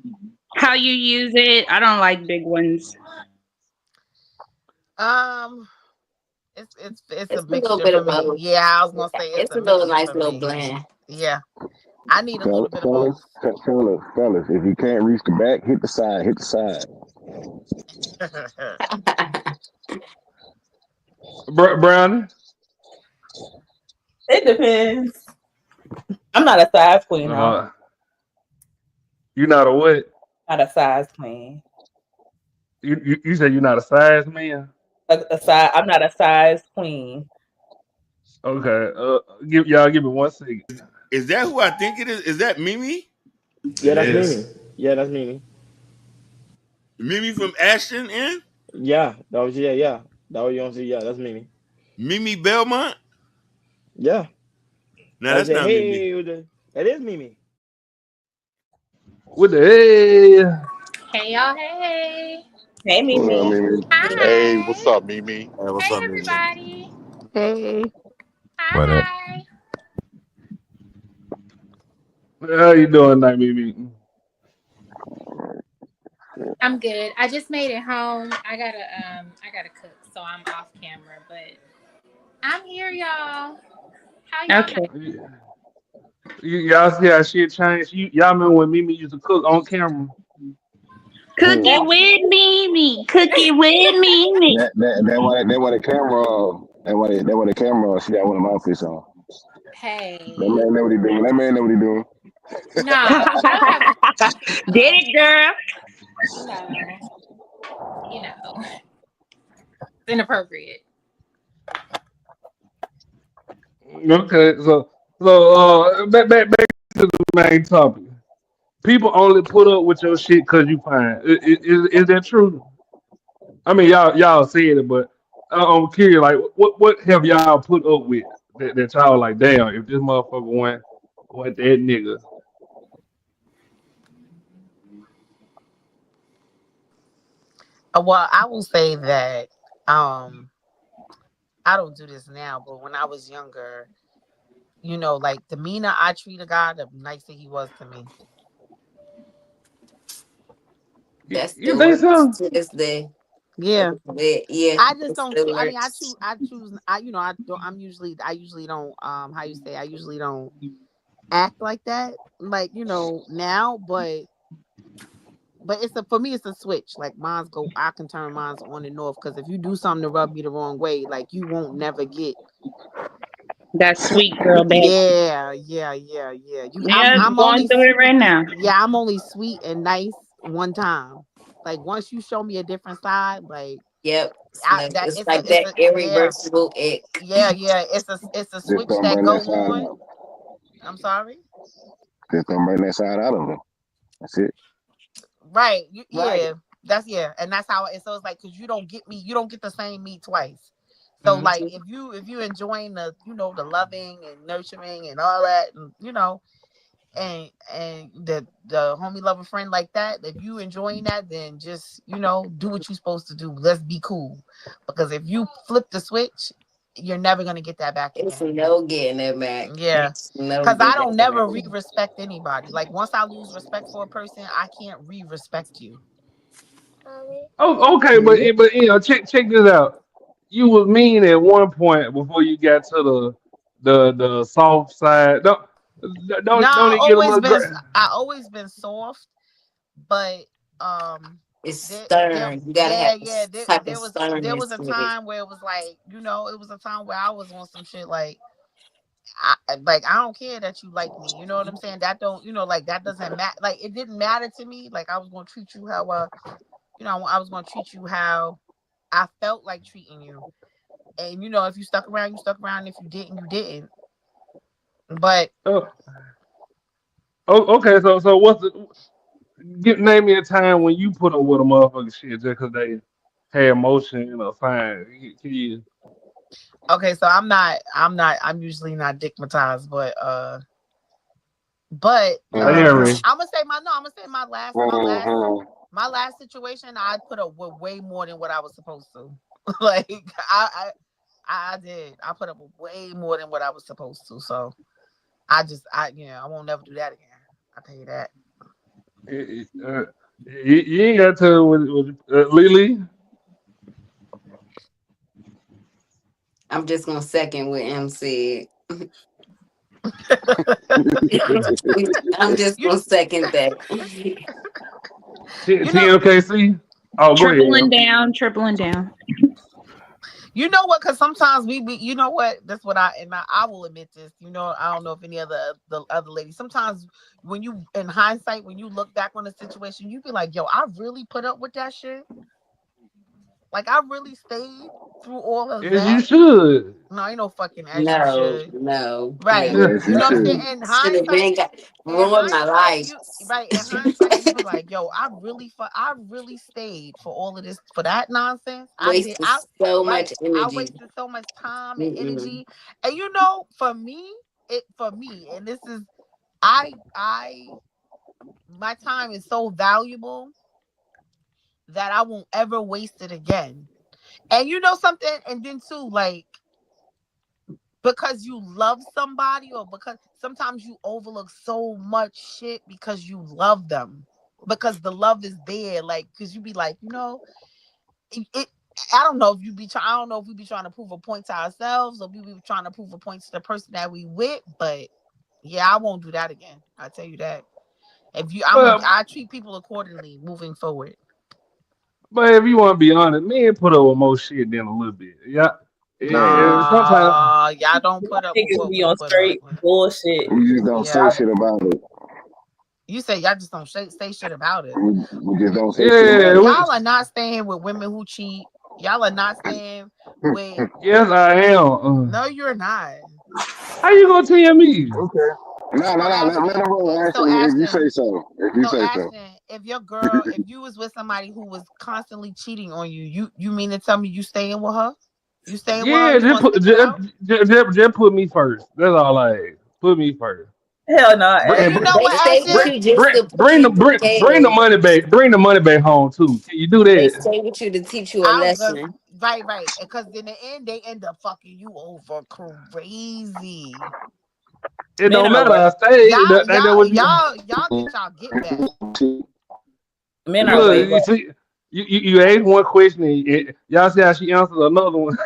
How you use it? I don't like big ones. um it's a It's a little mixture bit for of me. both. Yeah, I was gonna say it's It's a a little mixture nice for little me. blend. Yeah, I need a little bit of both. Fellas, if you can't reach the back, hit the side, hit the side. Brownie. It depends. I'm not a size queen though. You're not a what? Not a size queen. You say you're not a size man? A size. I'm not a size queen. Okay. Give me 1 second. Is that who I think it is? Is that Mimi? Yeah, It that's is. Mimi. Yeah, that's Mimi. Mimi from Ashton and Yeah, that was yeah. That was you don't see. Yeah, that's Mimi. Mimi Belmont? Yeah, No, that was that's it. not Mimi. Hey, that is Mimi. What the hell? Hey y'all, hey. Hey, What up, Mimi. Mimi? Hey, Hi. what's up, Mimi? Hey, what's Hey up, Mimi? everybody. Hey, What up? Hi. How you doing, night, Mimi? I'm good. I just made it home. I gotta cook, so I'm off camera, but I'm here, y'all. How y'all Okay. night? Y'all see how shit changed? Y'all remember when Mimi used to cook on camera? Cook it with Mimi. Cook it with Mimi. That why the camera. That why the camera. She got one of my fish on. That Hey. man know what he doing. That man know what he doing. No, I don't have Get it, girl. no, it's inappropriate. Okay, so back to the main topic. People only put up with your shit because you fine. Is that true? I mean, y'all said it, but I'm curious. Like, what have y'all put up with that y'all like? Damn, if this motherfucker went that nigga. well, I will say that I don't do this now, but when I was younger, like the meaner I treat a guy, the nicer he was to me. That You still think works so? to this day. Yeah, Yeah, I just it don't still choose. I mean, works. I choose. I don't. I usually don't. How you say? I usually don't act like that. Like now, but it's for me. It's a switch. Like mine's go. I can turn mine's on and off because if you do something to rub me the wrong way, like you won't never get. That sweet girl back. Yeah. Yeah, going through it right now. Yeah, I'm only sweet and nice one time. Like once you show me a different side, like Yep. that It's like that irreversible ick. yeah. It's a Just switch don't that bring that go side on. out. I'm sorry. Just don't bring that side out of him. That's it. Right. Right. Yeah. And that's how it. So it's like because you don't get me, you don't get the same me twice. So Mhm. like if you enjoying the the loving and nurturing and all that and and the homie lover friend like that, if you enjoying that, then just do what you're supposed to do. Let's be cool, because if you flip the switch, you're never gonna get that back It's again. no getting it back. Yeah, It's no because I getting don't it back. never re-respect anybody. Like once I lose respect for a person, I can't re-respect you. Oh, okay, but check this out. You was mean at one point before you got to the soft side. No, Don't it get a little I always been soft, but It's there stern. You gotta yeah have yeah this type of there sternness was a with it. time where it was like it was a time where I was on some shit like I don't care that you like me. You know what I'm saying? That don't, like that doesn't matter. Like it didn't matter to me. Like I was gonna treat you how, I was gonna treat you how I felt like treating you. And if you stuck around, you stuck around. If you didn't, you didn't. But Oh, okay. So name me a time when you put up with a motherfucking shit just because they had emotion or fine. Can you? okay, so I'm usually not digmatized, but Very. I'm gonna say my last situation, I put up with way more than what I was supposed to. Like I did. I put up with way more than what I was supposed to. So I won't never do that again. I tell you that. You ain't got to with Lily. I'm just gonna second what M said. I'm just gonna second that. TMKC. Oh, go Tripling ahead. down, tripling down. You know what? Because sometimes we be, you know what? That's what I will admit this. I don't know if any the other ladies. Sometimes when you, in hindsight, when you look back on the situation, you be like, "Yo, I really put up with that shit. Like I really stayed through all of As you that." should. No, ain't no fucking as you No, should. no, Right. no. Yes, You you know what I'm saying? should. In Should have been hindsight, ruined my life. in hindsight, you be like, "Yo, I really stayed for all of this, for that nonsense. I did. Wasted so Right. much I energy. wasted so much time and Mm-mm. energy. And for me, and this is I my time is so valuable that I won't ever waste it again. And you know something? And then too, like, because you love somebody, or because sometimes you overlook so much shit because you love them, because the love is there, like, because you be like, it I don't know if I don't know if we be trying to prove a point to ourselves, or we be trying to prove a point to the person that we with. But yeah, I won't do that again. I tell you that. But I treat people accordingly moving forward. if you want to be honest, men put up with more shit than a little bit. Yeah. Sometimes. Nah, y'all don't put up with Niggas what be we on put up straight with. bullshit. We just don't say Yeah. shit about it. You say y'all just don't say shit about it. We just don't say shit Yeah. about it. Y'all are not staying with women who cheat. Y'all are not staying with. Yes, I am. No, you're not. How you gonna tell me? Okay. No. So Let Ashton, him roll, so Ashton. If you say Ashton, so. If you so say so. Ashton, if you was with somebody who was constantly cheating on you, you mean to tell me you staying with her? You staying with her? Yeah, You gonna stick it out? just put me first. That's all I ask. Put me first. Hell no, Well, And you know Ashton. They what, stay with Ashton? you just to put you through bring the hell. money back. Bring the money back home too. Can you do They that? stay with you to teach you a I was gonna lesson. right, because in the end they end up fucking you over crazy. It Men don't are matter. worse. I stay. Y'all, That y'all, would be. y'all, y'all get y'all get back. Men are Look, way you worse. see, you asked one question. Y'all see how she answered another one.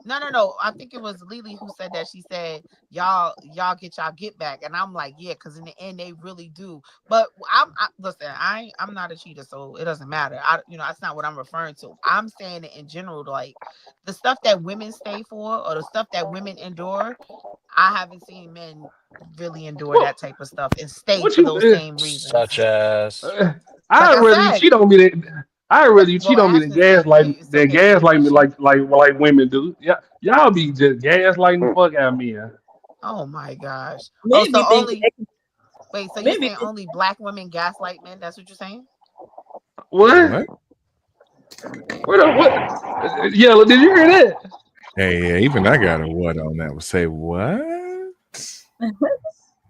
No. No. I think it was Lily who said that. She said, y'all get y'all get back. And I'm like, yeah, because in the end they really do. But listen, I'm not a cheater, so it doesn't matter. That's not what I'm referring to. I'm saying it in general, like the stuff that women stay for, or the stuff that women endure. I haven't seen men really endure what? that type of stuff and stay What for you? those same reasons. Such as Like I'd I rather you said, cheat on me than I'd rather you cheat well, on me than Ashton said, yeah, it's okay for you to gaslight be me cheated. like women do. Yeah, y'all be just gaslighting the fuck out of me. Oh my gosh. Oh, Men so be thinking. only wait, so you Men be saying only black women gaslight men? That's what you're saying? What? What? What? Yellow, did you hear that? Yeah, even I got a what on that. Would say what?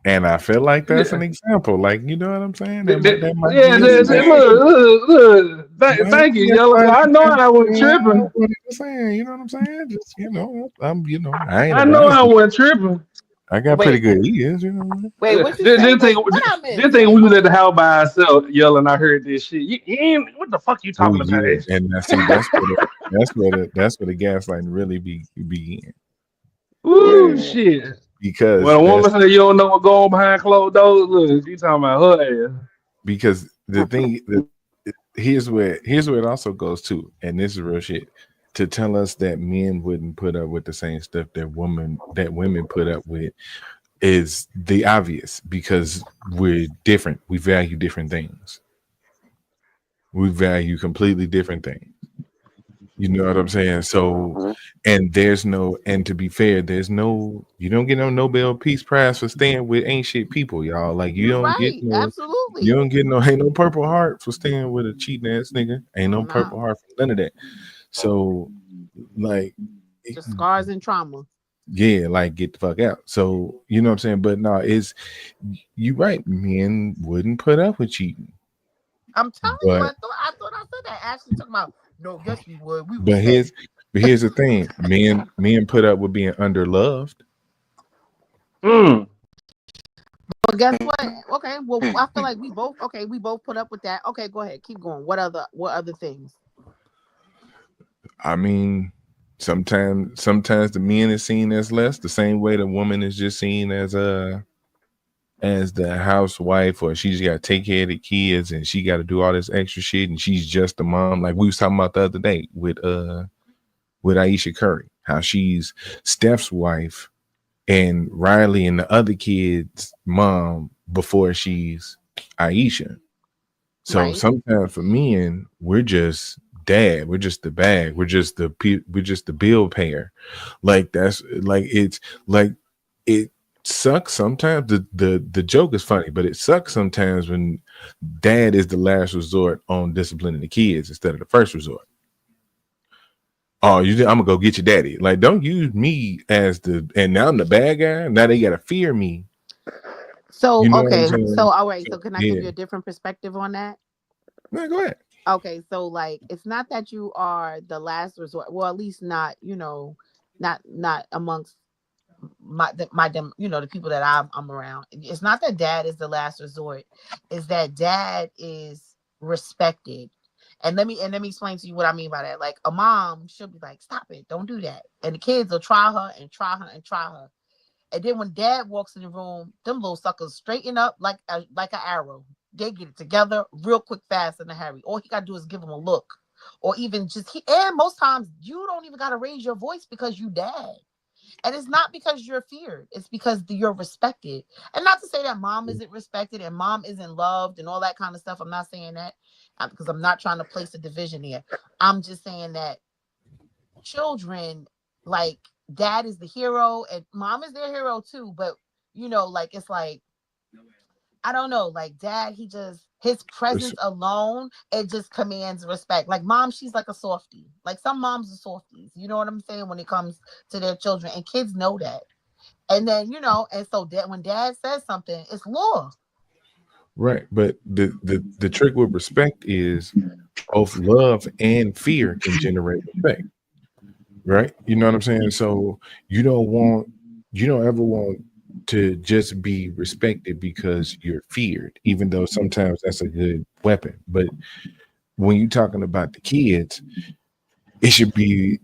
And I feel like that's an Yeah. example. Like, you know what I'm saying? That might Yeah, be a scenario. look. Might Thank you, be a Yellow. 'Cause funny I know I wasn't scenario. tripping. What I'm saying, you know what I'm saying? Just I ain't I about know it. I wasn't tripping. I got pretty Wait, good ears, you know what I mean? what you say? Wait, what I missed? Just think we was at the house by ourselves yelling. I heard this shit. You ain't, what the fuck you Oh talking about, yeah, Ash? and now see that's where the gaslighting really begin Ooh, Yeah. shit. When because a woman say you don't know what going behind closed doors, look, she talking about her ass. the thing here's where it also goes to, and this is real shit. to tell us that men wouldn't put up with the same stuff that women put up with is the obvious, because we're different. We value different things. We value completely different things. You know what I'm saying? So, and to be fair, you don't get no Nobel Peace Prize for staying with ain't shit people, y'all. Like you You're don't get right. no, Absolutely. you don't get no, ain't no Purple Heart for staying with a cheating ass nigga. Ain't no Nah. Purple Heart for none of that. So, like, Just scars and trauma. yeah, like get the fuck out. So, you know what I'm saying? But no, you right. Men wouldn't put up with cheating. I'm telling you, But I thought I said that. Ashley talking about, no, yes, we would. We would but stay. here's the thing. Men put up with being underloved. But guess what? Okay, well, I feel like we both put up with that. Okay, go ahead, keep going. What other things? I mean, sometimes the men is seen as less, the same way the woman is just seen as the housewife, or she's got to take care of the kids and she got to do all this extra shit, and she's just a mom. Like we was talking about the other day with Aisha Curry, how she's Steph's wife and Riley and the other kids' mom before she's Aisha. So Right. sometimes for men, we're just dad, we're just the bag, we're just the bill payer. Like that's like it's like it sucks sometimes. The joke is funny, but it sucks sometimes when dad is the last resort on disciplining the kids instead of the first resort. Oh, I'm gonna go get your daddy. Like, don't use me and now I'm the bad guy. Now they gotta fear me. So You know what I'm okay, saying? so all right. So can I give Yeah. you a different perspective on that? No, go ahead. Okay, so like it's not that you are the last resort. Well, at least not, not amongst the people that I'm around. It's not that dad is the last resort. It's that dad is respected. And let me explain to you what I mean by that. Like a mom, she'll be like, "Stop it, don't do that," and the kids will try her and try her and try her. And then when dad walks in the room, them little suckers straighten up like an arrow. They get it together real quick, fast, in a hurry. All he gotta do is give him a look, or even and most times you don't even gotta raise your voice because you dad. And it's not because you're feared. It's because you're respected. And not to say that mom isn't respected and mom isn't loved and all that kind of stuff. I'm not saying that because I'm not trying to place a division here. I'm just saying that children, like, dad is the hero and mom is their hero too. But, like, it's like, I don't know, like dad, his presence alone, it just commands respect. Like mom, she's like a softie. Like some moms are softies. You know what I'm saying? When it comes to their children, and kids know that. And then, and so when dad says something, it's law. Right. But the trick with respect is both love and fear can generate respect. Right? You know what I'm saying? So you don't ever want to just be respected because you're feared, even though sometimes that's a good weapon. But when you're talking about the kids, it should be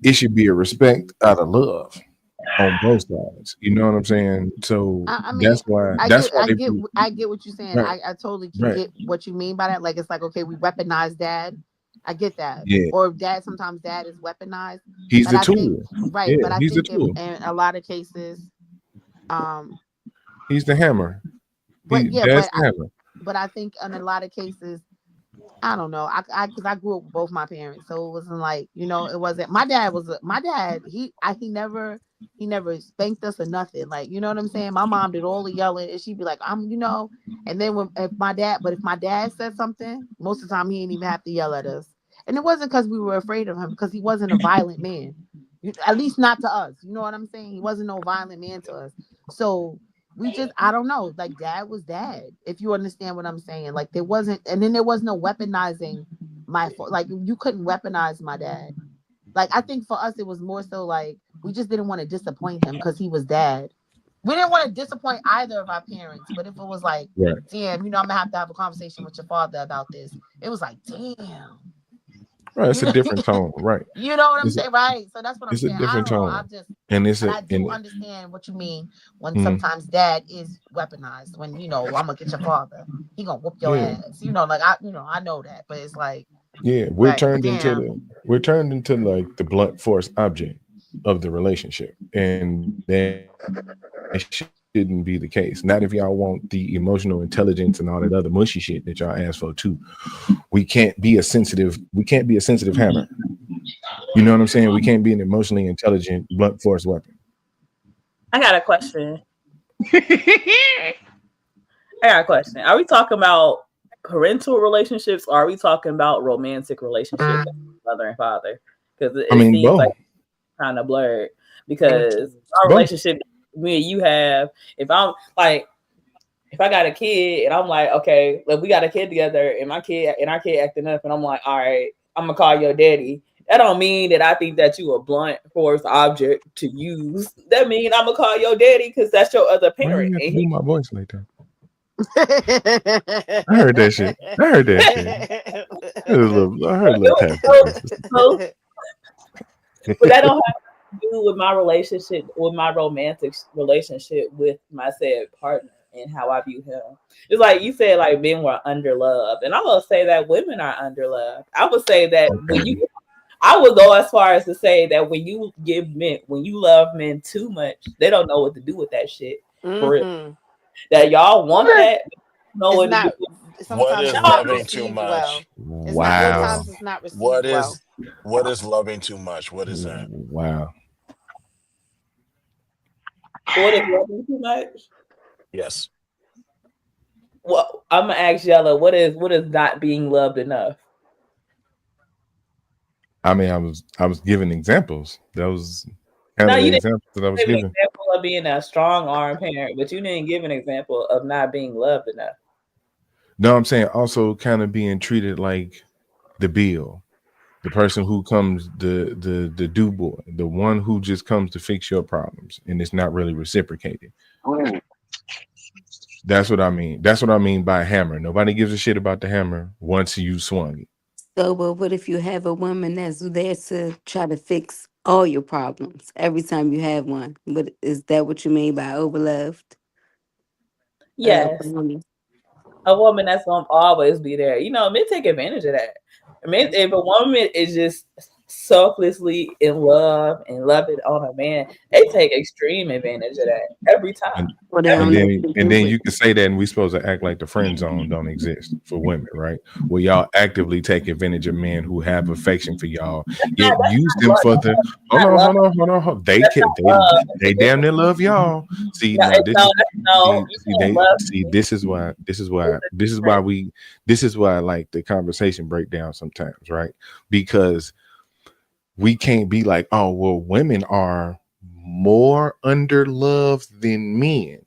a respect out of love on both sides. You know what I'm saying? So I mean, that's why I get what you're saying. right, I totally can right. get what you mean by that. Like it's like, okay, we weaponize dad. I get that. Yeah. Or sometimes dad is weaponized. He's But the I think tool. right, Yeah, but I he's the think in, tool. in a lot of cases, He's the hammer. but That's the hammer. but I think in a lot of cases, I don't know. Because I grew up with both my parents, so it wasn't like, it wasn't. My dad. He never spanked us or nothing. Like, you know what I'm saying. My mom did all the yelling, and she'd be like, And then if my dad said something, most of the time he didn't even have to yell at us, and it wasn't because we were afraid of him, because he wasn't a violent man. At least not to us. You know what I'm saying? He wasn't no violent man to us. So I don't know, like dad was dad, if you understand what I'm saying. Like there wasn't, and then there was no weaponizing like you couldn't weaponize my dad. Like I think for us it was more so like we just didn't want to disappoint him because he was dad. We didn't want to disappoint either of our parents, but if it was like, right, damn, I'm gonna have to have a conversation with your father about this, it was like, damn. Right, it's a different tone, right? You know what I'm saying, right? So that's what I'm It's a saying. I different don't know. tone, and But I do understand what you mean when Mhm. sometimes dad is weaponized. When I'm gonna get your father, he gonna whoop your Yeah. ass. Like I know that, but it's like Yeah, Right. Damn. we're turned into like the blunt force object of the relationship, and that shouldn't be the case. Not if y'all want the emotional intelligence and all that other mushy shit that y'all ask for too. We can't be a sensitive hammer. You know what I'm saying? We can't be an emotionally intelligent blunt force weapon. I got a question. Are we talking about parental relationships or are we talking about romantic relationships, like mother and father? Because it seems both. like kind of blurred. Because our Both. relationship me and you have, if I got a kid and I'm like, okay, like we got a kid together and our kid acting up and I'm like, all right, I'm gonna call your daddy. That don't mean that I think that you a blunt force object to use. That means I'm gonna call your daddy because that's your other Why parent. you have to And do my voice like that? I heard that shit. I heard a little passive. But that don't have to do with my relationship, with my romantic relationship with my said partner and how I view him. It's like you said, like men were under loved, and I will say that women are under loved. I would say that I would go as far as to say that when you love men too much, they don't know what to do with that shit. For real. That y'all want that, know what to do. What is loving too much? Wow. Sometimes it's not received well. What is loving too much? What is that? Wow. What is loving too much? Yes. Well, I'm gonna ask Yella, what is not being loved enough? I mean, I was giving examples. That was kind of the examples that I was giving giving. an example of being a strong arm parent, but you didn't give an example of not being loved enough. No, I'm saying also kind of being treated like the bill, the person who comes, the do boy, the one who just comes to fix your problems, and it's not really reciprocated. That's what I mean. That's what I mean by hammer. Nobody gives a shit about the hammer once you swung it. So, but what if you have a woman that's there to try to fix all your problems every time you have one? But is that what you mean by overloved? Yes. A woman that's gonna always be there. You know, men take advantage of that. I mean, if a woman is just selflessly in love and love it on a man, they take extreme advantage of that every time. And then you can say that, and we supposed to act like the friend zone don't exist for women, right? Where y'all actively take advantage of men who have affection for y'all, yet use them for the hold on. They damn near love y'all. See, this is why like the conversation break down sometimes, right? Because we can't be like, oh well, women are more under loved than men.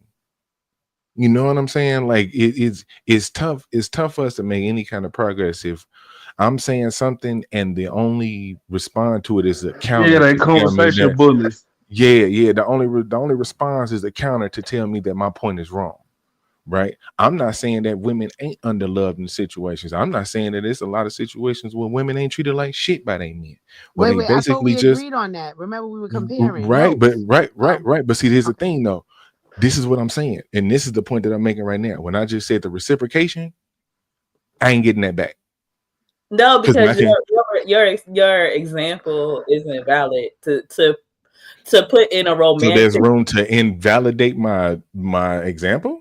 You know what I'm saying? Like it's tough. It's tough for us to make any kind of progress if I'm saying something and the only respond to it is a counter. Yeah, they conversation bullies. Yeah. The only response is a counter to tell me that my point is wrong. Right? I'm not saying that women ain't underloved in situations. I'm not saying that there's a lot of situations where women ain't treated like shit by their men. Wait, I thought we agreed on that. Remember, we were comparing. Right, but right. But see, here's the thing, though. This is what I'm saying, and this is the point that I'm making right now. When I just said the reciprocation, I ain't getting that back. No, because your example isn't valid to put in a romantic. So there's room to invalidate my example.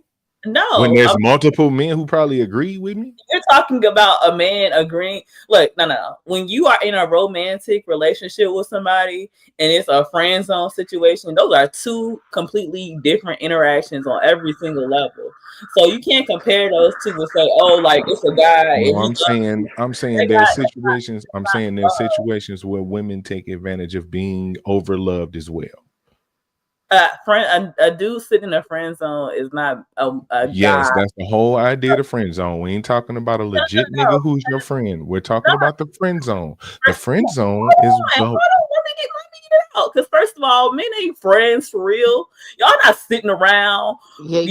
No, when there's multiple men who probably agree with me. You're talking about a man agreeing. Look, no. When you are in a romantic relationship with somebody and it's a friend zone situation, those are two completely different interactions on every single level. So you can't compare those two and say, "Oh, like it's a guy." No, I'm saying there's situations. I'm saying there's situations where women take advantage of being overloved as well. A dude sitting in a friend zone is not a yes, guy. that's the whole idea of the friend zone. We ain't talking about a legit nigga who's your friend. We're talking about the friend zone. The friend zone is because first of all, men ain't friends for real. Y'all not sitting around. Hold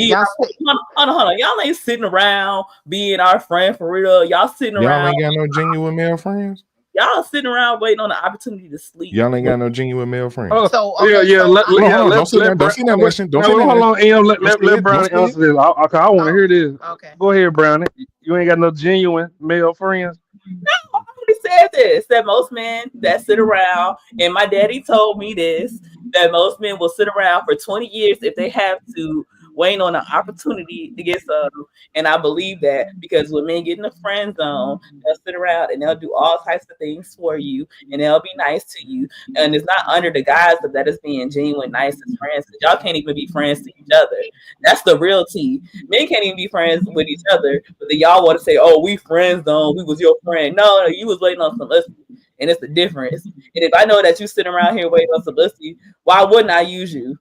on. Y'all ain't sitting around being our friend for real. Y'all sitting around. Y'all ain't got no genuine male friends. Y'all sitting around waiting on the opportunity to sleep. Y'all ain't got no genuine male friends. Don't say that. Hold on, Em. Let Brownie answer this. I want to hear this. Okay. Go ahead, Brownie. You ain't got no genuine male friends. No, I'm already said this, that most men that sit around, and my daddy told me this, that most men will sit around for 20 years if they have to, waiting on an opportunity to get some. And I believe that because when men get in the friend zone, they'll sit around and they'll do all types of things for you and they'll be nice to you. And it's not under the guise of that it's being genuine, nice as friends. Y'all can't even be friends to each other. That's the real tea. Men can't even be friends with each other, but then y'all want to say, oh, we friend zone, we was your friend. No, you was waiting on some listening. And it's the difference. And if I know that you sitting around here waiting on some listening, why wouldn't I use you?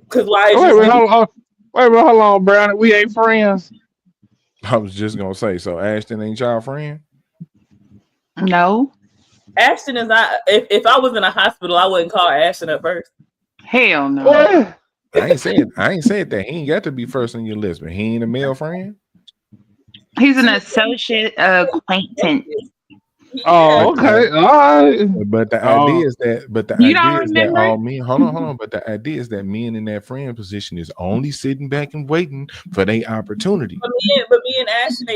Because why is Wait a you minute, wait a minute, hold on, Brownie. We ain't friends. I was just gonna say, so Ashton ain't y'all friend? No. Ashton is not. If I was in a hospital, I wouldn't call Ashton at first. Hell no. What? I ain't said that. He ain't got to be first on your list, but he ain't a male friend. He's an associate acquaintance. Oh, okay. All right. But the idea is that, You don't remember? all men. Hold on. But the idea is that men in that friend position is only sitting back and waiting for their opportunity. But me and Ashton,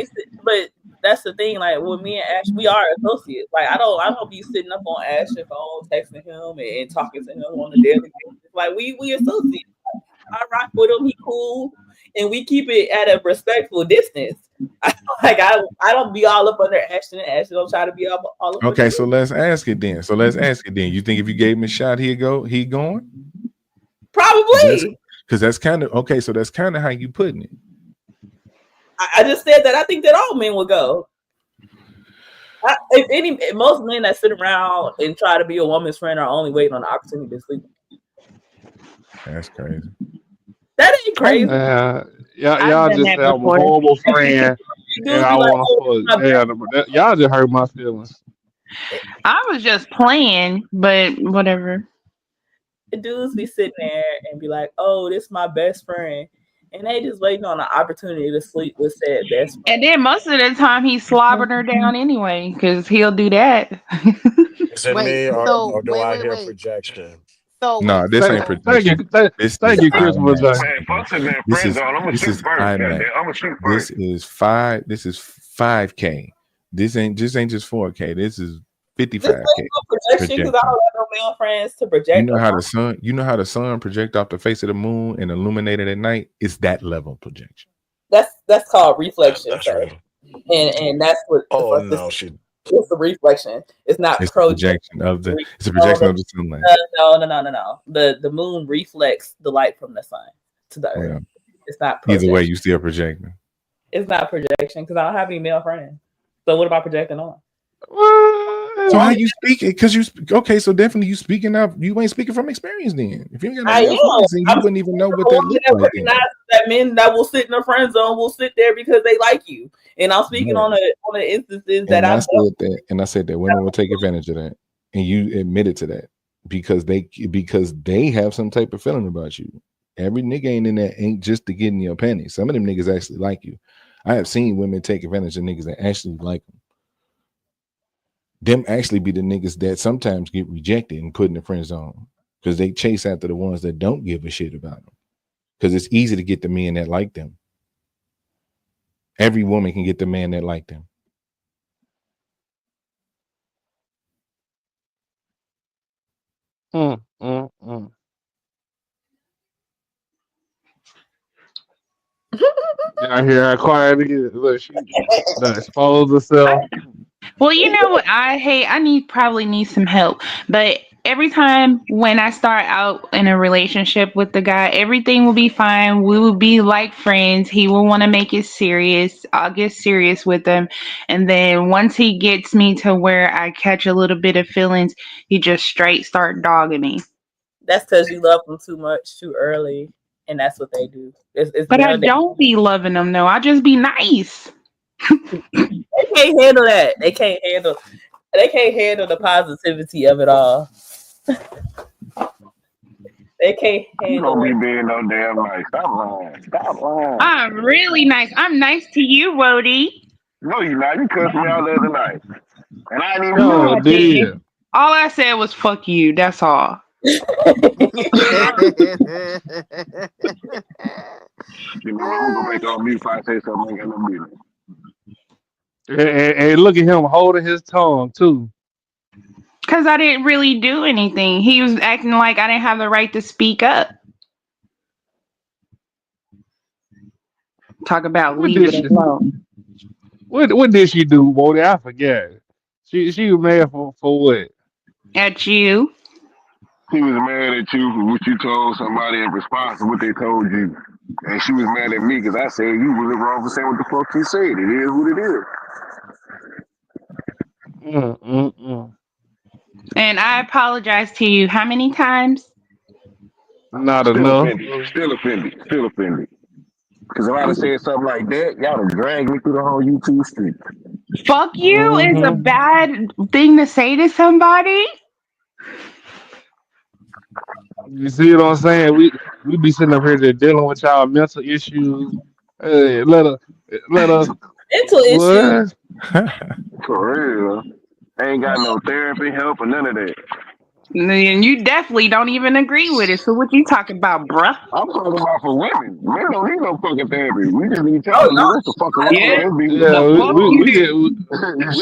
but that's the thing. Like with me and Ashton, we are associates. Like I don't be sitting up on Ashton phone, texting him and talking to him on a daily basis. Like we associates. I rock with him. He cool, and we keep it at a respectful distance. I don't be all up under Ashton, and Ashton don't try to be all up. Okay, so let's ask it then. You think if you gave him a shot, he going? Probably. Because that's kind of okay. So that's kind of how you putting it. I just said that I think that all men would go. Most men that sit around and try to be a woman's friend are only waiting on the opportunity to sleep. That's crazy. That ain't crazy. Y'all just say I'm a horrible friend, and I want to fuck. Y'all just hurt my feelings. I was just playing, but whatever. The dudes be sitting there and be like, "Oh, this is my best friend," and they just waiting on an opportunity to sleep with said best friend. And then most of the time he's slobbering her down anyway, because he'll do that. Is it me or do I hear projection? So no, this ain't projection. Thank you, Chris. Man, folks in that friend zone. I'm gonna shoot first. Goddamn, I'm gonna shoot first. This is 5K. This ain't just 4K. This is 55K. Projection, because I don't have no male friends to project. You know how the sun project off the face of the moon and illuminate it at night? It's that level of projection. That's called reflection. That's right. And that's what. Oh no, it's a reflection. It's not projection of the. It's a projection of the sunlight. No. The moon reflects the light from the sun to the earth. It's not projection. Either way, you still projecting. It's not projection because I don't have any male friends. So what am I projecting on? So how you speaking? Because okay, so definitely you speaking up. You ain't speaking from experience then. If you ain't got no friends, then you wouldn't even know what that looks like. That men that will sit in the friend zone will sit there because they like you. And I'm speaking on the instances that I said that, and I said that women will take advantage of that, and you admitted to that because they have some type of feeling about you. Every nigga ain't just to get in your panties. Some of them niggas actually like you. I have seen women take advantage of niggas that actually like them. Them actually be the niggas that sometimes get rejected and put in the friend zone because they chase after the ones that don't give a shit about them. Because it's easy to get the men that like them. Every woman can get the man that like them. I hear her quiet again. Look, she done exposed herself. Well, you know what I hate? I probably need some help. But every time when I start out in a relationship with the guy, everything will be fine. We will be like friends. He will want to make it serious. I'll get serious with him. And then once he gets me to where I catch a little bit of feelings, he just straight start dogging me. That's because you love them too much too early. And that's what they do. But I don't be loving them, though. I just be nice. They can't handle that. They can't handle the positivity of it all. They can't handle You don't be being no damn nice. Stop lying. I'm really nice. I'm nice to you, Wody. No, you're not. You cussed me out the other night. And I didn't even No, know. I didn't. All I said was fuck you. That's all. You know, I'm gonna go back on mute if I say something. I ain't got no business. And look at him holding his tongue too. Because I didn't really do anything. He was acting like I didn't have the right to speak up. Talk about What leave did it she? alone. What did she do, Wody? I forget. She was mad for what? At you. She was mad at you for what you told somebody in response to what they told you. And she was mad at me because I said you was wrong for saying what the fuck you said. It is what it is. Mm. And I apologize to you how many times? Not Still enough. offended. Still offended. Still offended. Because if I'd have said something like that, y'all would have dragged me through the whole YouTube street. Fuck you is a Mm-hmm. bad thing to say to somebody. You see what I'm saying? We be sitting up here just dealing with y'all mental issues. Let us Mental issue. what? For real. Ain't got no therapy, help, or none of that. And you definitely don't even agree with it. So what you talking about, bruh? I'm talking about for women. Men don't need no fucking therapy. We just need Oh y'all to no. leave us the fuck alone Yeah. and be Yeah, The fuck you we do.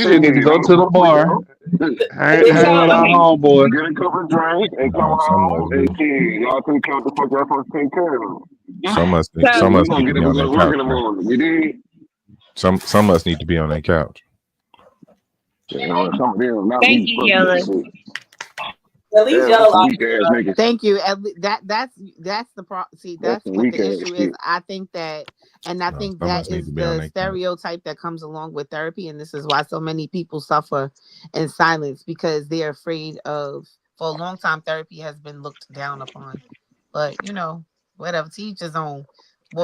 just need to shit. go I'm to the hungry, bar, yo. So hang with our okay. homeboy. Get a couple of drinks and come No, some home must and be. shit. Y'all take care of the fuck y'all supposed to take care of. So Some We must gonna need to get be up and on go that to work couch, in the man. morning. You dig? Some must need to be on that couch. You know, some of them, not thank me. you, Fuck that Yella. shit. At least Yeah, that's y'all some like weak ass niggas. Thank you. That's the pro. See, That's that's some what weak the ass issue is. shit. I think that, and I No, think some that must need is to be on the that couch. stereotype that comes along with therapy, and this is why so many people suffer in silence because they're afraid of. For a long time, therapy has been looked down upon, but whatever. To each his own.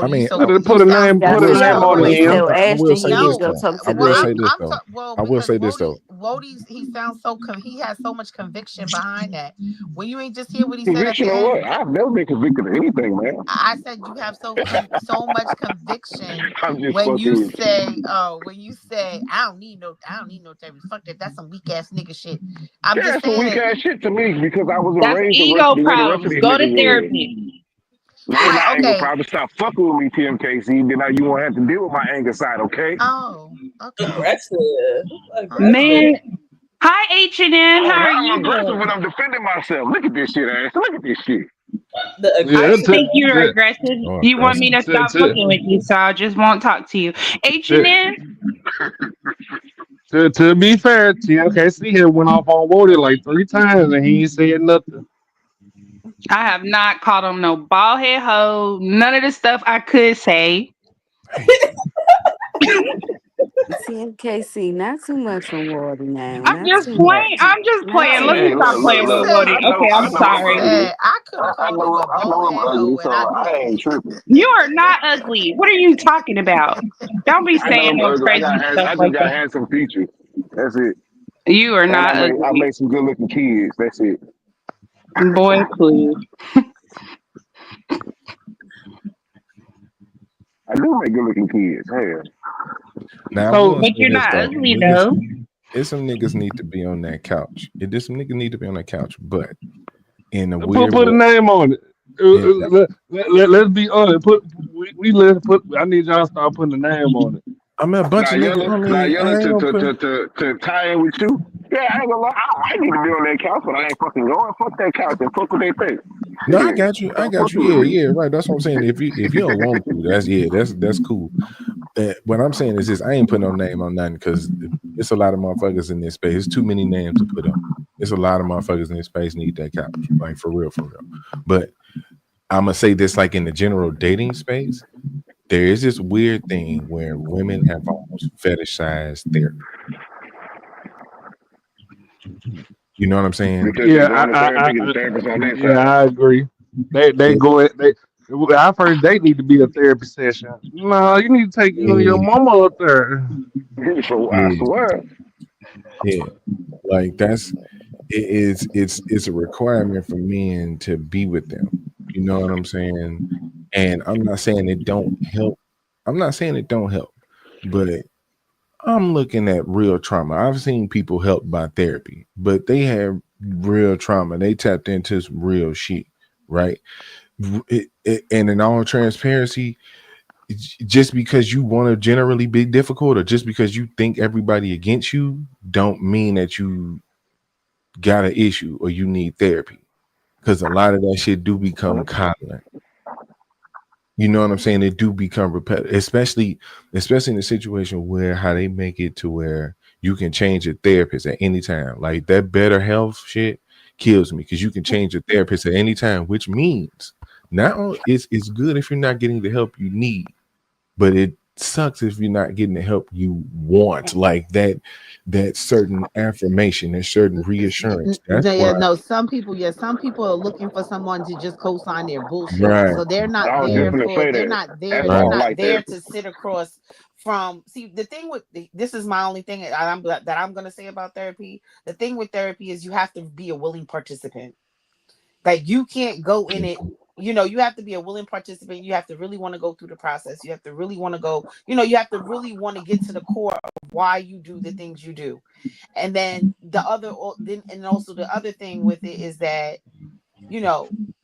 I Well, mean, you sound I Y'all will see say, y'all I will always say, tell I will Ashton say he need this to go no. though. talk I to will Well, say Baby. this though. I will because say this though. Wody, he sounds he has so much conviction behind that. When you ain't just hear what he said at Conviction the on end. what? I've never been convicted of anything, man. I said you have so much conviction I'm just when fucking you with you. say I don't need no therapy. Fuck that. That's some weak ass nigga shit. I'm Yeah, just that's some weak saying. ass shit to me because I wasn't That's raised ego the way the rest of problems. these Go to niggas was. therapy. No, my anger Okay. problem. Stop fucking with me, TMKC. Then now you won't have to deal with my anger side, okay? Oh. Okay. aggressive. Okay. Man. Hi H&M. Oh, How now are I'm you aggressive when doing? I'm defending myself. Look at this shit, ass. Look at this shit. The I Yeah, didn't aggressive. think you were aggressive. So You want aggressive. me to stop fucking with you, so I just won't talk to you. H&M. to be fair, TLKC had went off on Wody like 3 times and he ain't said nothing. I have not called him no bald head hoe. None of the stuff I could say. TMKC, not too much on water now. I'm Not just too playing. much. I'm just Not playing. too Let me Hey, much. stop playing He with said Woody. I know, Okay, I I'm know I'm he sorry. ugly. said I could have called him a I know I'm bowhead ugly, hoe so and I I ain't didn't. tripping. You are not ugly. What are you talking about? Don't be I know saying I'm no ugly. crazy stuff I just like got that. handsome features. That's it. You are And not I ugly. made some good looking kids. That's it. Boy, please. I do make good looking kids. Hell. Now I So will But say you're this not though. ugly Niggas, though. it's some niggas need to be on that couch. It is some niggas need to be on that couch, but in a put weird put a way. name on it. Yeah, Let's be honest. Let's put. I need y'all to start putting a name on it. I mean, a bunch of niggas. I Now mean, yellow I ain't gonna put. to tie in with you. Yeah, I ain't gonna lie. I need to be on that couch, but I ain't fucking going. Fuck that couch and fuck what they think. No, I Shit. got you. I Stop got you. fucking with Yeah, me. yeah, right. That's what I'm saying. If you don't want to, that's cool. What I'm saying is this: I ain't putting no name on nothing because it's a lot of motherfuckers in this space. It's too many names to put on. It's a lot of motherfuckers in this space need that couch, like for real, for real. But I'm gonna say this: like in the general dating space, there is this weird thing where women have almost fetishized therapy. You know what I'm saying? Because they Yeah, going to therapy, get a therapist on that yeah, side. I agree. They Yeah, go at they. Our first date need to be a therapy session. No, you need to take you and your yeah, mama up there. So I yeah, swear. yeah. Like it's a requirement for men to be with them. You know what I'm saying? And I'm not saying it don't help. I'm not saying it don't help, but I'm looking at real trauma. I've seen people helped by therapy, but they have real trauma. They tapped into some real shit, right? And in all transparency, just because you want to generally be difficult, or just because you think everybody against you, don't mean that you got an issue or you need therapy. Because a lot of that shit do become coddling. You know what I'm saying? It do become repetitive, especially in a situation where how they make it to where you can change your therapist at any time. Like that better health shit kills me, because you can change your therapist at any time, which means now it's good if you're not getting the help you need, but it sucks if you're not getting the help you want. Like that certain affirmation, that certain reassurance. That's why, Some people are looking for someone to just co-sign their bullshit. right, So they're not I was just there gonna for say they're that. not there That's why I they're don't not like there therapy. to sit across from. See, the thing with this is my only thing that I'm going to say about therapy. The thing with therapy is you have to be a willing participant. Like you can't go in it. You have to be a willing participant. You have to really want to go through the process. You have to really want to go, you have to really want to get to the core of why you do the things you do. And then also the other thing with it is that,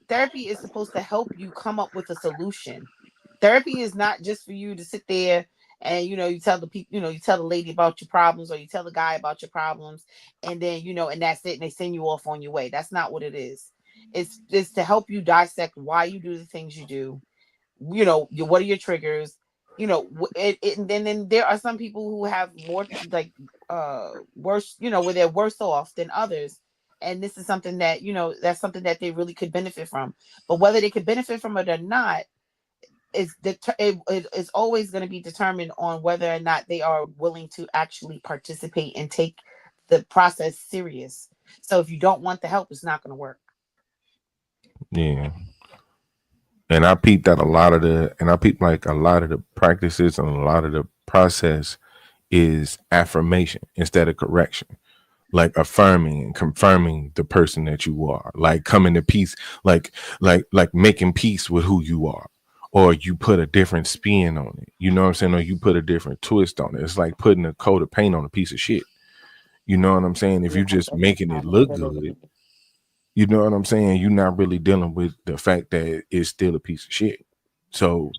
therapy is supposed to help you come up with a solution. Therapy is not just for you to sit there and you tell the people, you tell the lady about your problems, or you tell the guy about your problems, and then and that's it, and they send you off on your way. That's not what it is. It's to help you dissect why you do the things you do. What are your triggers? And then there are some people who have more like worse, where they're worse off than others. And this is something that, that's something that they really could benefit from. But whether they could benefit from it or not, it's always going to be determined on whether or not they are willing to actually participate and take the process serious. So if you don't want the help, it's not going to work. yeah. And I peeped that like a lot of the practices and a lot of the process is affirmation instead of correction. Like affirming and confirming the person that you are, like coming to peace, like making peace with who you are, or you put a different spin on it. You know what I'm saying? Or you put a different twist on it. It's like putting a coat of paint on a piece of shit. You know what I'm saying? If you just making it look good, you know what I'm saying? You're not really dealing with the fact that it's still a piece of shit. So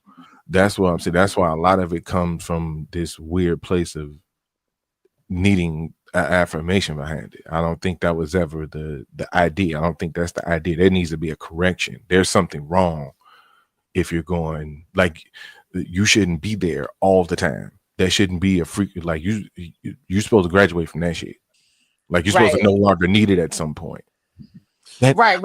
that's what I'm saying. That's why a lot of it comes from this weird place of needing an affirmation behind it. I don't think that was ever the idea. I don't think that's the idea. There needs to be a correction. There's something wrong if you're going like you shouldn't be there all the time. There shouldn't be a freak like you're supposed to graduate from that shit. Like you're supposed to no longer need it at some point. Right.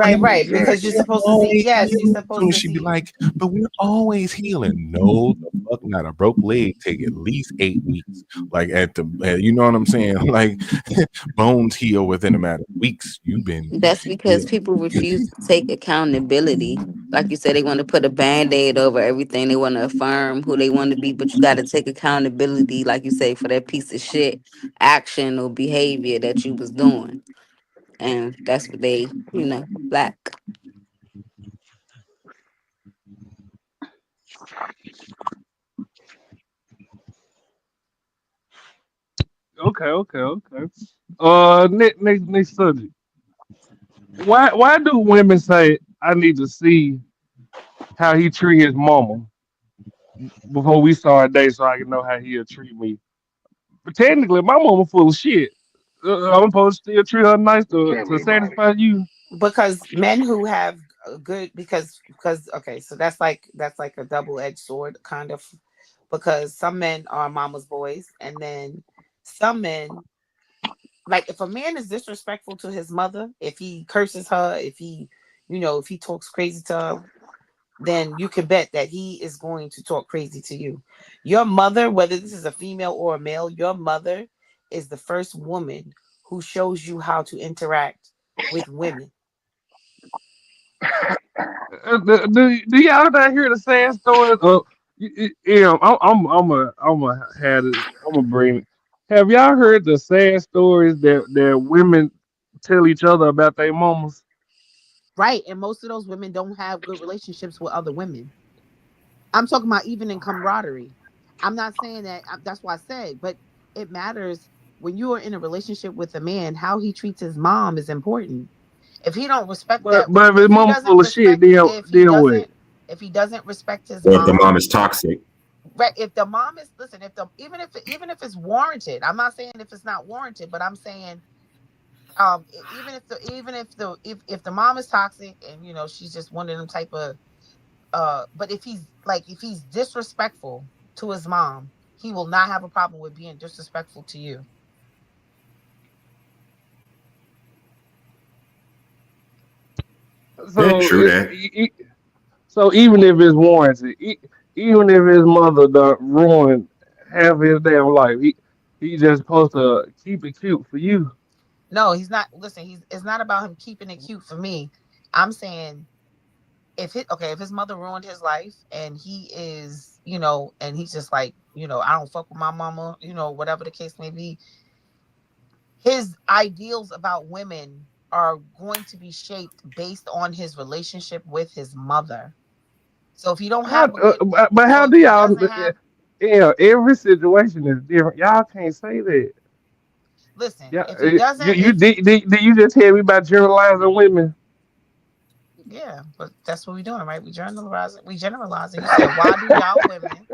Because you're supposed to see. Yes, you're supposed to She'd be see. like, but we're always healing. No, the fuck not. A broke leg take at least 8 weeks. Like you know what I'm saying? Like bones heal within a matter of weeks. You've been That's because people refuse to take accountability. Like you said, they want to put a band-aid over everything. They want to affirm who they want to be, but you got to take accountability, like you say, for that piece of shit action or behavior that you was doing. And that's what they, lack. Okay. Next subject. Why do women say I need to see how he treat his mama before we start dating so I can know how he'll treat me? But technically, my mama full of shit. I'm supposed to still treat her nice to satisfy you. Because men who have a good because okay, so that's like a double-edged sword kind of, because some men are mama's boys, and then some men, like if a man is disrespectful to his mother, if he curses her, if he talks crazy to her, then you can bet that he is going to talk crazy to you. Your mother, whether this is a female or a male, your mother is the first woman who shows you how to interact with women. Do y'all not hear the sad stories? Yeah, I'm a bring it. Have y'all heard the sad stories that women tell each other about their mamas? Right. And most of those women don't have good relationships with other women. I'm talking about even in camaraderie. I'm not saying that that's why I said, but it matters when you are in a relationship with a man, how he treats his mom is important. If he don't respect that, But if his if he mama doesn't full of shit, respect, then what? if he doesn't respect his Or if the mom, mom is toxic. Right. If the mom is listen, if the even if it's warranted, I'm not saying if it's not warranted, but I'm saying even if the mom is toxic and she's just one of them type of but if he's disrespectful to his mom, he will not have a problem with being disrespectful to you. Yeah, So true that. so even if it's warranted, even if his mother done ruined half his damn life, he just supposed to keep it cute for you. No, he's not. Listen, it's not about him keeping it cute for me. I'm saying if his mother ruined his life and he is, and he's just like, I don't fuck with my mama, whatever the case may be, his ideals about women are going to be shaped based on his relationship with his mother. So if you don't How, have a good, but so how if do he y'all? doesn't have, Yeah, every situation is different. Y'all can't say that. listen, Yeah, if he doesn't, you did you just tell me about generalizing women? yeah, but that's what we're doing, right? We generalizing. You said, why do y'all women?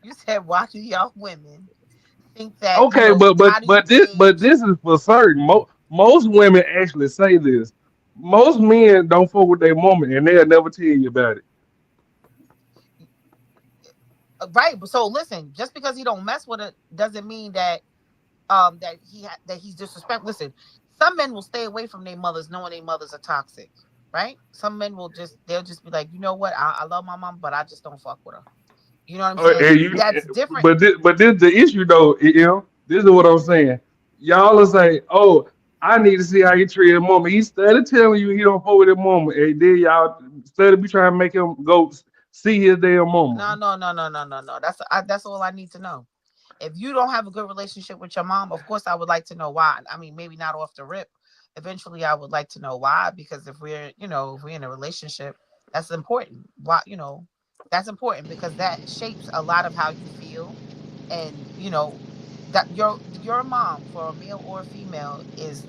You said, why do y'all women think that, Okay, how do you but gauge? this is for certain. Most women actually say this. Most men don't fuck with their woman, and they'll never tell you about it. Right. So listen, just because he don't mess with it doesn't mean that he's disrespectful. Listen, some men will stay away from their mothers knowing their mothers are toxic. Right? Some men they'll just be like, you know what? I love my mom, but I just don't fuck with her. You know what I'm saying? And you, That's different. but this the issue though. This is what I'm saying. Y'all will say, "Oh, I need to see how he treat his mama." He started telling you he don't fuck with his mama, and then y'all started be trying to make him go see his damn mama. No, no, no, no, no, no, no. That's all I need to know. If you don't have a good relationship with your mom, of course I would like to know why. I mean, maybe not off the rip. Eventually I would like to know why, because if we're in a relationship, that's important. Why, that's important because that shapes a lot of how you feel. And that your mom, for a male or a female, is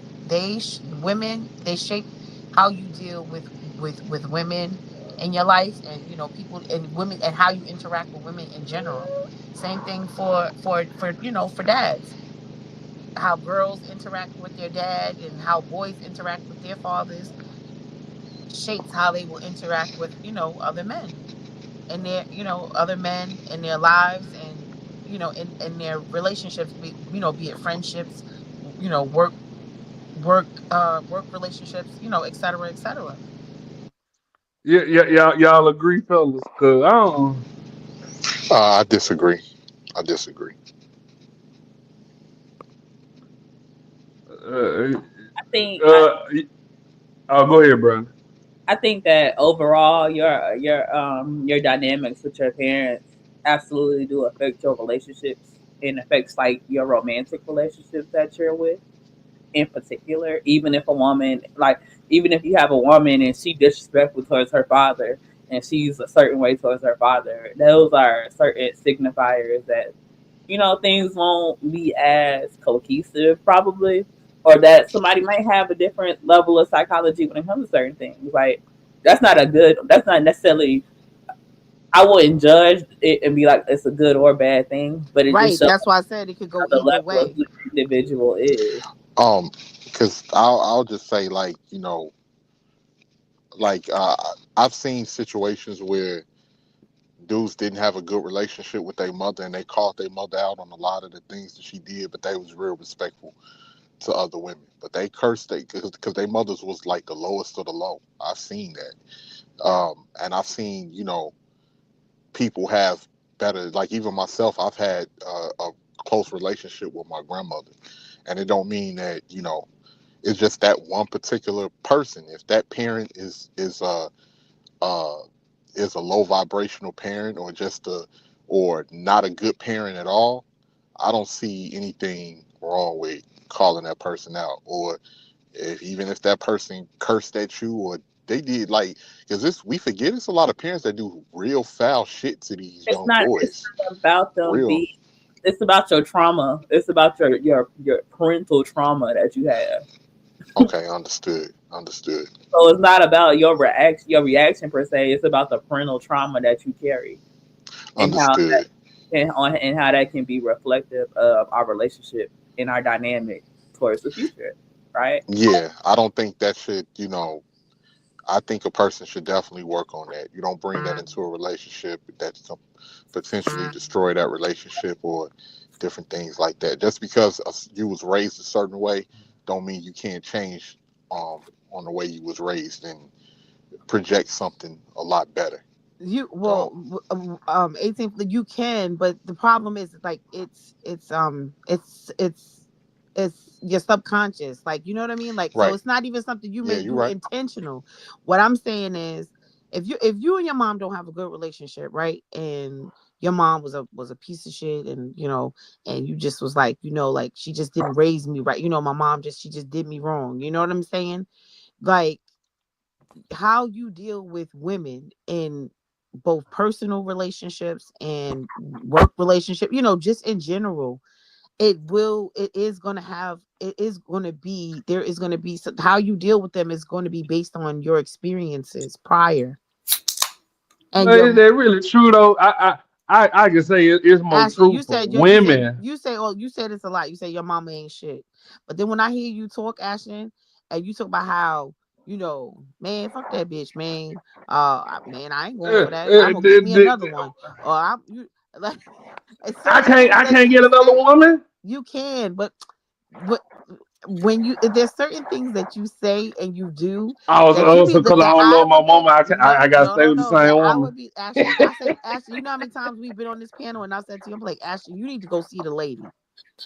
women, they shape how you deal with women in your life, and people and women, and how you interact with women in general. Same thing for dads. How girls interact with their dad and how boys interact with their fathers shapes how they will interact with other men and other men in their lives, and in their relationships, be it friendships, work work relationships, et cetera, et cetera. Yeah, yeah, y'all agree, fellas? Cause I don't. I disagree. I disagree. Uh, I think I, uh, oh, go ahead, brother. I think that overall your dynamics with your parents absolutely do affect your relationships and affects like your romantic relationships that you're with in particular. Even if a woman like even if you have a woman and she disrespectful towards her father and she's a certain way towards her father, those are certain signifiers that things won't be as cohesive probably, or that somebody might have a different level of psychology when it comes to certain things. Like that's not necessarily, I wouldn't judge it and be like it's a good or bad thing, but it just Right. shows That's why I said it could how go the either level of way. who the individual is. Um, because I'll just say, like, like I've seen situations where dudes didn't have a good relationship with their mother, and they called their mother out on a lot of the things that she did, but they was real respectful to other women. But they cursed they because their mothers was like the lowest of the low. I've seen that. And I've seen people have better. Like even myself, I've had a close relationship with my grandmother, and it don't mean that it's just that one particular person. If that parent uh is a low vibrational parent, or or not a good parent at all, I don't see anything wrong with calling that person out. Or even if that person cursed at you, or they did, like, because this, we forget, it's a lot of parents that do real foul shit to these young It's boys. not about them Real. being, it's about your trauma. It's about your parental trauma that you have. Okay, understood. So it's not about your reaction per se. It's about the parental trauma that you carry and how Understood. and how that can be reflective of our relationship and our dynamic towards the future, right? Yeah, I don't think that should, I think a person should definitely work on that. You don't bring that into a relationship that can potentially destroy that relationship or different things like that. Just because you was raised a certain way, don't mean you can't change on the way you was raised and project something a lot better. You So, 18th you can, but the problem is like it's your subconscious, like, you know what I mean, like, so right. it's not even something you Yeah, may you're do right. intentional. What I'm saying is, if you and your mom don't have a good relationship, right, and your mom was a piece of shit, and and you just was like, like, she just didn't raise me right, my mom she just did me wrong, you know what I'm saying, like, how you deal with women in both personal relationships and work relationship, just in general, it is going to be, there is going to be how you deal with them is going to be based on your experiences prior. And But is that really true though? I can say it's more Ashley, you true for said women. you said it's a lot. You say your mama ain't shit. But then when I hear you talk, Ashley, and you talk about how, man, fuck that bitch, man. Man, I ain't going for that. I'm gonna get me another one. Or I'm you like it's certain things I that can't you get another say. woman. You can, but when you there's certain things that you say and you do that you be So because I that don't I love my would be mama, no I gotta no stay no with the no same that I woman. would be Ashley. I say, Ashley, you know how many times we've been on this panel and I said to you, I'm like, Ashley, you need to go see the lady.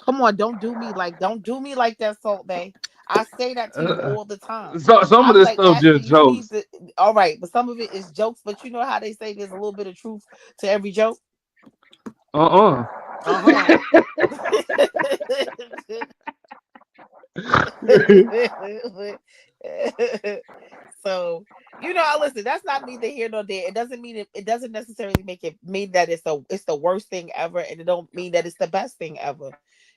Come on, don't do me like that, Salt Bay. I say that to you all the time. So some I of be this like, stuff Ashley, just you need jokes. to. All right, but some of it is jokes. But you know how they say there's a little bit of truth to every joke. Uh-uh. Uh huh. So, listen, that's not neither here nor there. It doesn't mean it doesn't necessarily make it mean that it's the worst thing ever, and it don't mean that it's the best thing ever.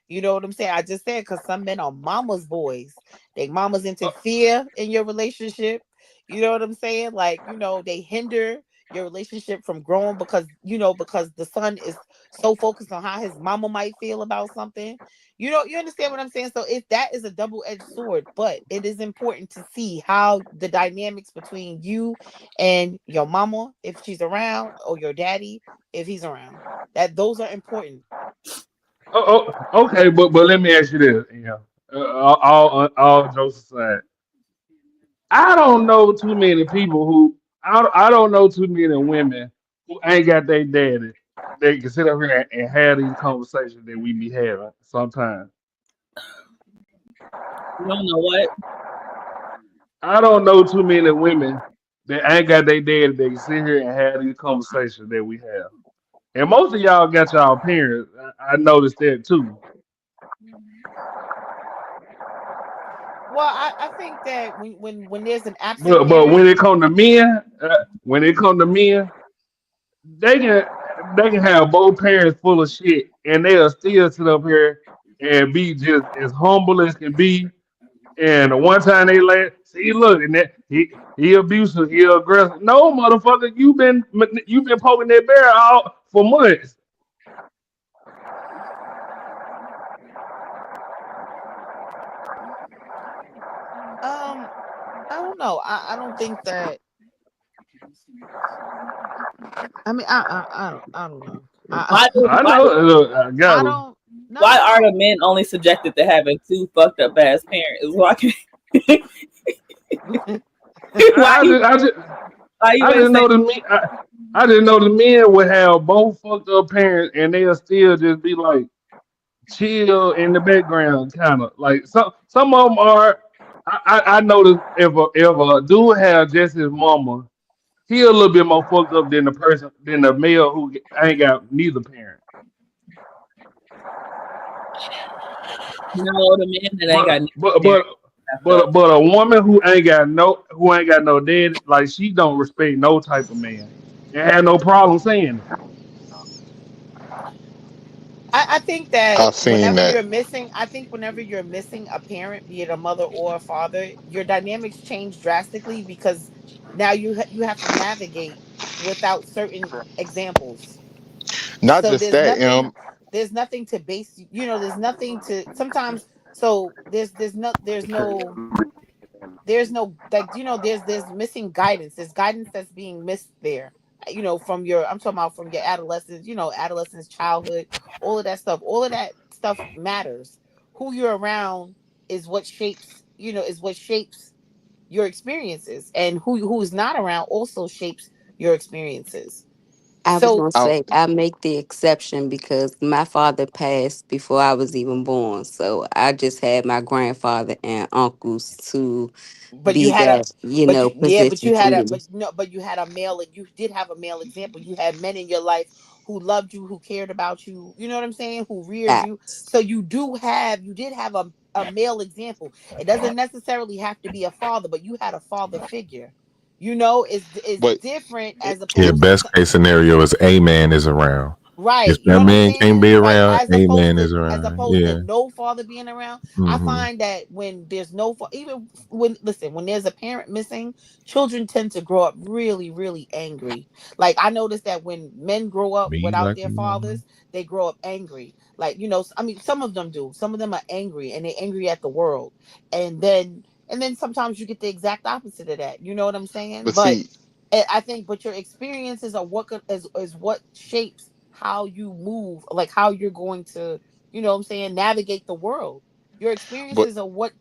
You know what I'm saying? I just said, because some men are mama's boys. They mamas interfere in your relationship. You know what I'm saying? Like, they hinder your relationship from growing because the son is so focused on how his mama might feel about something. You understand what I'm saying? So if that is a double-edged sword, but it is important to see how the dynamics between you and your mama, if she's around, or your daddy, if he's around, that those are important. Okay, but let me ask you this. All jokes aside, I don't know too many people who I don't know too many women who ain't got their daddy. They can sit up here and have these conversations that we be having sometimes. You don't know what? I don't know too many women that ain't got their daddy. They can sit here and have these conversations that we have. And most of y'all got y'all parents. I noticed that too. Well, I think that when there's an absent But parent. when it come to men, they can they can have both parents full of shit, and they'll still sit up here and be just as humble as can be. And the one time they let see, look, and that he abusive, he aggressive. No, motherfucker, you been poking that bear out for months. I don't know. I don't think that. I mean, I don't know. Why do I why know. Look, I I got him. don't. why No, are the no. men only subjected to having two fucked up ass parents? Why can't why I, I you just, I just, why you I ain't didn't say know the men. I didn't know the men would have both fucked up parents, and they'll still just be like chill in the background, kind of like some of them are. I noticed if a dude have just his mama, he a little bit more fucked up than the male who ain't got neither parent. no the men that ain't But got no but parents but messed up? but a woman who ain't got no dad, like she don't respect no type of man and had no problem saying it. I think that I've seen that. whenever you're missing a parent, be it a mother or a father, your dynamics change drastically, because now you have to navigate without certain examples. Not So just that, there's nothing to base, there's nothing to sometimes. So there's no, like, there's missing guidance. There's guidance that's being missed there, from your, I'm talking about from your adolescence, adolescence, childhood, all of that stuff matters. Who you're around is what shapes, your experiences, and who's not around also shapes your experiences. I was So gonna say I make the exception because my father passed before I was even born. So I just had my grandfather and uncles to but you be had a that, but position you for had a me. but no but you had a male, you did have a male example. You had men in your life who loved you, who cared about you, you know what I'm saying, who reared you. Facts. So you did have a male example. It doesn't necessarily have to be a father, but you had a father figure. It's but different as Yeah, opposed to best case scenario is a man is around. right. If You know that what I'm man can't saying? be Like around, a man is as around. opposed to Yeah. no father being around. I Hmm. find that when there's no even when there's a parent missing, children tend to grow up really, really angry. Like I noticed that when men grow up Me without like their me. fathers, they grow up angry. Like, I mean, some of them do. Some of them are angry, and they're angry at the world. And then sometimes you get the exact opposite of that. You know what I'm saying? but But see, I think, but your experiences are is what shapes how you move, like how you're going to, what I'm saying, navigate the world. Your but experiences are what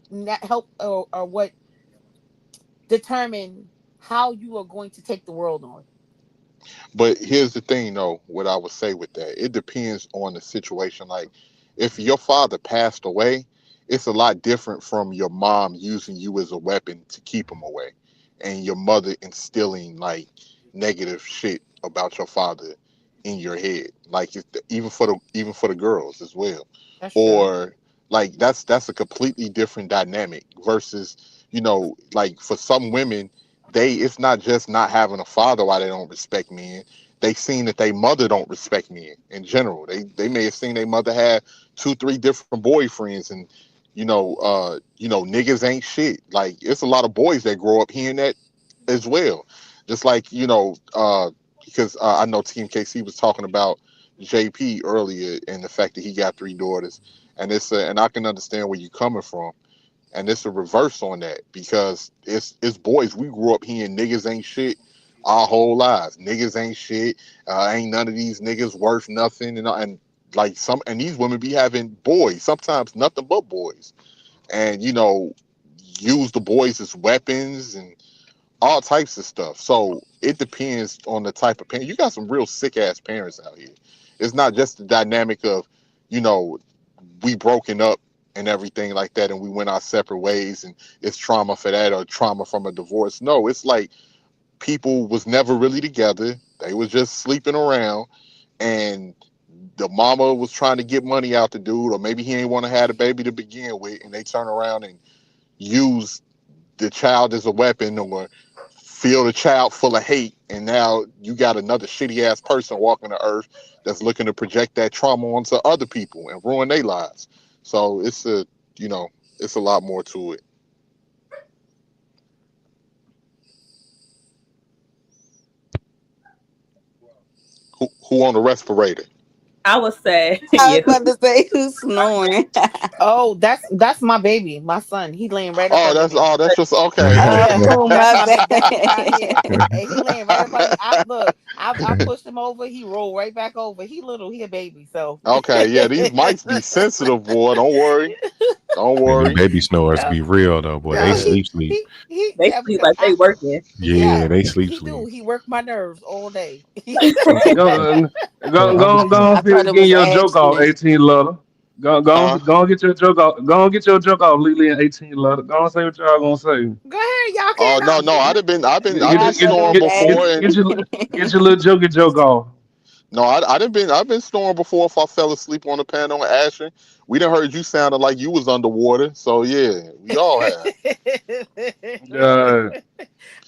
help or what determine how you are going to take the world on. But here's the thing, though. What I would say with that, it depends on the situation. Like, if your father passed away, it's a lot different from your mom using you as a weapon to keep him away, and your mother instilling like negative shit about your father in your head. Like, even for the girls as well, That's true. or like that's a completely different dynamic versus like for some women it's not just not having a father why they don't respect men. They seen that their mother don't respect men in general. They may have seen their mother have 2 3 different boyfriends, and niggas ain't shit. Like, it's a lot of boys that grow up hearing that as well. Just like, because I know Team KC was talking about JP earlier and the fact that he got 3 daughters, and and I can understand where you're coming from, and it's a reverse on that because it's boys. We grew up hearing niggas ain't shit our whole lives. Niggas ain't shit. Ain't none of these niggas worth nothing. And like these women be having boys, sometimes nothing but boys, and use the boys as weapons and all types of stuff. So it depends on the type of parent. You got some real sick ass parents out here. It's not just the dynamic of, you know, we broken up and everything like that and we went our separate ways and it's trauma for that or trauma from a divorce. No, it's like people was never really together. They was just sleeping around, and the mama was trying to get money out the dude, or maybe he ain't want to have a baby to begin with, and they turn around and use the child as a weapon or fill the child full of hate, and now you got another shitty ass person walking the earth that's looking to project that trauma onto other people and ruin their lives. So it's a lot more to it. Who on the respirator? I would say, I was yeah. about to say who's snoring. Oh, that's my baby, my son. He laying right up under me. That's just okay. Yeah, Oh that's my my bad. that's my guy here, and he laying right up under me. I pushed him over. He rolled right back over. He little, he a baby, so. Okay, yeah, these mics be sensitive, boy. Don't worry. Don't Man, them worry. baby snores no, be real though, boy. They no, Yeah. sleep. They yeah, sleep because like they working. Yeah, they he do. sleep. He worked my nerves all day. Go, But I was go I on, thought it get was your joke off, Ashley. 18 letter. Huh? Go on, get your joke off. Go on, get your joke off, Lily and 18 letter. Go on, say what y'all gonna say. Go ahead, y'all Oh can. no, I've been I thought it snoring was before, and Get your little joke off. no, I've been snoring before if I fell asleep on the panel and Ashton. We done heard you sounded like you was underwater. So yeah, we all have. Uh,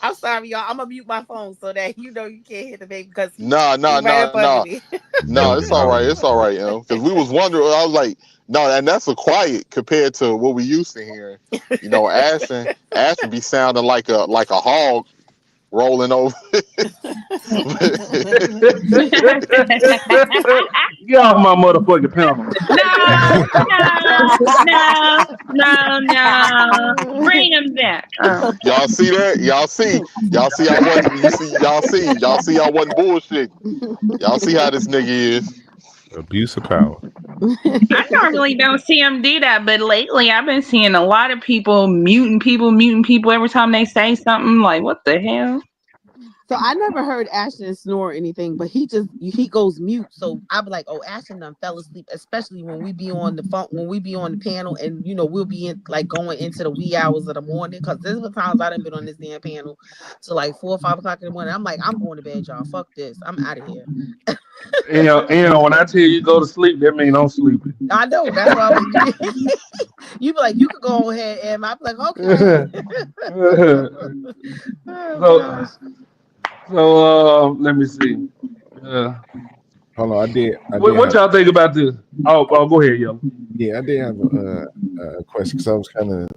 I'm sorry, y'all. I'm gonna mute my phone so that you can't hear the baby because Nah, he nah, right nah, up under nah. me. No, no, it's all right. It's all right, because we was wondering. I was like, no, and that's a quiet compared to what we used to hearing. Ashton be sounding like a hog. rolling over. Get off my motherfucking panel. No. Bring him back. Y'all see that? Y'all see I wasn't. Y'all see I wasn't bullshit. Y'all see how this nigga is. Abuse of power. I normally don't see him do that, but lately I've been seeing a lot of people muting people every time they say something. Like, what the hell? So I never heard Ashton snore or anything, but he goes mute. So I be like, oh, Ashton done fell asleep, especially when we be on the phone, when we be on the panel, and we'll be in like going into the wee hours of the morning. Cause there's been times I done been on this damn panel to like 4 or 5 o'clock in the morning. I'm like, I'm going to bed, y'all. Fuck this. I'm out of here. When I tell you go to sleep, that means I'm sleeping. I know. That's why you be like, you could go ahead, and I'm like, okay. So let me see. Hold on, I did. What y'all think about this? Oh, go ahead, yo. Yeah, I did have a question because I was kind of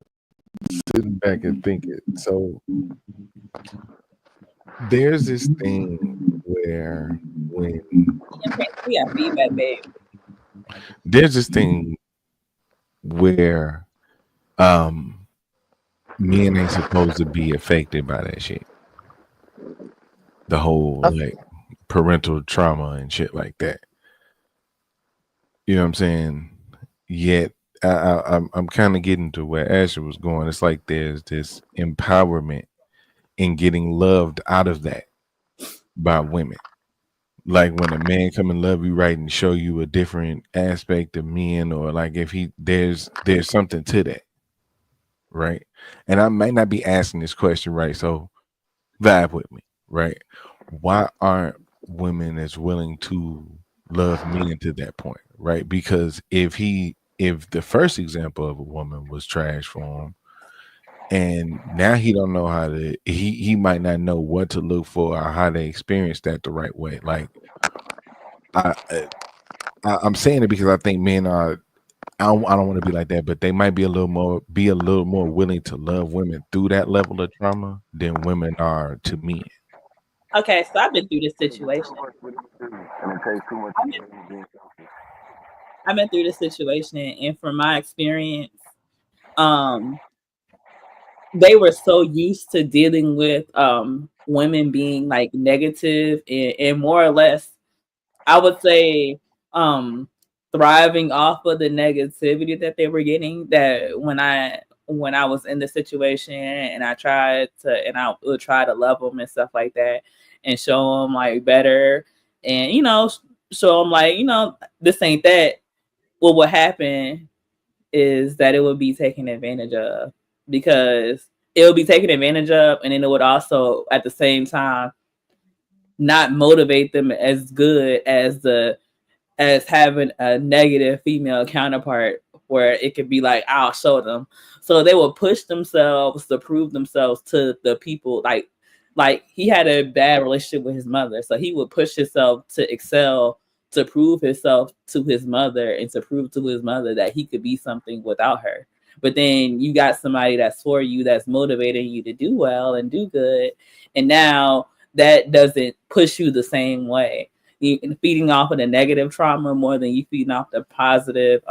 sitting back and thinking. So there's this thing where there's this thing where men ain't supposed to be affected by that shit. The whole like parental trauma and shit like that. You know what I'm saying? Yet I'm kind of getting to where Asher was going. It's like there's this empowerment in getting loved out of that by women. Like when a man come and love you right and show you a different aspect of men, or like if there's something to that, right? And I might not be asking this question right, so vibe with me, right? Why aren't women as willing to love men to that point, right? Because if the first example of a woman was trash for him, and now he don't know how to, he might not know what to look for or how to experience that the right way. Like I'm saying it because I think men are. I don't want to be like that, but they might be a little more willing to love women through that level of trauma than women are to men. Okay, so I've been through this situation. I've been through this situation, and from my experience, they were so used to dealing with women being like negative and more or less, I would say, thriving off of the negativity that they were getting, that when I was in the situation and I would try to love them and stuff like that and show them like better and show them like this ain't that, what would happen is that it would be taken advantage of, because it would be taken advantage of, and then it would also at the same time not motivate them as good as having a negative female counterpart where it could be like, I'll show them. So they will push themselves to prove themselves to the people. Like he had a bad relationship with his mother, so he would push himself to excel, to prove himself to his mother and to prove to his mother that he could be something without her. But then you got somebody that's for you, that's motivating you to do well and do good. And now that doesn't push you the same way. You feeding off of the negative trauma more than you feeding off the positive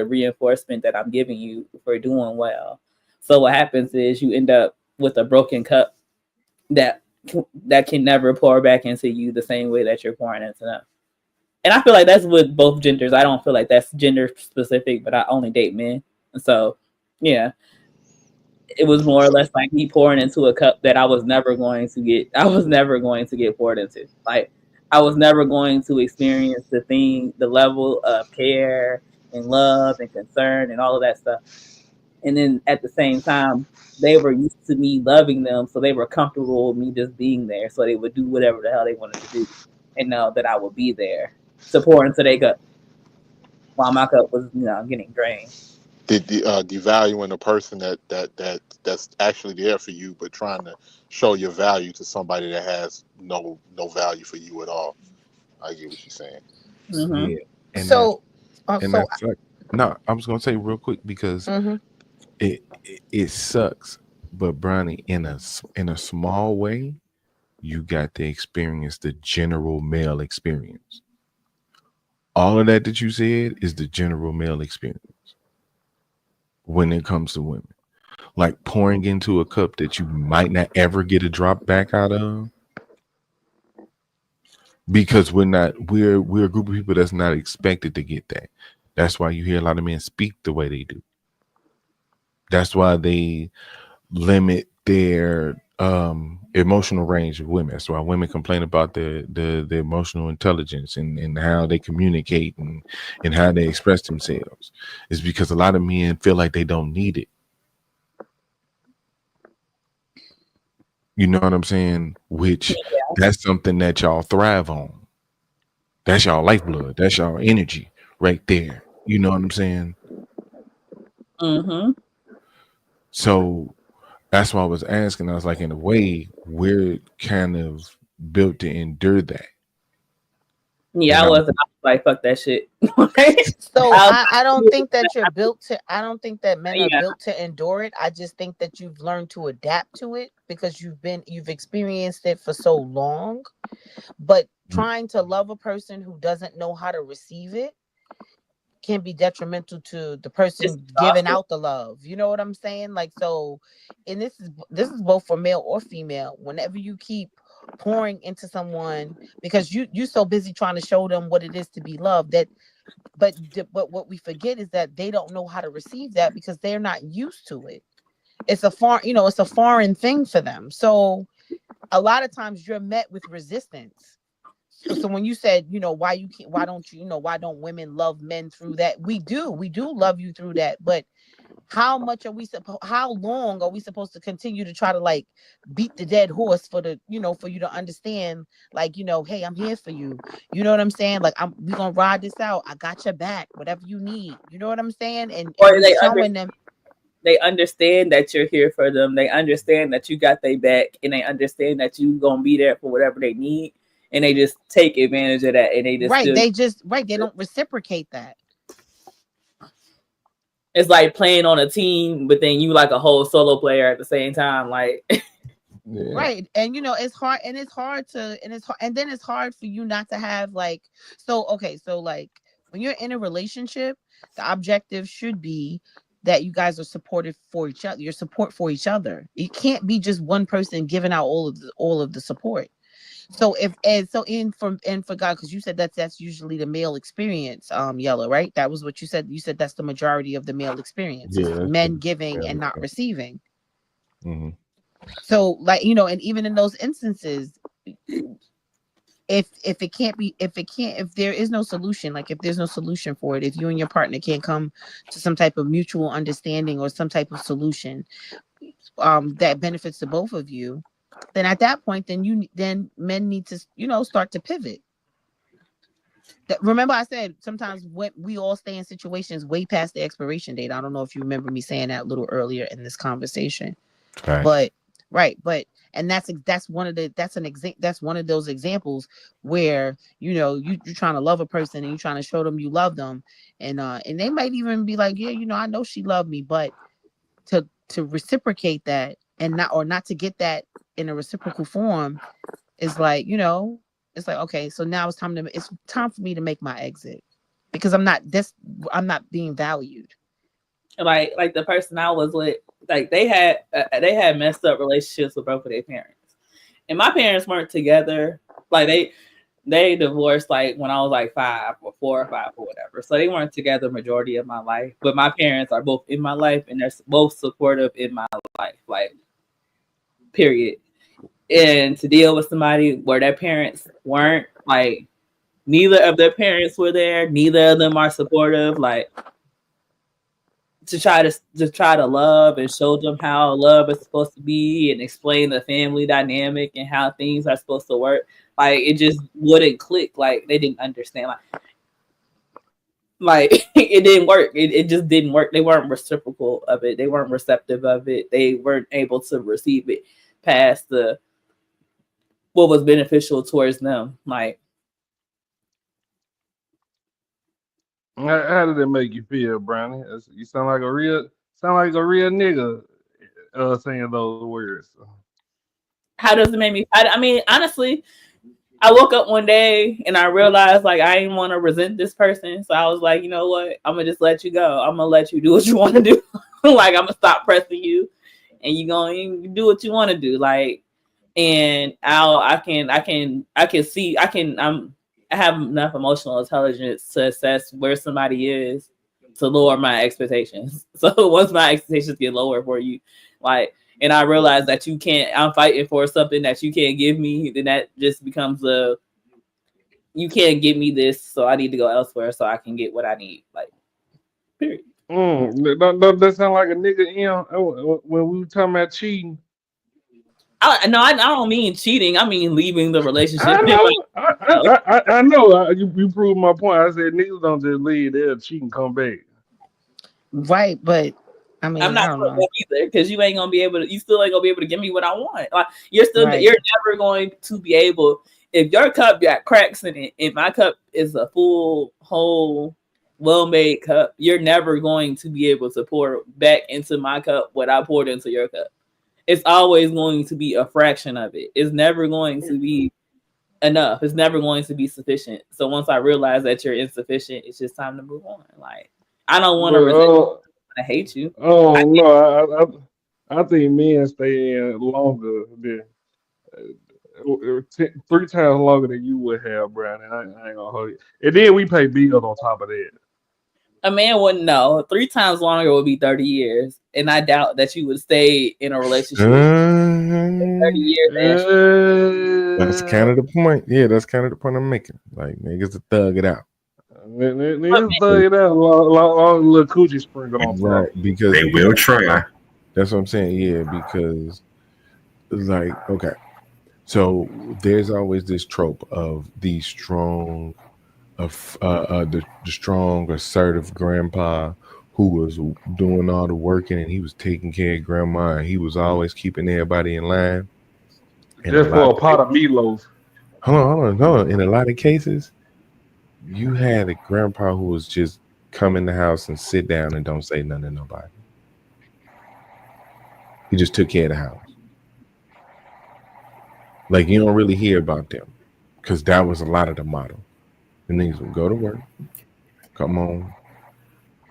reinforcement that I'm giving you for doing well. So what happens is you end up with a broken cup that can never pour back into you the same way that you're pouring into them. And I feel like that's with both genders. I don't feel like that's gender specific, but I only date men. So yeah, it was more or less like me pouring into a cup that I was never going to get poured into. Like I was never going to experience the level of care and love and concern and all of that stuff. And then at the same time, they were used to me loving them, so they were comfortable with me just being there. So they would do whatever the hell they wanted to do, and know that I would be there to pour into their cup while my cup was, getting drained. Devaluing a person that's actually there for you, but trying to show your value to somebody that has no value for you at all. I get what you're saying. Mm-hmm. Yeah. And So, that's like, no, I was gonna say real quick because it sucks But Bronny, in a small way, you got to experience the general male experience. All of that you said is the general male experience when it comes to women. Like pouring into a cup that you might not ever get a drop back out of, because we're a group of people that's not expected to get that. That's why you hear a lot of men speak the way they do. That's why they limit their emotional range of women. That's why women complain about the emotional intelligence and how they communicate and how they express themselves. Is because a lot of men feel like they don't need it. You know what I'm saying? Which that's something that y'all thrive on. That's y'all lifeblood. That's y'all energy right there. You know what I'm saying? Mm-hmm. So that's why I was asking. I was like, in a way, we're kind of built to endure that. Yeah, I wasn't. I was like, fuck that shit. So I was I don't like, think that you're built to. I don't think that men are yeah. built to endure it. I just think that you've learned to adapt to it because you've experienced it for so long. But trying to love a person who doesn't know how to receive it can be detrimental to the It's person giving exhausting. out the love. You know what I'm saying? Like, so, and this is both for male or female. Whenever you keep pouring into someone because you're so busy trying to show them what it is to be loved, that but what we forget is that they don't know how to receive that because they're not used to it. It's a foreign thing for them. So a lot of times you're met with resistance. So when you said, why you can't, why don't you, why don't women love men through that? We do love you through that. But how long are we supposed to continue to try to like beat the dead horse for you to understand, like, hey, I'm here for you. You know what I'm saying? Like, we gonna ride this out. I got your back, whatever you need. You know what I'm saying? And Or you showing them. they understand that you're here for them. They understand that you got their back, and they understand that you gonna be there for whatever they need. And they just take advantage of that, and they just Right. still. They don't reciprocate that. It's like playing on a team, but then you like a whole solo player at the same time. Like, Right. And it's hard, and it's hard to and it's hard, and then it's hard for you not to have like, so like when you're in a relationship, the objective should be that you guys are supportive for each other, your support for each other. It can't be just one person giving out all of the support. So if and so in for God, because you said that's usually the male experience, Yellow, right? That was what you said. You said that's the majority of the male experience Yeah, is that's men giving and not the receiving. mm-hmm. So like, and even in those instances, if there is no solution, like if there's no solution for it, if you and your partner can't come to some type of mutual understanding or some type of solution that benefits the both of you, then at that point, then men need to, start to pivot. Remember I said sometimes when we all stay in situations way past the expiration date. I don't know if you remember me saying that a little earlier in this conversation. Right. But right, and that's one of those examples where you're trying to love a person and you're trying to show them you love them, and they might even be like, yeah, I know she loved me, but to reciprocate that and not to get that in a reciprocal form is like, it's like, okay, so now it's time for me to make my exit because I'm not being valued. like the person I was with, like they had messed up relationships with both of their parents, and my parents weren't together. Like they divorced like when I was like 5 or 4 or 5 or whatever. So they weren't together majority of my life. But my parents are both in my life, and they're both supportive in my life. Like, period. And to deal with somebody where their parents weren't, like, neither of their parents were there, neither of them are supportive, like, to try to love and show them how love is supposed to be and explain the family dynamic and how things are supposed to work, like it just wouldn't click. Like they didn't understand, like it didn't work. It just didn't work. They weren't reciprocal of it. They weren't receptive of it. They weren't able to receive it past what was beneficial towards them. Like, How did it make you feel, Brownie? You sound like a real nigga. saying those words. How does it make me? I mean, honestly, I woke up one day and I realized like I didn't want to resent this person. So I was like, you know what? I'm gonna just let you go. I'm gonna let you do what you want to do. Like I'm gonna stop pressing you, and you gonna do what you want to do. Like, and I have enough emotional intelligence to assess where somebody is to lower my expectations. So once my expectations get lower for you, like, and I realize that I'm fighting for something that you can't give me, then that just becomes you can't give me this, so I need to go elsewhere so I can get what I need. Like, period. That sound like a nigga when we were talking about cheating. I don't mean cheating. I mean leaving the relationship. I know. I know. You proved my point. I said niggas don't just leave. They'll cheat and come back. Right, but I mean, I'm I not don't doing know. that either because you still ain't gonna be able to give me what I want. Like Right. you're never going to be able. If your cup got cracks in it, and my cup is a full, whole, well-made cup, you're never going to be able to pour back into my cup what I poured into your cup. It's always going to be a fraction of it. It's never going to be enough. It's never going to be sufficient. So once I realize that you're insufficient, it's just time to move on. Like I don't want to resent you. I hate you. Oh no, I think men stay in longer than 3 times longer than you would have, Brian. And I ain't gonna hold you. And then we pay bills on top of that. A man wouldn't know. 3 times longer would be 30 years. And I doubt that you would stay in a relationship for 30 years. That's kind of the point. Yeah, that's kind of the point I'm making. Like niggas to thug it out. Niggas thug it out, long little coochie sprinkled on top. Right, because They will try. That's what I'm saying. Yeah, because like okay, so there's always this trope of the strong, the strong assertive grandpa who was doing all the working and he was taking care of grandma and he was always keeping everybody in line. And Just for a pot of meatloaf. Hold on. In a lot of cases, you had a grandpa who was just come in the house and sit down and don't say nothing to nobody. He just took care of the house. Like you don't really hear about them because that was a lot of the model. The niggas would go to work, come home,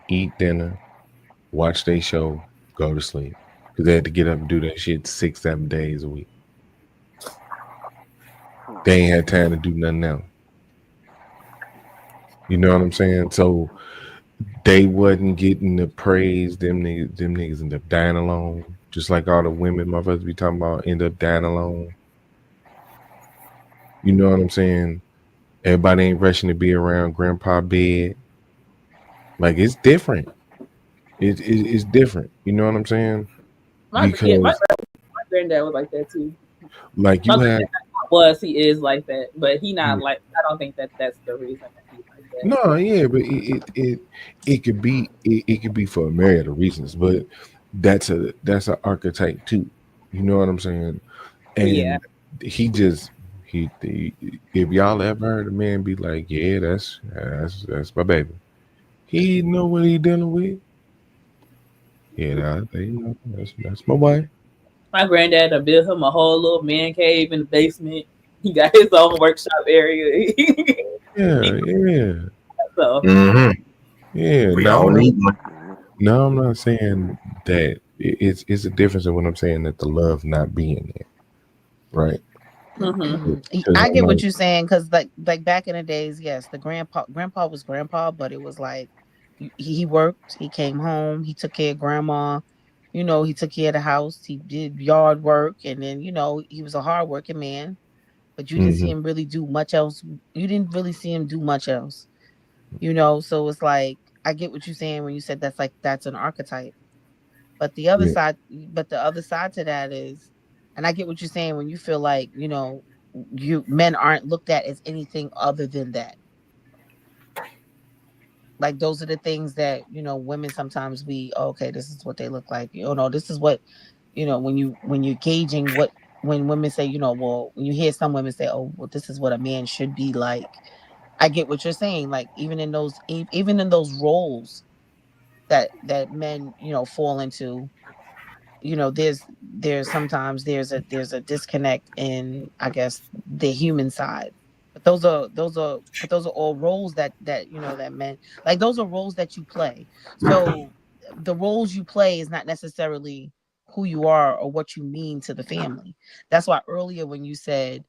eat dinner, watch their show, go to sleep because they had to get up and do that shit 6-7 days a week. They ain't had time to do nothing else. You know what I'm saying? So they wasn't getting the praise. Them niggas end up dying alone. Just like all the women motherfuckers be talking about end up dying alone. You know what I'm saying? Everybody ain't rushing to be around grandpa bed. Like it's different. It's different. You know what I'm saying? My Because granddad was like that too. like you have He is like that, but he not like. I don't think that's the reason that he's like that. no, yeah, but it could be it could be for a myriad of reasons, but that's an archetype too. You know what I'm saying? And Yeah. he if y'all ever heard a man be like, yeah, that's my baby. He know what he dealing with. Yeah, that's my wife. My granddad done built him a whole little man cave in the basement. He got his own workshop area. Yeah. So Yeah. We all need one. No, I'm not saying that. It's a difference in what I'm saying that the love not being there, right? I get what you're saying because like back in the days, yes, the grandpa was grandpa, but it was like he worked, he came home, he took care of grandma, he took care of the house, he did yard work, and then he was a hard working man, but you didn't see him really do much else. You didn't really see him do much else, So it's like I get what you're saying when you said that's an archetype. But the other side to that is, and I get what you're saying when you feel like, men aren't looked at as anything other than that. Like those are the things that, women sometimes okay, this is what they look like. No, this is what, when you're gauging when women say, well, when you hear some women say, oh, well, this is what a man should be like. I get what you're saying. Like even in those roles that men, fall into, there's sometimes there's a disconnect in, I guess, the human side. But those are all roles that that men, like, those are roles that you play. So the roles you play is not necessarily who you are or what you mean to the family. That's why earlier when you said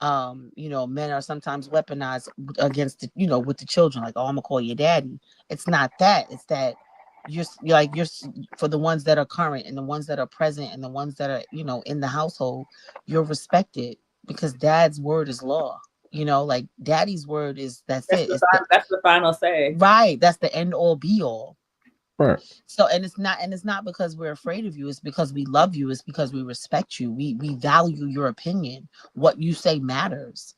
men are sometimes weaponized against with the children, like, oh, I'm gonna call you daddy. It's not that. It's that you're for the ones that are current and the ones that are present and the ones that are in the household, you're respected because dad's word is law. Like, daddy's word is That's the final say. right. That's the end all be all. Right. So, and it's not because we're afraid of you. It's because we love you. It's because we respect you. We value your opinion. What you say matters.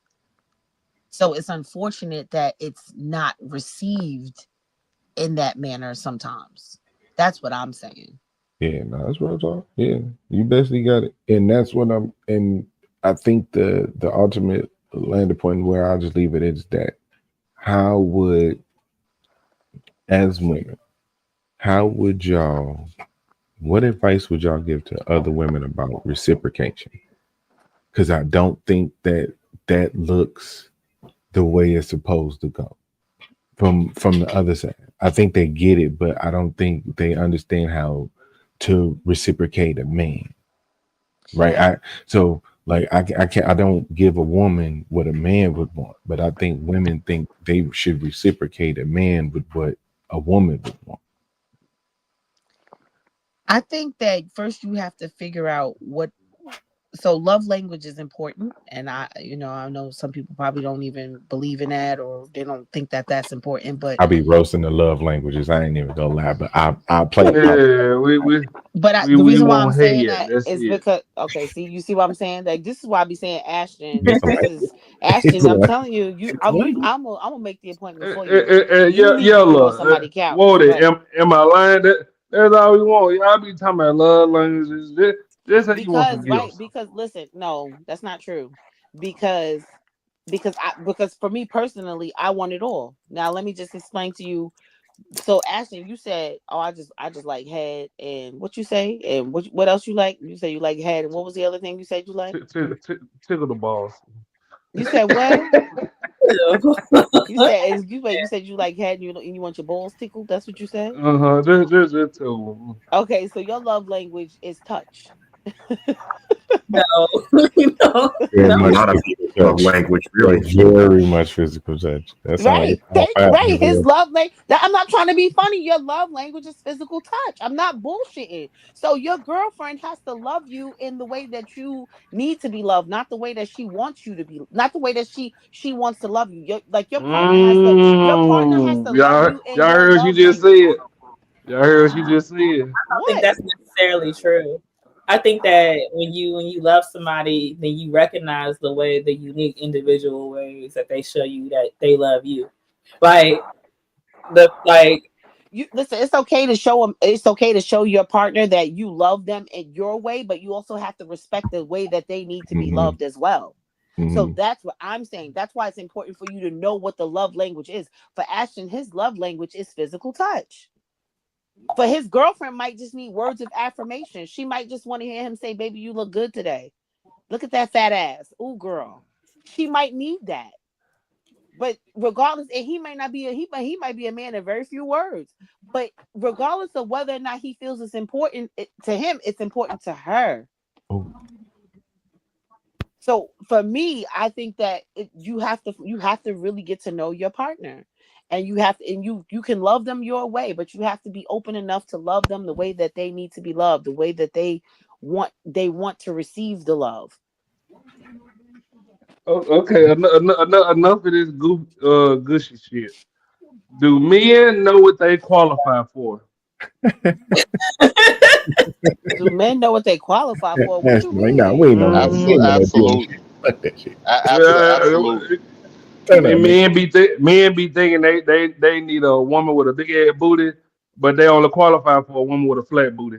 So it's unfortunate that it's not received in that manner sometimes. That's what I'm saying. Yeah, no, that's what I'm talking. Yeah, you basically got it, and that's what I'm. And I think the ultimate landing point where I'll just leave it is that how would, as women, how would y'all? What advice would y'all give to other women about reciprocation? Because I don't think that looks the way it's supposed to go from the other side. I think they get it, but I don't think they understand how to reciprocate a man. Right. I don't give a woman what a man would want, but I think women think they should reciprocate a man with what a woman would want. I think that first you have to figure out so love language is important, and I know some people probably don't even believe in that, or they don't think that that's important, but I'll be roasting the love languages. I ain't even gonna lie, but I play. Yeah, the reason why I'm won't hate saying it. that That's is it. because, okay, see, you see what I'm saying? Like, this is why I be saying Ashton. It's This like, is it's Ashton. I'm like, telling you, I'm gonna make the appointment for you. You Yeah, need to be on yellow. somebody's couch, Whoa, but am I lying? That's all we want. Y'all be talking about love languages. This how you want some gifts. because listen, no, that's not true. Because because for me personally, I want it all. Now let me just explain to you. So Ashton, you said, "Oh, I just like head," and what you say, and what else you like? You say you like head, and what was the other thing you said you like? Tickle the balls. You said what? You said you like head, and you want your balls tickled. That's what you said. This too. Okay, so your love language is touch. No, no, very no. A much lot of physical people's love touch. language, Like, really. very much physical touch. That sounds like Right. it's all five Right. years His old. love language. I'm not trying to be funny. Your love language is physical touch. I'm not bullshitting. So your girlfriend has to love you in the way that you need to be loved, not the way that she wants you to be, not the way that she wants to love you. Your partner has to love you in Y'all your heard what you love just language. said. Y'all heard what you just said. I don't think What? that's necessarily true. I think that when you love somebody, then you recognize the unique individual ways that they show you that they love you. Like You listen, it's okay to show them, it's okay to show your partner that you love them in your way, but you also have to respect the way that they need to be Mm-hmm. loved as well. So Mm-hmm. that's what I'm saying. That's why it's important for you to know what the love language is. For Ashton, his love language is physical touch. For his girlfriend, might just need words of affirmation. She might just want to hear him say, "Baby, you look good today. Look at that fat ass. Ooh, girl." She might need that. But regardless, and he may not be he might be a man of very few words. But regardless of whether or not he feels it's important to him, it's important to her. Oh, So for me, I think that you have to really get to know your partner, and you can love them your way, but you have to be open enough to love them the way that they need to be loved, the way that they want to receive the love. Okay, enough of this gushy shit. Do men know what they qualify for? Do men know what they qualify for? What that's you right now. We mean? ain't on that. We ain't on that Absolutely. bullshit. Fuck that shit. Absolutely. Turn that nigga. Men be thinking they need a woman with a big ass booty, but they only qualify for a woman with a flat booty.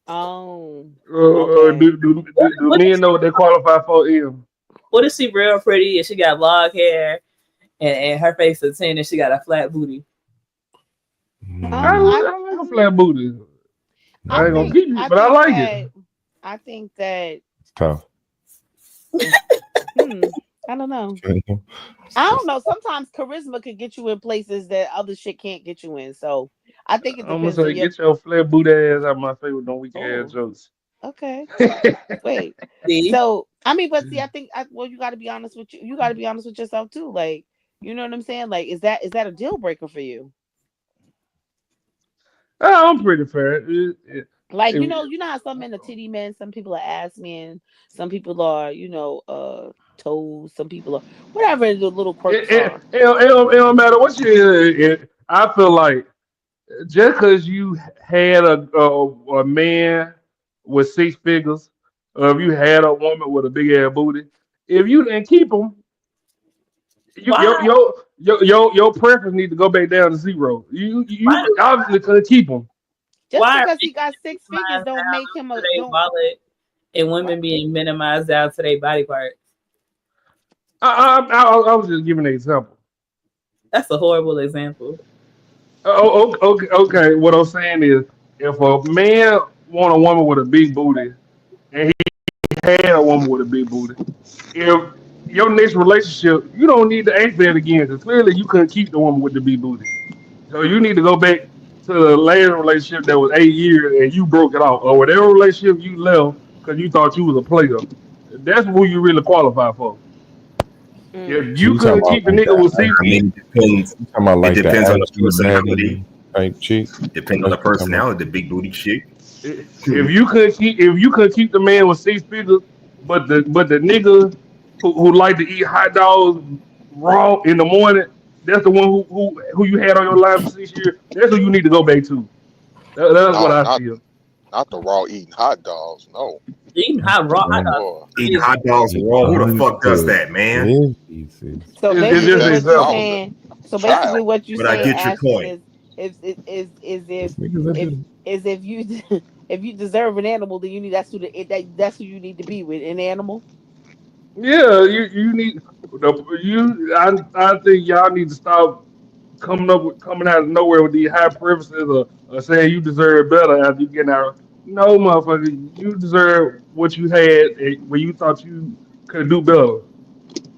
Oh, okay. Do what men know what they qualify for? Ian? what if she real pretty and she got long hair and her face is 10 and she got a flat booty? I I like a flat booty. I ain't gonna keep you, but I like it. I think that Tough. I don't know. I don't know. Sometimes charisma could get you in places that other shit can't get you in. So I think it I'm gonna depends on say, your. get your flat boot ass out my face with no weak ass jokes. Okay. Wait. So I mean, but see, I think well, you got to be honest with you. You got to be honest with yourself too. Like, you know what I'm saying? Like, is that a deal breaker for you? I'm pretty fair. Like, you know how some men are titty men, some people are ass men, some people are, toes, some people are whatever the little quirks are. It don't matter what I feel like just because you had a man with 6 figures, or if you had a woman with a big ass booty, if you didn't keep them, your preference need to go back down to zero. You obviously couldn't keep them. Just Why are because he people got 6 figures minimized don't down make him to a their don't. wallet and women being minimized down to their body parts? I was just giving an example. That's a horrible example. Okay. What I'm saying is, if a man want a woman with a big booty, and he had a woman with a big booty, if your next relationship, you don't need to ask that again, because clearly you couldn't keep the woman with the big booty. So you need to go back to the last relationship that was 8 years and you broke it off, or whatever relationship you left because you thought you was a player. That's who you really qualify for. If So you you talking couldn't about keep the like nigga with that? six I mean, feet, it depends. You talking about It like the depends on the attitude personality. daddy type chick? Depends on the personality. The big booty chick. if you could keep the man with 6 figures, but the nigga who like to eat hot dogs raw in the morning, that's the one who you had on your line for 6 years. That's who you need to go back to. That's what No, I not feel. not the raw eating hot dogs. No. Eating hot raw hot dogs. Boy. Eating hot dogs raw. Who the fuck does that, man? So It's basically, just an what you're I was example. a saying. So basically, child. what you're But I saying, get your Ashton, point. if you if you deserve an animal, then you need that's who you need to be with an animal. Yeah, you need I think y'all need to stop coming out of nowhere with these high preferences or saying you deserve better after you get out. No, motherfucker, you deserve what you had when you thought you could do better.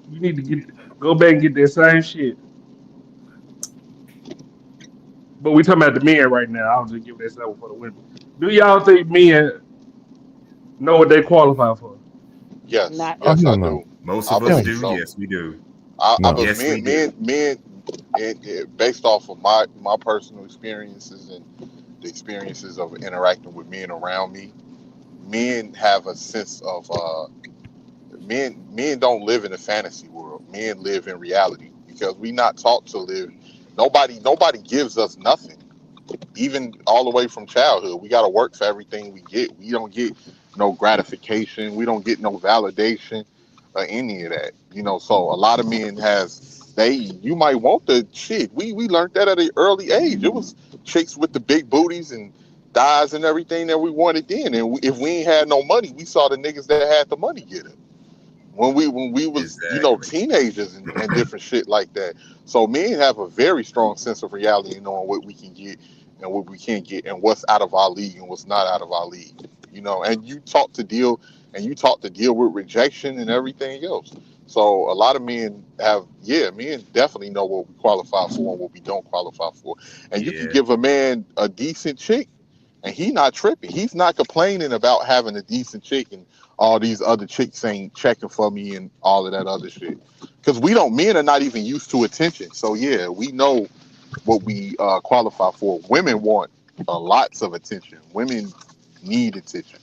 You need to go back and get that same shit. But we talking about the men right now. I'll just give that example for the women. Do y'all think men know what they qualify for? Yes, Not Oh yes, hell I no. do. Most I of us Hell believe do. so. Yes, we do. I no. believe Yes, we do. men, based off of my personal experiences and the experiences of interacting with men around me, men have a sense of men don't live in a fantasy world. Men live in reality because we not taught to live. Nobody gives us nothing, even all the way from childhood. We got to work for everything we get. We don't get no gratification. We don't get no validation or any of that. So a lot of men you might want the shit. We learned that at an early age. It was chicks with the big booties and thighs and everything that we wanted then. And if we ain't had no money, we saw the niggas that had the money get it when we was Exactly. teenagers and different shit like that. So men have a very strong sense of reality in knowing what we can get and what we can't get and what's out of our league and what's not out of our league. And you taught to deal with rejection and everything else. So a lot of men men definitely know what we qualify for and what we don't qualify for. And you can Yeah. give a man a decent chick and he not tripping. He's not complaining about having a decent chick and all these other chicks ain't checking for me and all of that other shit. Because men are not even used to attention. So yeah, we know what we qualify for. Women want lots of attention. Women need attention.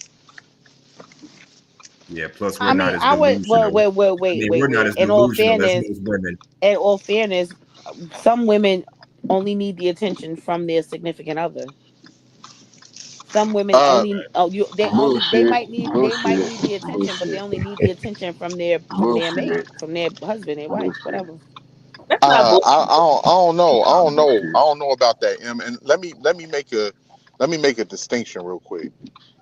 Yeah. Plus, we're I not mean, as I would. Well, delusional. wait, wait, I wait, mean, wait, we're not wait. as delusional as most women. In all fairness, some women only need the attention from their significant other. Some women Uh, only Bullshit. they might Bullshit. need the attention, but they Bullshit. only need the attention from their mate, Bullshit. from their husband, their wife, Bullshit. whatever. That's not bull. I don't know. I Nah, don't know. I bullshit. don't know about that, Em. And let me make a distinction real quick.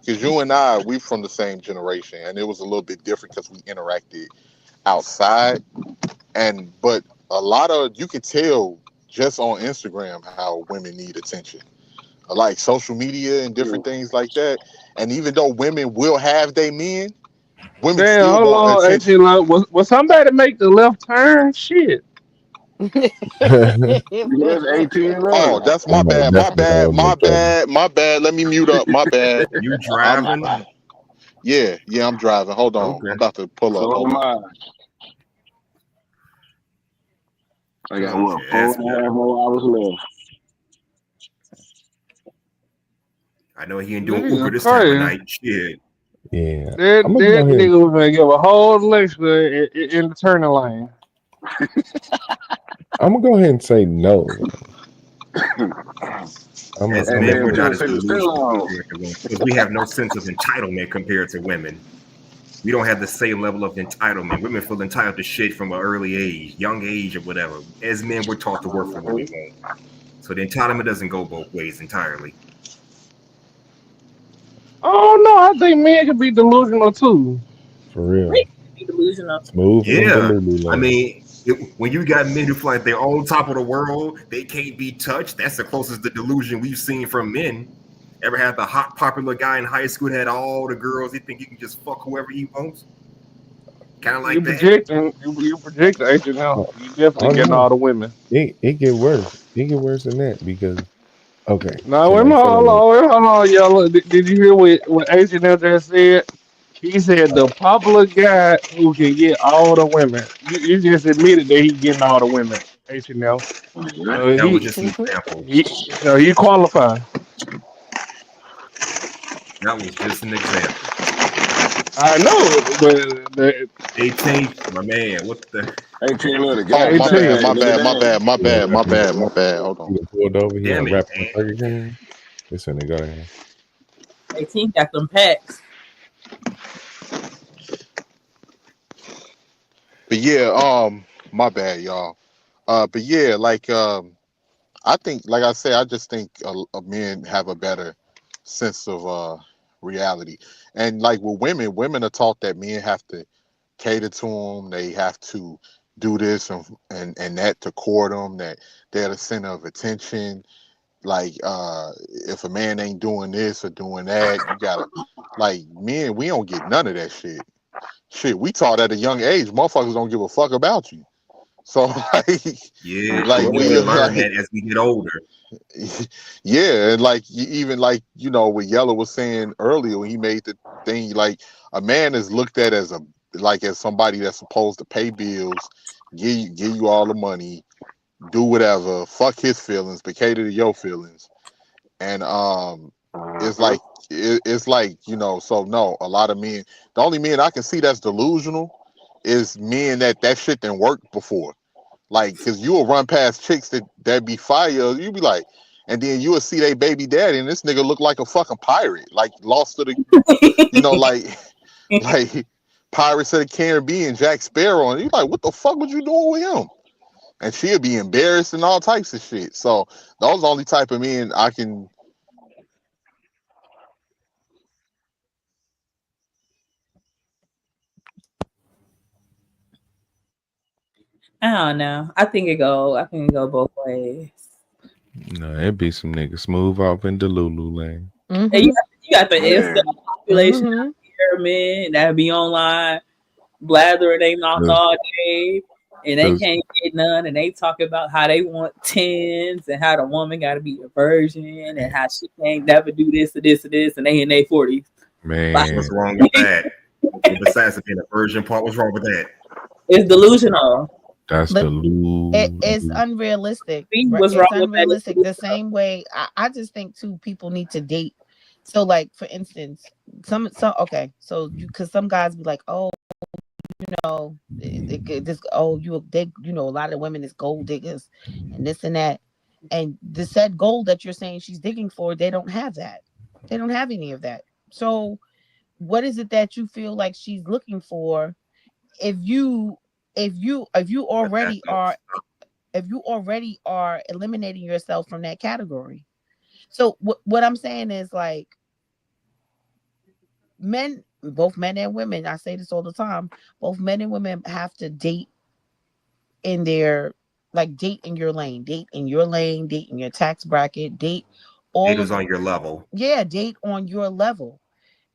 Because you and we from the same generation, and it was a little bit different because we interacted outside. But a lot of you can tell just on Instagram how women need attention. like social media and different things like that. And even though women will have their men, women Damn, still hold want on. attention. Actually, like, was somebody make the left turn? Shit. That's ATL. Oh, that's I my might bad. My definitely bad. hold my My trouble. bad. My bad. Let me mute up. My bad. You I'm driving? yeah, I'm driving. Hold on. Okay. I'm about to pull up. So Hold am on. I. I got Oh, what, shit, 4.5 more hours left. I know he ain't doing Uber Nigga, this time of crazy. night. Shit. Yeah, That I'm gonna go ahead. nigga was gonna give a whole lecture in the turning lane. I'm gonna go ahead and say no. As And men, then we're put not your as still delusional on. compared to women because we have no sense of entitlement compared to women. We don't have the same level of entitlement. Women feel entitled to shit from an early age, young age, or whatever. As men, we're taught to work for what we want. So the entitlement doesn't go both ways entirely. Oh no, I think men can be delusional too. For real. We can be delusional. Smooth in the Yeah. Lulu I lane. mean, when you got men who feel like they're on top of the world, they can't be touched. That's the closest to delusion we've seen from men. Ever had the hot popular guy in high school that had all the girls? He think he can just fuck whoever he wants? Kind of You like that. projecting, you projecting, ain't you now? Oh, You definitely oh getting all no, the women. it get worse. It get worse than that because okay, No, so wait, like say hold like on, hold on, y'all. Look, did you hear what Agent just said? He said the popular guy who can get all the women. You just admitted that he getting all the women. H&L. So That was just an example. he qualified. That was just an example. I know, but the 18th, my man. What the? 18 of the Oh, my bad. 18. My Look at bad. My that. bad. My yeah, bad. My bad. My bad. Hold on. he was pulled over. He Damn had it, rapped on man. Burger King. Listen, go ahead. 18 got them packs. But yeah, my bad, y'all. But yeah, like I think, like I said, I just think men have a better sense of reality. And like with women, women are taught that men have to cater to them. They have to do this and that to court them. That they're the center of attention. Like if a man ain't doing this or doing that, you gotta like men. We don't get none of that shit. Shit, we taught at a young age. Motherfuckers don't give a fuck about you. So Yeah, like and we we learn like that as we get older. yeah, and like even like what Yellow was saying earlier when he made the thing, like a man is looked at as as somebody that's supposed to pay bills, give you all the money, do whatever, fuck his feelings, but cater to your feelings, and it's like it's like so no, a lot of men, the only men I can see that's delusional is men that shit didn't work before. Like, cause you will run past chicks that be fire, you be like, and then you will see they baby daddy, and this nigga look like a fucking pirate, like lost to the, like Pirates of the Caribbean, Jack Sparrow, and you like, what the fuck was you doing with him? And she'll be embarrassed and all types of shit. So those are the only type of men I can. I don't know. I think it go both ways. No, it be some niggas smooth off in the Lulu lane. And Mm-hmm. you got the Man. incel population Mm-hmm. out here, man, that be online blathering they mouth Cause, all day, and they 'cause, can't get none, and they talk about how they want tens and how the woman got to be a virgin and how she can't never do this or this or this, and they in their 40s. man, What's wrong with that? Well, besides the being a virgin part, what's wrong with that? It's delusional. that's the But Lulu. it's unrealistic, See right? what's wrong It's with that? It's unrealistic. The delusional. same way I just think too, people need to date. So like for instance, some okay, so you because some guys be like, oh, this a lot of women is gold diggers and this and that, and the said gold that you're saying she's digging for, they don't have that. They don't have any of that. So what is it that you feel like she's looking for if you if you But that's already no. are if you already are eliminating yourself from that category? So what I'm saying is like men, both men and women, I say this all the time, both men and women have to date in their, like, date in your lane, date in your lane, date in your tax bracket, date all It of was on your level. date on your level.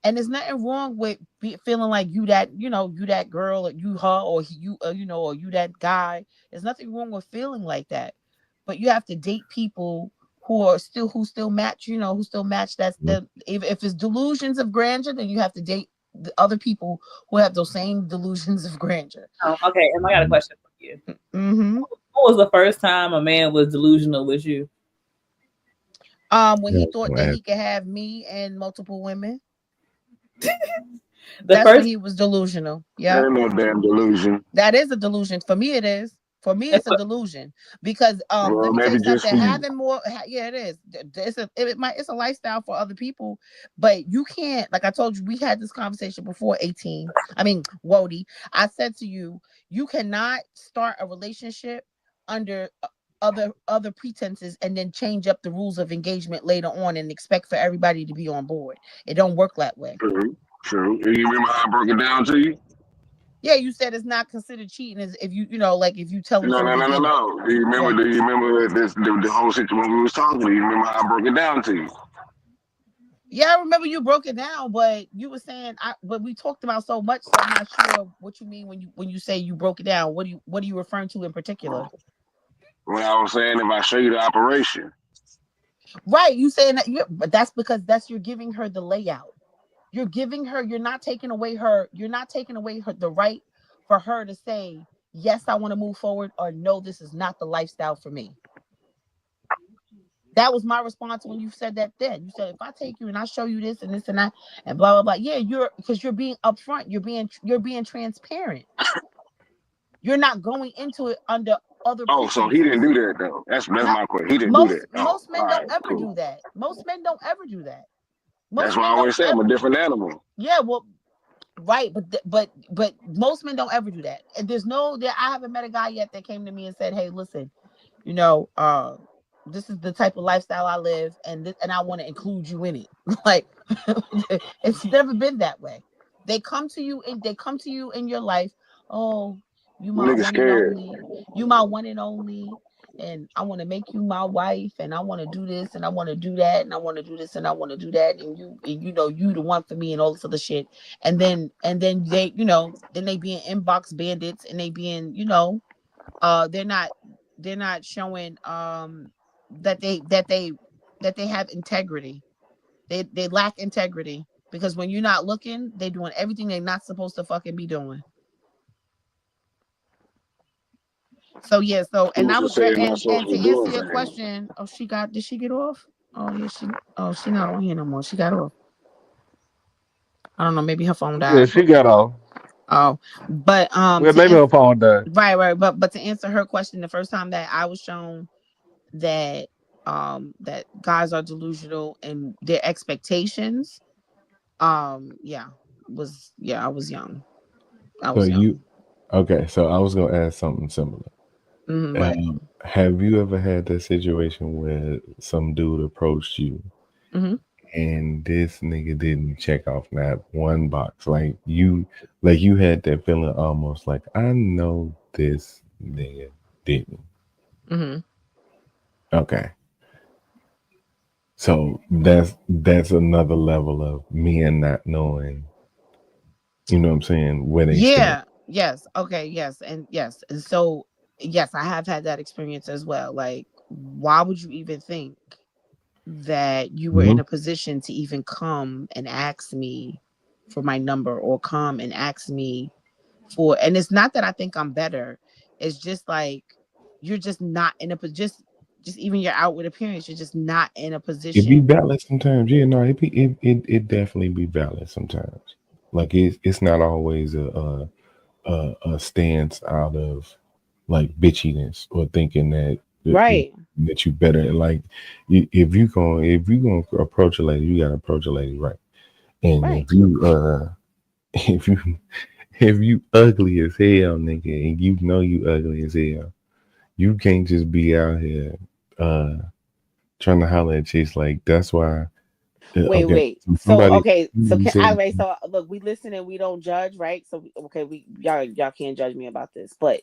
And there's nothing wrong with feeling like you that, you that girl, or you her, or you, or you that guy. There's nothing wrong with feeling like that. But you have to date people who still match, who still match if it's delusions of grandeur, then you have to date the other people who have those same delusions of grandeur. Okay, and I got a question for you. Mm-hmm. What was the first time a man was delusional with you? When he thought that he could have me and multiple women. That's when he was delusional. Yeah. That ain't no damn delusion. That is a delusion. For me, it is. For me, it's a delusion because Well, let me tell maybe you just something. for you. Having more, it is. It's a lifestyle for other people, but you can't. Like I told you, we had this conversation before 18. I mean, Wody. I said to you, you cannot start a relationship under other pretenses and then change up the rules of engagement later on and expect for everybody to be on board. It don't work that way. True. You remember how I broke it down to you? Yeah, you said it's not considered cheating as if like if you tell them No. from the beginning. Do you remember? Do you remember the whole situation we was talking? Do you remember how I broke it down to you? Yeah, I remember you broke it down, but you were saying but we talked about so much, so I'm not sure what you mean when you say you broke it down. What are you referring to in particular? When I was saying, if I show you the operation, right? You saying that but that's because you're giving her the layout. You're giving her. You're not taking away the right for her to say yes, I want to move forward, or no, this is not the lifestyle for me. That was my response when you said that. Then you said, if I take you and I show you this and this and that and blah blah blah. Yeah, you're being upfront. You're being transparent. You're not going into it under other. Oh, so he didn't do that though. That's my question. He didn't do that. Most men don't ever do that. Most men don't ever do that. That's why I always say I'm a different animal. Yeah, well, right, but most men don't ever do that. And I haven't met a guy yet that came to me and said, "Hey, listen, this is the type of lifestyle I live, and I want to include you in it." Like, it's never been that way. They come to you in your life. Oh, you my one and only. You my one and only. And I want to make you my wife, and I want to do this, and I want to do that, and I want to do this, and I want to do that, and you the one for me, and all this other shit. And then they, then they being inbox bandits, and they being, they're not showing that they have integrity. They lack integrity because when you're not looking, they're doing everything they're not supposed to fucking be doing. So yeah, and I was and to answer your question, did she get off? Oh yeah, she not on here no more. She got off. I don't know, maybe her phone died. Yeah, she got off. Oh, but well, maybe her phone died. Right, but to answer her question, the first time that I was shown that that guys are delusional in their expectations, I was young. Okay, so I was gonna ask something similar. Mm-hmm, have you ever had that situation where some dude approached you and this nigga didn't check off not one box? Like you had that feeling almost like, I know this nigga didn't. Okay. So that's another level of men not knowing, you know what I'm saying, where they stand. Yes. Okay. Yes. And so, yes, I have had that experience as well. Like, why would you even think that you were in a position to even come and ask me for my number or come and ask me for, and it's not that I think I'm better. It's just like, you're just not in a position, just even your outward appearance, you're just not in a position. It be valid sometimes. Yeah, no, it definitely be valid sometimes. Like it's not always a stance out of like bitchiness or thinking that that you better. Like if you gonna approach a lady, you gotta approach a lady right. And if you ugly as hell, nigga, and you know you ugly as hell, you can't just be out here trying to holler at chicks. Like that's why. Wait. So look, we listen and we don't judge, right? So y'all can't judge me about this, but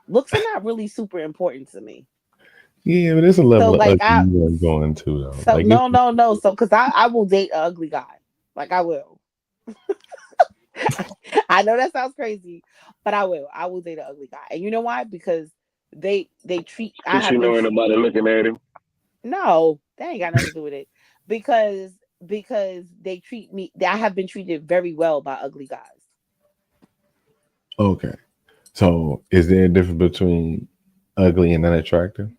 looks are not really super important to me. Yeah, but there's a level of like ugly you ain't going to though. so Like it's no. So because I will date an ugly guy. Like I will. I know that sounds crazy, but I will. I will date an ugly guy. And you know why? Because they treat I Cause she have been know ain't nobody looking at him. no, that ain't got nothing to do with it. Because they treat me I have been treated very well by ugly guys. okay. So is there a difference between ugly and unattractive?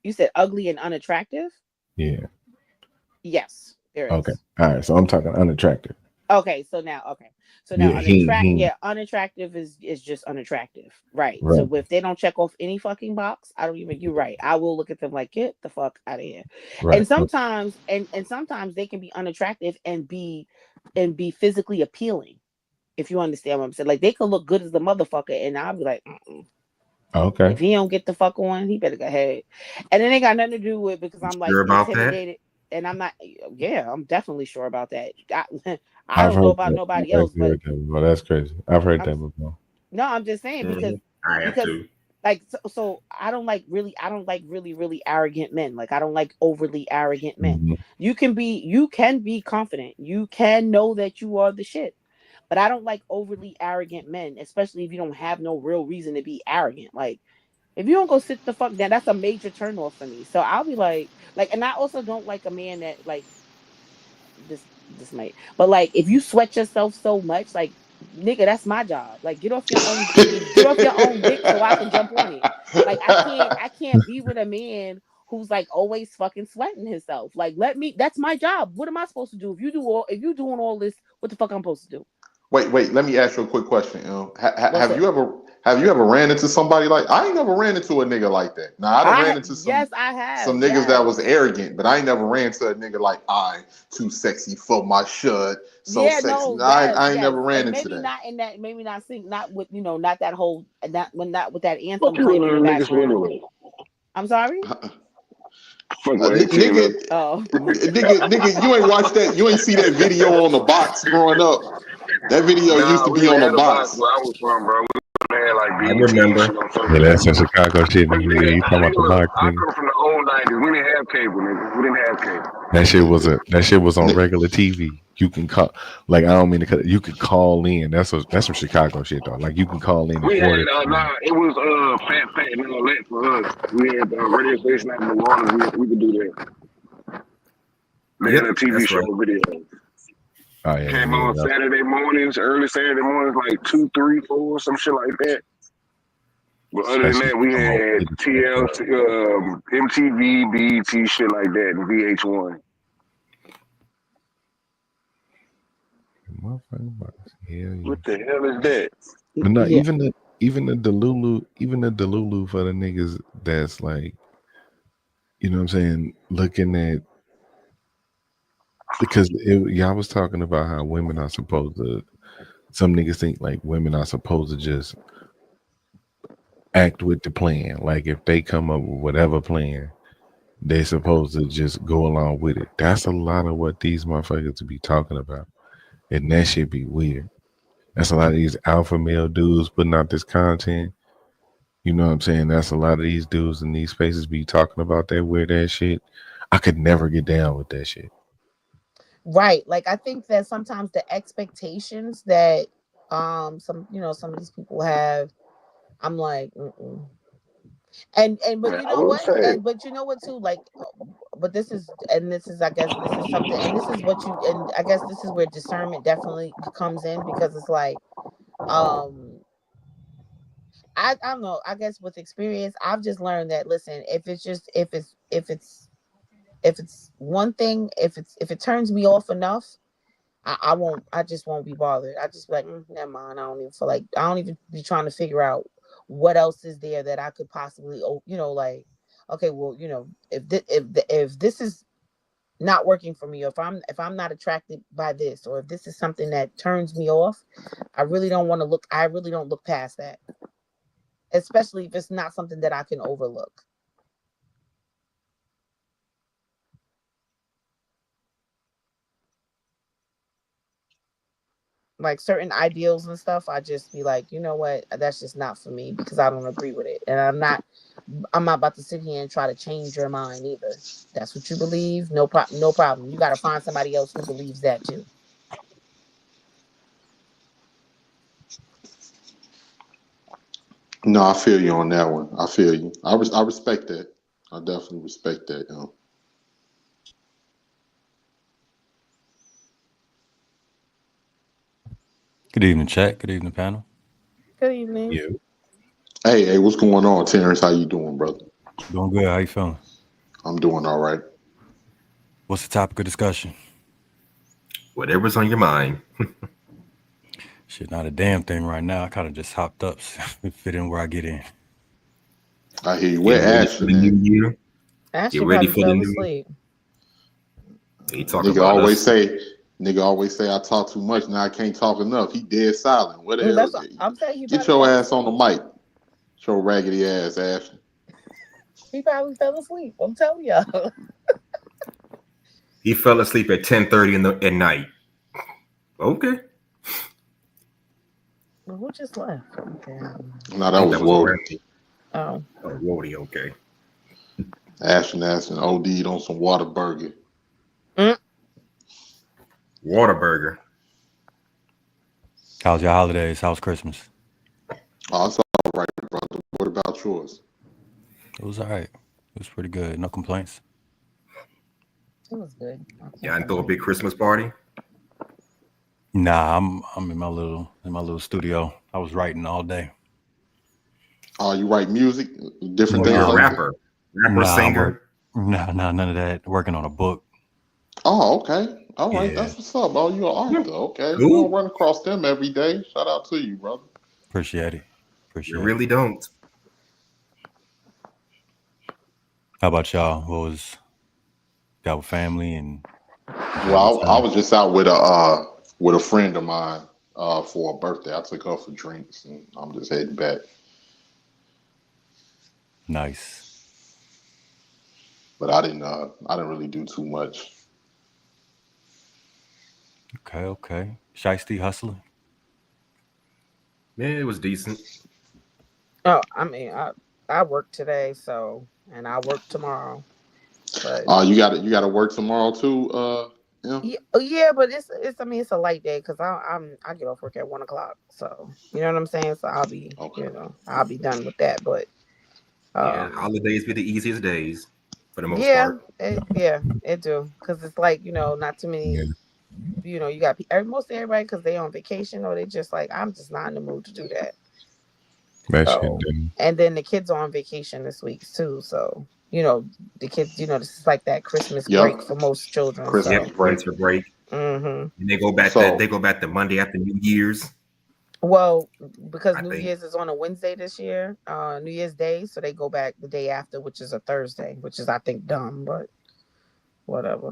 You said ugly and unattractive? Yeah. Yes, there Okay. is. All right. So I'm talking unattractive. Okay. So now Yeah. He unattractive is just unattractive. Right. right. So if they don't check off any fucking box, I don't even you're right. I will look at them like get the fuck out of here. Right. And sometimes and sometimes they can be unattractive and be physically appealing. If you understand what I'm saying. Like they could look good as the motherfucker and I'll be like, mm-mm. Okay. If he don't get the fuck on, he better go ahead. And it ain't got nothing to do with because I'm like Sure about that? intimidated. And I'm not. Yeah, I'm definitely sure about that. I I've don't know heard about that. nobody I've else, but heard that before. That's crazy. I've heard I'm that before. no. I'm just saying I have because to. like so I don't like really arrogant men. Like I don't like overly arrogant men. Hmm. You can be confident. You can know that you are the shit. But I don't like overly arrogant men, especially if you don't have no real reason to be arrogant. Like if you don't go sit the fuck down, that's a major turn off for me. So I'll be like, and I also don't like a man that like this might, but like if you sweat yourself so much, like nigga, that's my job. Like get off your own dick so I can jump on it. Like I can't be with a man who's like always fucking sweating himself. Like let me, that's my job. What am I supposed to do if you doing all this? What the fuck I'm supposed to do? Wait. Let me ask you a quick question. What's up? Have you ever ran into somebody like I ain't never ran into a nigga like that. Now I done ran into Yes, I have. some niggas that Yes. was arrogant, but I ain't never ran to a nigga like I too sexy for my shirt, so Yeah, sexy. no, No, yes, I ain't yes, never ran and into maybe that. not in that, maybe not sing, not with not that whole, not with that Fuck anthem you playing and in the them niggas for background. anyway. I'm sorry. Fuck with 18 Nigga, of Oh, nigga, you ain't watched that. You ain't see that video on the box growing up. That video used Nah, to we be didn't on the have a box box. where I was from, bro. We had like I BET and remember. shit on Yeah, first. that's some Chicago shit. Nigga. Yeah, Nigga, you talking about the look, box, I nigga? come from the old 90s. We didn't have cable, nigga. We didn't have cable. That shit was on regular TV. You can call, like I don't mean to cut. You could call in. That's some Chicago shit though. Like you can call in and We order. had, it was Fat and all that for us. We had a radio station out in New Orleans. We could do that. They Yep, had a TV that's show right. video. Oh yeah, Came yeah. on Saturday mornings, early Saturday mornings, like 2, 3, 4, some shit like that. But other That than shit that, we come on had late as fuck, bro. TLC, MTV, BET, shit like that, and VH1. Motherfucking box. Hell yeah. What the hell is that? But no, yeah, even the Delulu for the niggas that's like, you know what I'm saying, looking at because y'all was talking about how women are supposed to. Some niggas think like women are supposed to just act with the plan. Like if they come up with whatever plan, they're supposed to just go along with it. That's a lot of what these motherfuckers be talking about, and that shit be weird. That's a lot of these alpha male dudes putting out this content. You know what I'm saying? That's a lot of these dudes in these spaces be talking about that weird ass shit. I could never get down with that shit. right. Like I think that sometimes the expectations that some of these people have, I'm like, mm-mm. And but Man, you I know will what? say, And but you know what too? Like, but this is I guess this is something, and this is what you and I guess this is where discernment definitely comes in because it's like um I don't know. I guess with experience, I've just learned that listen, if it's one thing, if it turns me off enough, I won't. I just won't be bothered. I just be like, never mind. I don't even feel like. I don't even be trying to figure out what else is there that I could possibly. Like, okay, well, if this is not working for me, or if I'm not attracted by this, or if this is something that turns me off, I really don't want to look. I really don't look past that, especially if it's not something that I can overlook. Like certain ideals and stuff, I just be like, you know what, that's just not for me because I don't agree with it, and I'm not about to sit here and try to change your mind either. That's what you believe. No problem. No problem. You got to find somebody else who believes that too. No, I feel you on that one. I feel you. I respect that. I definitely respect that. Good evening, chat. Good evening, panel. Good evening. Yeah. Hey, what's going on, Terrence? How you doing, brother? Doing good. How you feeling? I'm doing all right. What's the topic of discussion? Whatever's on your mind. Shit, not a damn thing right now. I kind of just hopped up, fit in where I get in. I hear you. Where Getting ready for Ashton the new at? year. Ashley Get ready probably for the fell new year. asleep. He talk Nigga about always us. say, I talk too much. Now I can't talk enough. He dead silent. What the hell? That's what I'm saying. He Get probably your fell ass on the asleep. mic. Your raggedy ass, Ashton. He probably fell asleep. I'm telling y'all. He fell asleep at 10:30 at night. Okay. Who just left? Okay. No, I that think was that was Wody. Randy. Oh. Oh, Wody, okay. Ashton OD'd on some water burger. Waterburger. How's your holidays? How's Christmas? Oh, it's all right, brother. What about yours? It was all right. It was pretty good. No complaints. It was good. Yeah, and throw a big Christmas party. Nah, I'm in my little studio. I was writing all day. Oh, you write music, different Oh, things you're a like that? rapper, Nah, singer. none of that. Working on a book. Oh, okay. All right, Yeah. that's what's up. Oh, you're an author. Okay, we Cool. don't run across them every day. Shout out to you, brother. Appreciate it. You really don't. How about y'all? What was got with family and Well, I was just out with a friend of mine for a birthday. I took her for drinks, and I'm just heading back. Nice. But I didn't really do too much. Okay. Shiesty hustling. Yeah, it was decent. Oh, I mean, I work today, so and I work tomorrow. But You got to work tomorrow too. yeah, but it's I mean it's a light day because I get off work at 1:00, so you know what I'm saying. So I'll be I'll be done with that. But Yeah, holidays be the easiest days for the most yeah, part. it do because it's like not too many. You got most everybody because they on vacation or they just like I'm just not in the mood to do that. That shit So done. and then the kids are on vacation this week too. So the kids this is like that Christmas break for most children. Christmas So break. Winter break. Mm-hmm. And they go back to Monday after New Year's. Well, because I New think. Year's is on a Wednesday this year, New Year's Day, so they go back the day after, which is a Thursday, which is I think dumb, but whatever.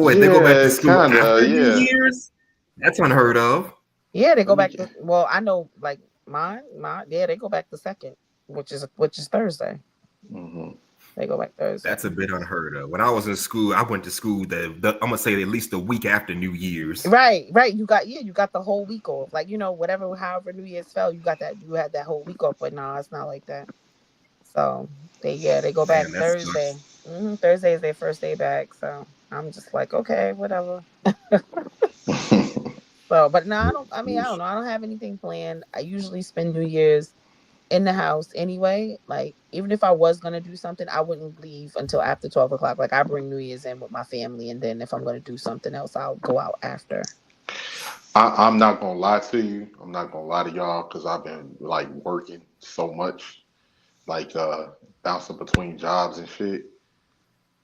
Wait, they go back to school kinda, after New yeah. Year's? That's unheard of. Yeah, they go back to I know like mine, they go back the second, which is Thursday. Mm-hmm. They go back Thursday. That's a bit unheard of. When I was in school, I went to school I'm gonna say at least a week after New Year's. Right. You got the whole week off. Like, however New Year's fell, you had that whole week off, but no, it's not like that. So they go back Man, that Thursday. sucks. Thursday is their first day back. So I'm just like, okay, whatever. So, but no, I don't know. I don't have anything planned. I usually spend New Year's in the house anyway. Like, even if I was going to do something, I wouldn't leave until after 12 o'clock. Like, I bring New Year's in with my family. And then if I'm going to do something else, I'll go out after. I'm not gonna lie to you. I'm not gonna lie to y'all because I've been like working so much, like bouncing between jobs and shit.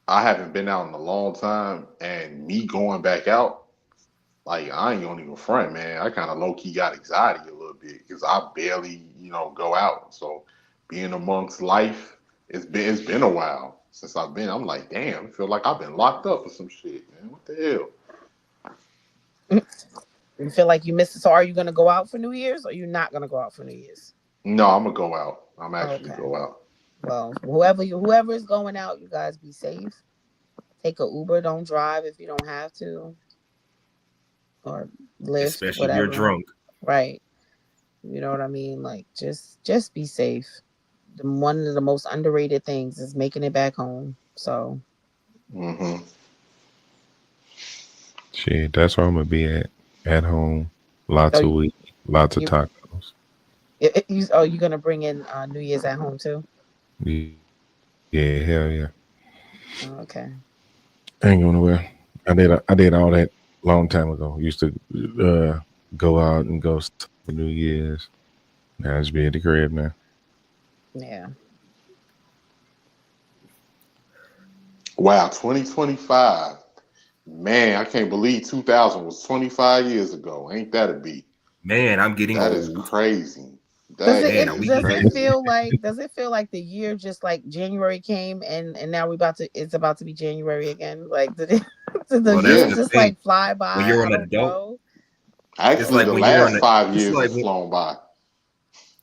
I haven't been out in a long time, and me going back out, like I ain't gonna even front, man. I kind of low key got anxiety a little bit because I barely, go out. So being amongst life, it's been a while since I've been. I'm like, damn, I feel like I've been locked up or some shit, man. What the hell? You feel like you missed it. So are you going to go out for New Year's or are you not going to go out for New Year's? No, I'm gonna go out. I'm actually go out. Well, whoever is going out, you guys be safe. Take a Uber. Don't drive if you don't have to. Or Lyft, especially whatever. if you're drunk. Right. You know what I mean? Like, just be safe. one of the most underrated things is making it back home. So Shit, that's where I'm gonna be at home. Lots so of weed, lots of you tacos. you're gonna bring in New Year's at home too? Yeah, hell yeah. Oh, okay. I ain't going nowhere. I did all that long time ago. Used to go out and go for New Year's. Now I just be at the crib now. Yeah. Wow, 2025. Man, I can't believe 2000 was 25 years ago. Ain't that a beat? Man, I'm getting That is old. crazy. Does That Man, are is we does getting it old? crazy. feel like the year just like January came and now it's about to be January again? Like did the Well, that's year the Yeah. just thing. like fly When by? you're I an don't adult, know. it's Actually, like the when you're last on a. 5 It's years like has flown by.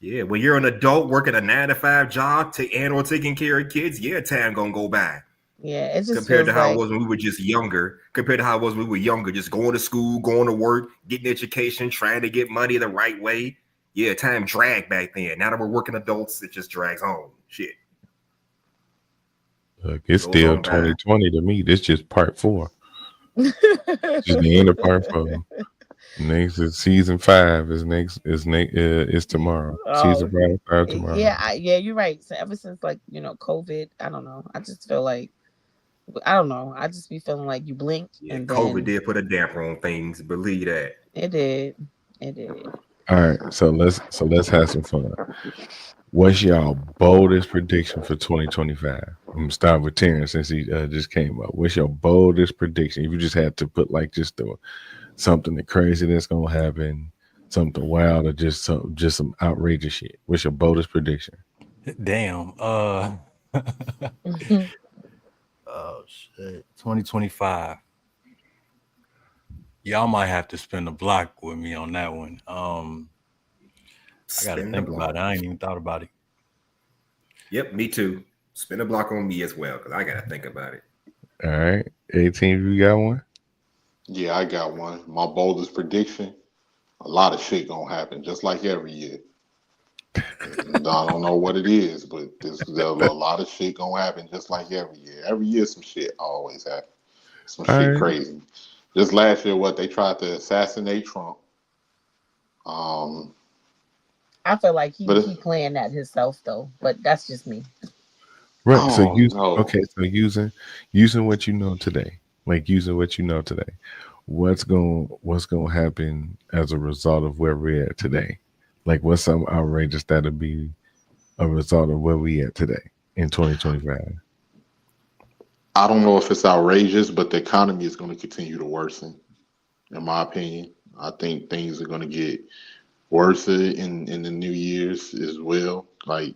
yeah, when you're an adult working a 9 to 5 job, or taking care of kids. Yeah, time gonna go by. Yeah, it just Compared to feels how it like was when we were just younger. Compared to how it was when we were younger, just going to school, going to work, getting education, trying to get money the right way. Yeah, time dragged back then. Now that we're working adults, it just drags on. Shit Look, it's goes still on by. 2020 to me. This just part 4. Just the end of part 4. Next is season 5. Is tomorrow. oh Season 5 start tomorrow. yeah, yeah, you're right. So ever since like, COVID, I don't know. I just feel like I don't know. I just be feeling like you blinked Yeah, and COVID then did put a damper on things. Believe that. it did. It did. All right, so let's have some fun. What's y'all boldest prediction for 2025? I'm gonna start with Terrence since he just came up. What's your boldest prediction? If you just had to put like something that crazy that's gonna happen, something wild, or just some outrageous shit. What's your boldest prediction? Damn. Oh shit. 2025. Y'all might have to spin the block with me on that one. I gotta Spin the think about block. it. I ain't even thought about it. Yep, me too. Spin a block on me as well, because I gotta think about it. All right, 18. You got one? Yeah, I got one. My boldest prediction: a lot of shit gonna happen, just like every year. I don't know what it is, but there's a lot of shit gonna happen, just like every year. Every year, some shit always happen. Some All shit right. crazy. Just last year, what they tried to assassinate Trump. Um, I feel like he but he planned that himself though, but that's just me. Right. So oh use no, okay. So using what you know today, like using what you know today. What's gonna happen as a result of where we're at today? Like what's some outrageous that'll be a result of where we at today in 2025? I don't know if it's outrageous, but the economy is going to continue to worsen. In my opinion, I think things are going to get worse in the New Year's as well. Like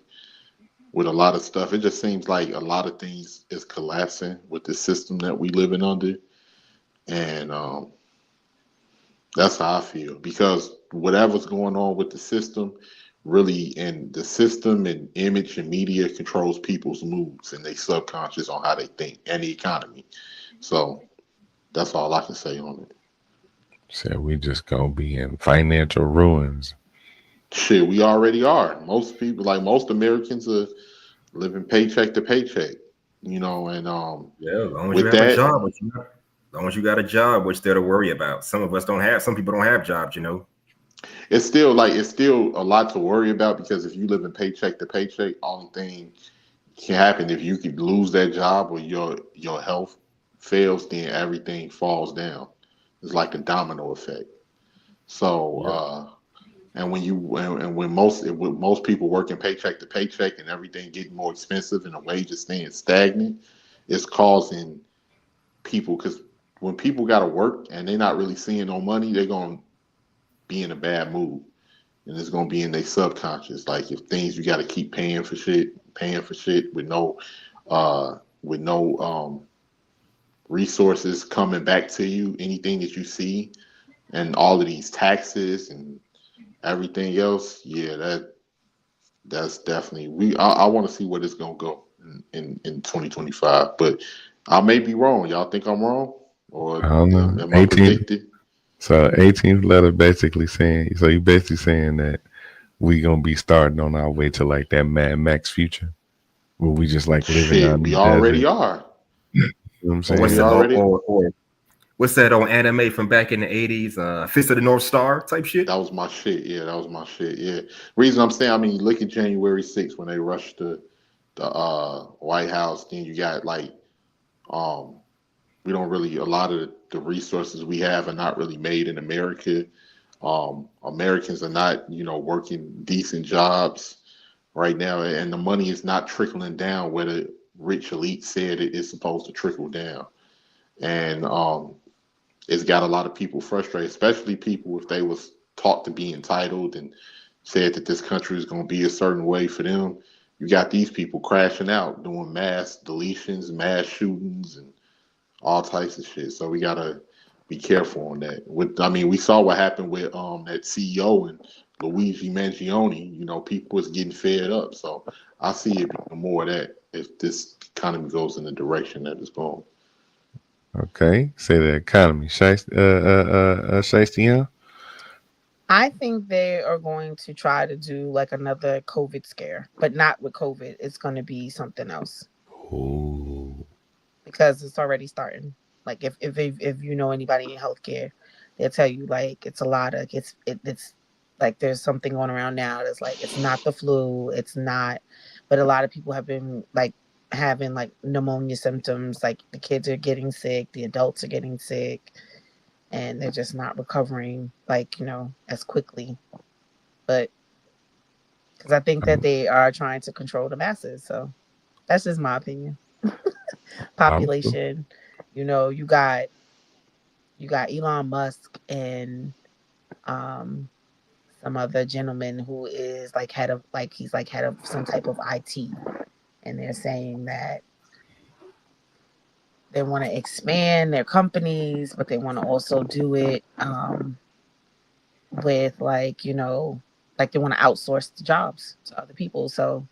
with a lot of stuff, it just seems like a lot of things is collapsing with the system that we living under, and that's how I feel because whatever's going on with the system, really, and the system and image and media controls people's moods and they subconscious on how they think and the economy. So that's all I can say on it. So we just gonna be in financial ruins. Shit, we already are. Most people, like most Americans, are living paycheck to paycheck. And Yeah, as long as you with have a that, job, as long as you got a job, what's there to worry about? Some of us don't have. Some people don't have jobs. it's still a lot to worry about because if you live in paycheck to paycheck, only thing can happen if you could lose that job or your health fails, then everything falls down. It's like a domino effect. So, Yep. when most people working paycheck to paycheck and everything getting more expensive and the wages staying stagnant, it's causing people because when people got to work and they're not really seeing no money, they're gonna be in a bad mood and it's gonna be in their subconscious. Like if things you got to keep paying for shit with no resources coming back to you, anything that you see, and all of these taxes and everything else. Yeah, that's definitely I want to see where this gonna go in 2025, but I may be wrong. Y'all think I'm wrong, or I don't know. am I 18. predicted? So 18th letter basically saying. So you basically saying that we gonna be starting on our way to like that Mad Max future, where we just like living out Shit, in we the already desert. are. You know what I'm Or what's We saying? that? already. Or what's that on anime from back in the 80s? Fist of the North Star type shit. That was my shit. Yeah, that was my shit. Yeah. Reason I'm saying, I mean, look at January 6th when they rushed the White House. Then you got like, um, we don't really a lot of the resources we have are not really made in America. Americans are not, working decent jobs right now, and the money is not trickling down where the rich elite said it is supposed to trickle down. And it's got a lot of people frustrated, especially people if they was taught to be entitled and said that this country is going to be a certain way for them. You got these people crashing out, doing mass deletions, mass shootings, and all types of shit. So we gotta be careful on that. I mean, we saw what happened with that CEO and Luigi Mangione. People was getting fed up. So I see it being more of that if this economy goes in the direction that it's going. Okay, say the economy. Shiesty, huh? I think they are going to try to do like another COVID scare, but not with COVID. It's going to be something else Ooh. because it's already starting. Like if you know anybody in healthcare, they'll tell you like it's a lot of it's like there's something going around now that's like it's not the flu, it's not, but a lot of people have been like having like pneumonia symptoms. Like the kids are getting sick, the adults are getting sick, and they're just not recovering like as quickly. But because I think that they are trying to control the masses, so that's just my opinion. Population, you got Elon Musk and um some other gentleman who is like head of some type of IT, and they're saying that they want to expand their companies, but they want to also do it with like they want to outsource the jobs to other people. So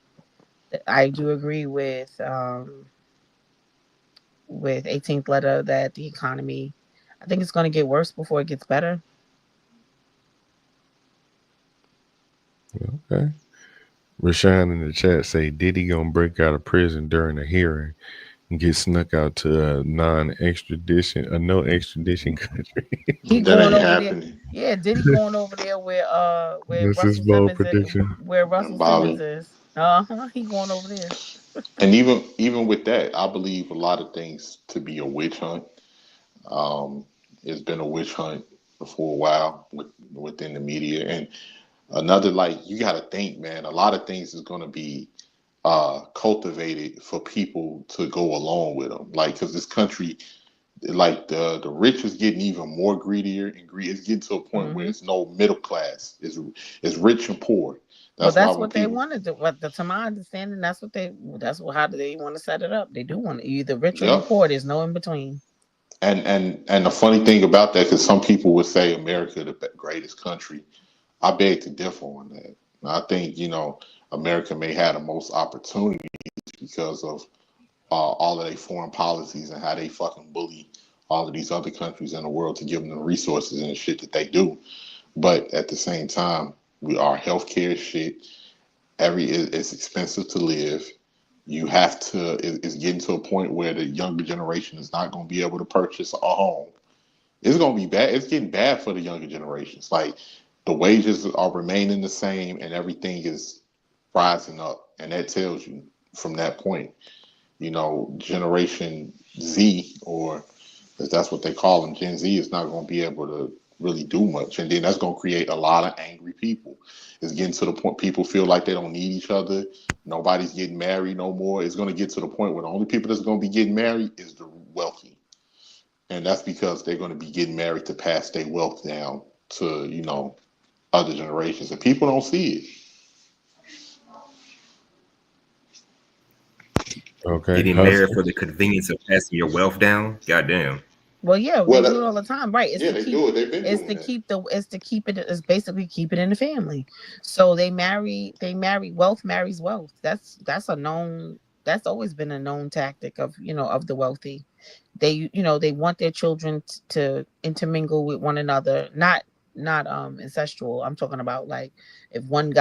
I do agree with 18th letter that the economy, I think it's going to get worse before it gets better. Okay. Rashawn in the chat say Diddy gonna break out of prison during a hearing and get snuck out to a non-extradition, a no extradition country. He That going ain't over there. happening. Yeah, Diddy going over there where This is Russell bold Simmons is, prediction. where And Russell Simmons Bali. is. He going over there. And even with that, I believe a lot of things to be a witch hunt. Um, it's been a witch hunt for a while within the media. And another, like, you got to think, man, a lot of things is going to be cultivated for people to go along with them. Like, because this country, like the rich is getting even more greedier and greedy. It's getting to a point where Hmm. it's no middle class. It's rich and poor. Well, That's why that's when what they people, want to do. To my understanding, how do they want to set it up. They do want you either rich or you yep. poor. There's no in between. And the funny thing about that, because some people would say America the greatest country, I beg to differ on that. I think America may have the most opportunities because of all of their foreign policies and how they fucking bully all of these other countries in the world to give them the resources and the shit that they do. But at the same time, our healthcare shit. It's expensive to live. You have to. It's getting to a point where the younger generation is not going to be able to purchase a home. It's going to be bad. It's getting bad for the younger generations. Like the wages are remaining the same, and everything is rising up, and that tells you from that point. Generation Z, or if that's what they call them, Gen Z, is not going to be able to really do much. And then that's going to create a lot of angry people. It's getting to the point people feel like they don't need each other. Nobody's getting married no more. It's going to get to the point where the only people that's going to be getting married is the wealthy. And that's because they're going to be getting married to pass their wealth down to, other generations. And people don't see it. Okay, Getting married hustle. for the convenience of passing your wealth down. Goddamn. Well, yeah, Well, they do it all the time, right? yeah, they do it. They've been doing that. It's basically keep it in the family. So wealth marries wealth. That's a known. That's always been a known tactic of the wealthy. They want their children to intermingle with one another, not not incestual. I'm talking about like if one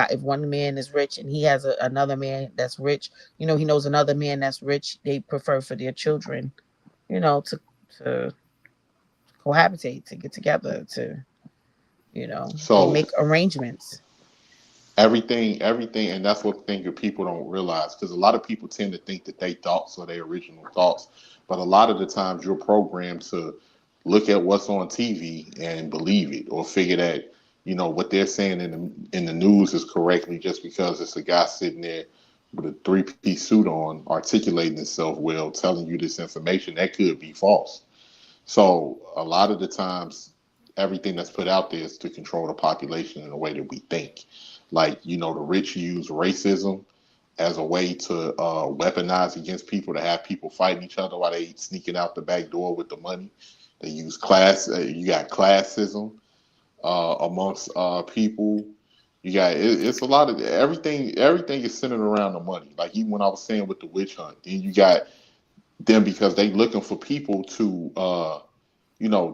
man is rich and he has another man that's rich, you know, he knows another man that's rich, they prefer for their children, you know, to cohabitate, to get together, to, you know, they So make arrangements. everything, and that's what thing that people don't realize, because a lot of people tend to think that they thoughts are their original thoughts, but a lot of the times you're programmed to look at what's on TV and believe it, or figure that what they're saying in the news is correctly just because it's a guy sitting there with a three-piece suit on, articulating himself well, telling you this information that could be false. So a lot of the times, everything that's put out there is to control the population in the way that we think. Like, the rich use racism as a way to weaponize against people, to have people fighting each other while they sneaking out the back door with the money. They use class. You got classism amongst people. You got it's a lot of everything. Everything is centered around the money. Like even when I was saying with the witch hunt, then you got them because they looking for people to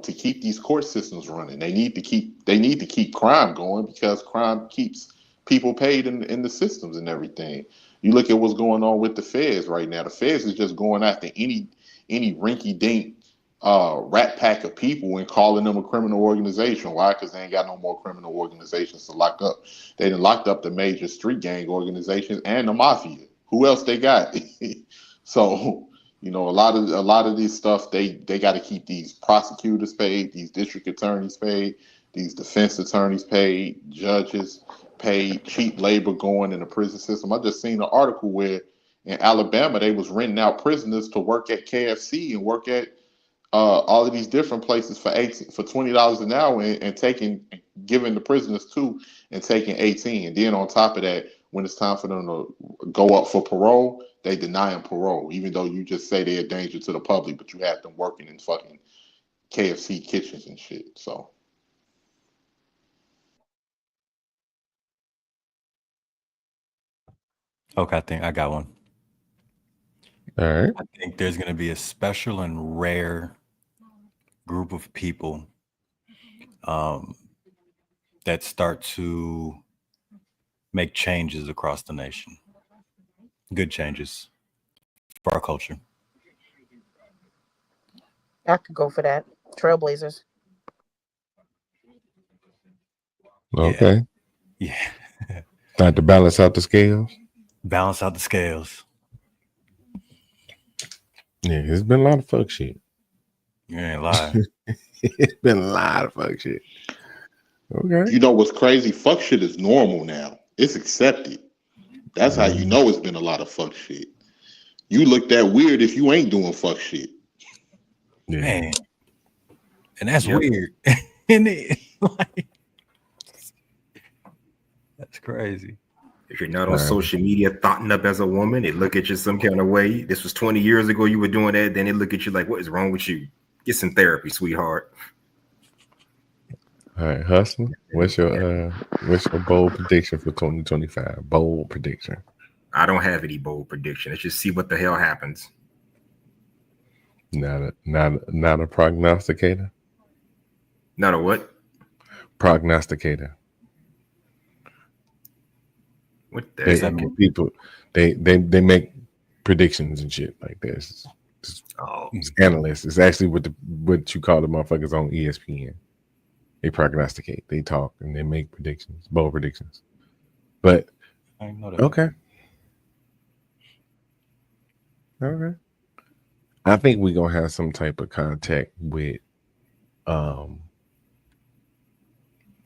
keep these court systems running. They need to keep crime going because crime keeps people paid in the systems and everything. You look at what's going on with the feds right now. The feds is just going after any rinky dink rat pack of people and calling them a criminal organization. Why? Because they ain't got no more criminal organizations to lock up. They done locked up the major street gang organizations and the mafia. Who else they got? So a lot of these stuff they got to keep these prosecutors paid, these district attorneys paid, these defense attorneys paid, judges paid, cheap labor going in the prison system. I just seen an article where in Alabama they was renting out prisoners to work at KFC and work at all of these different places for $20 an hour and giving the prisoners two and taking 18. And then on top of that, when it's time for them to go up for parole, they deny them parole, even though you just say they're a danger to the public, but you have them working in fucking KFC kitchens and shit. So Okay, I think I got one. All right. I think there's going to be a special and rare group of people that start to make changes across the nation. Good changes for our culture. I could go for that. Trailblazers. Okay. Yeah. Start to balance out the scales. Balance out the scales. Yeah, it's been a lot of fuck shit. You ain't lying. It's been a lot of fuck shit. Okay. You know what's crazy? Fuck shit is normal now. It's accepted. That's how you know it's been a lot of fuck shit. You look that weird if you ain't doing fuck shit. Yeah. Man. And that's weird. Isn't it? Like, that's crazy. If you're not on social media thoughting up as a woman, they look at you some kind of way. This was 20 years ago you were doing that. Then they look at you like, what is wrong with you? Get some therapy, sweetheart. All right, Hustler, what's your bold prediction for 2025? Bold prediction. I don't have any bold prediction. Let's just see what the hell happens. Not a prognosticator. Not a what? Prognosticator. What does that mean? People they make predictions and shit like this. It's analysts. It's actually what you call the motherfuckers on ESPN. They prognosticate. They talk and they make predictions, bold predictions. But I know that. Okay. I think we're gonna have some type of contact with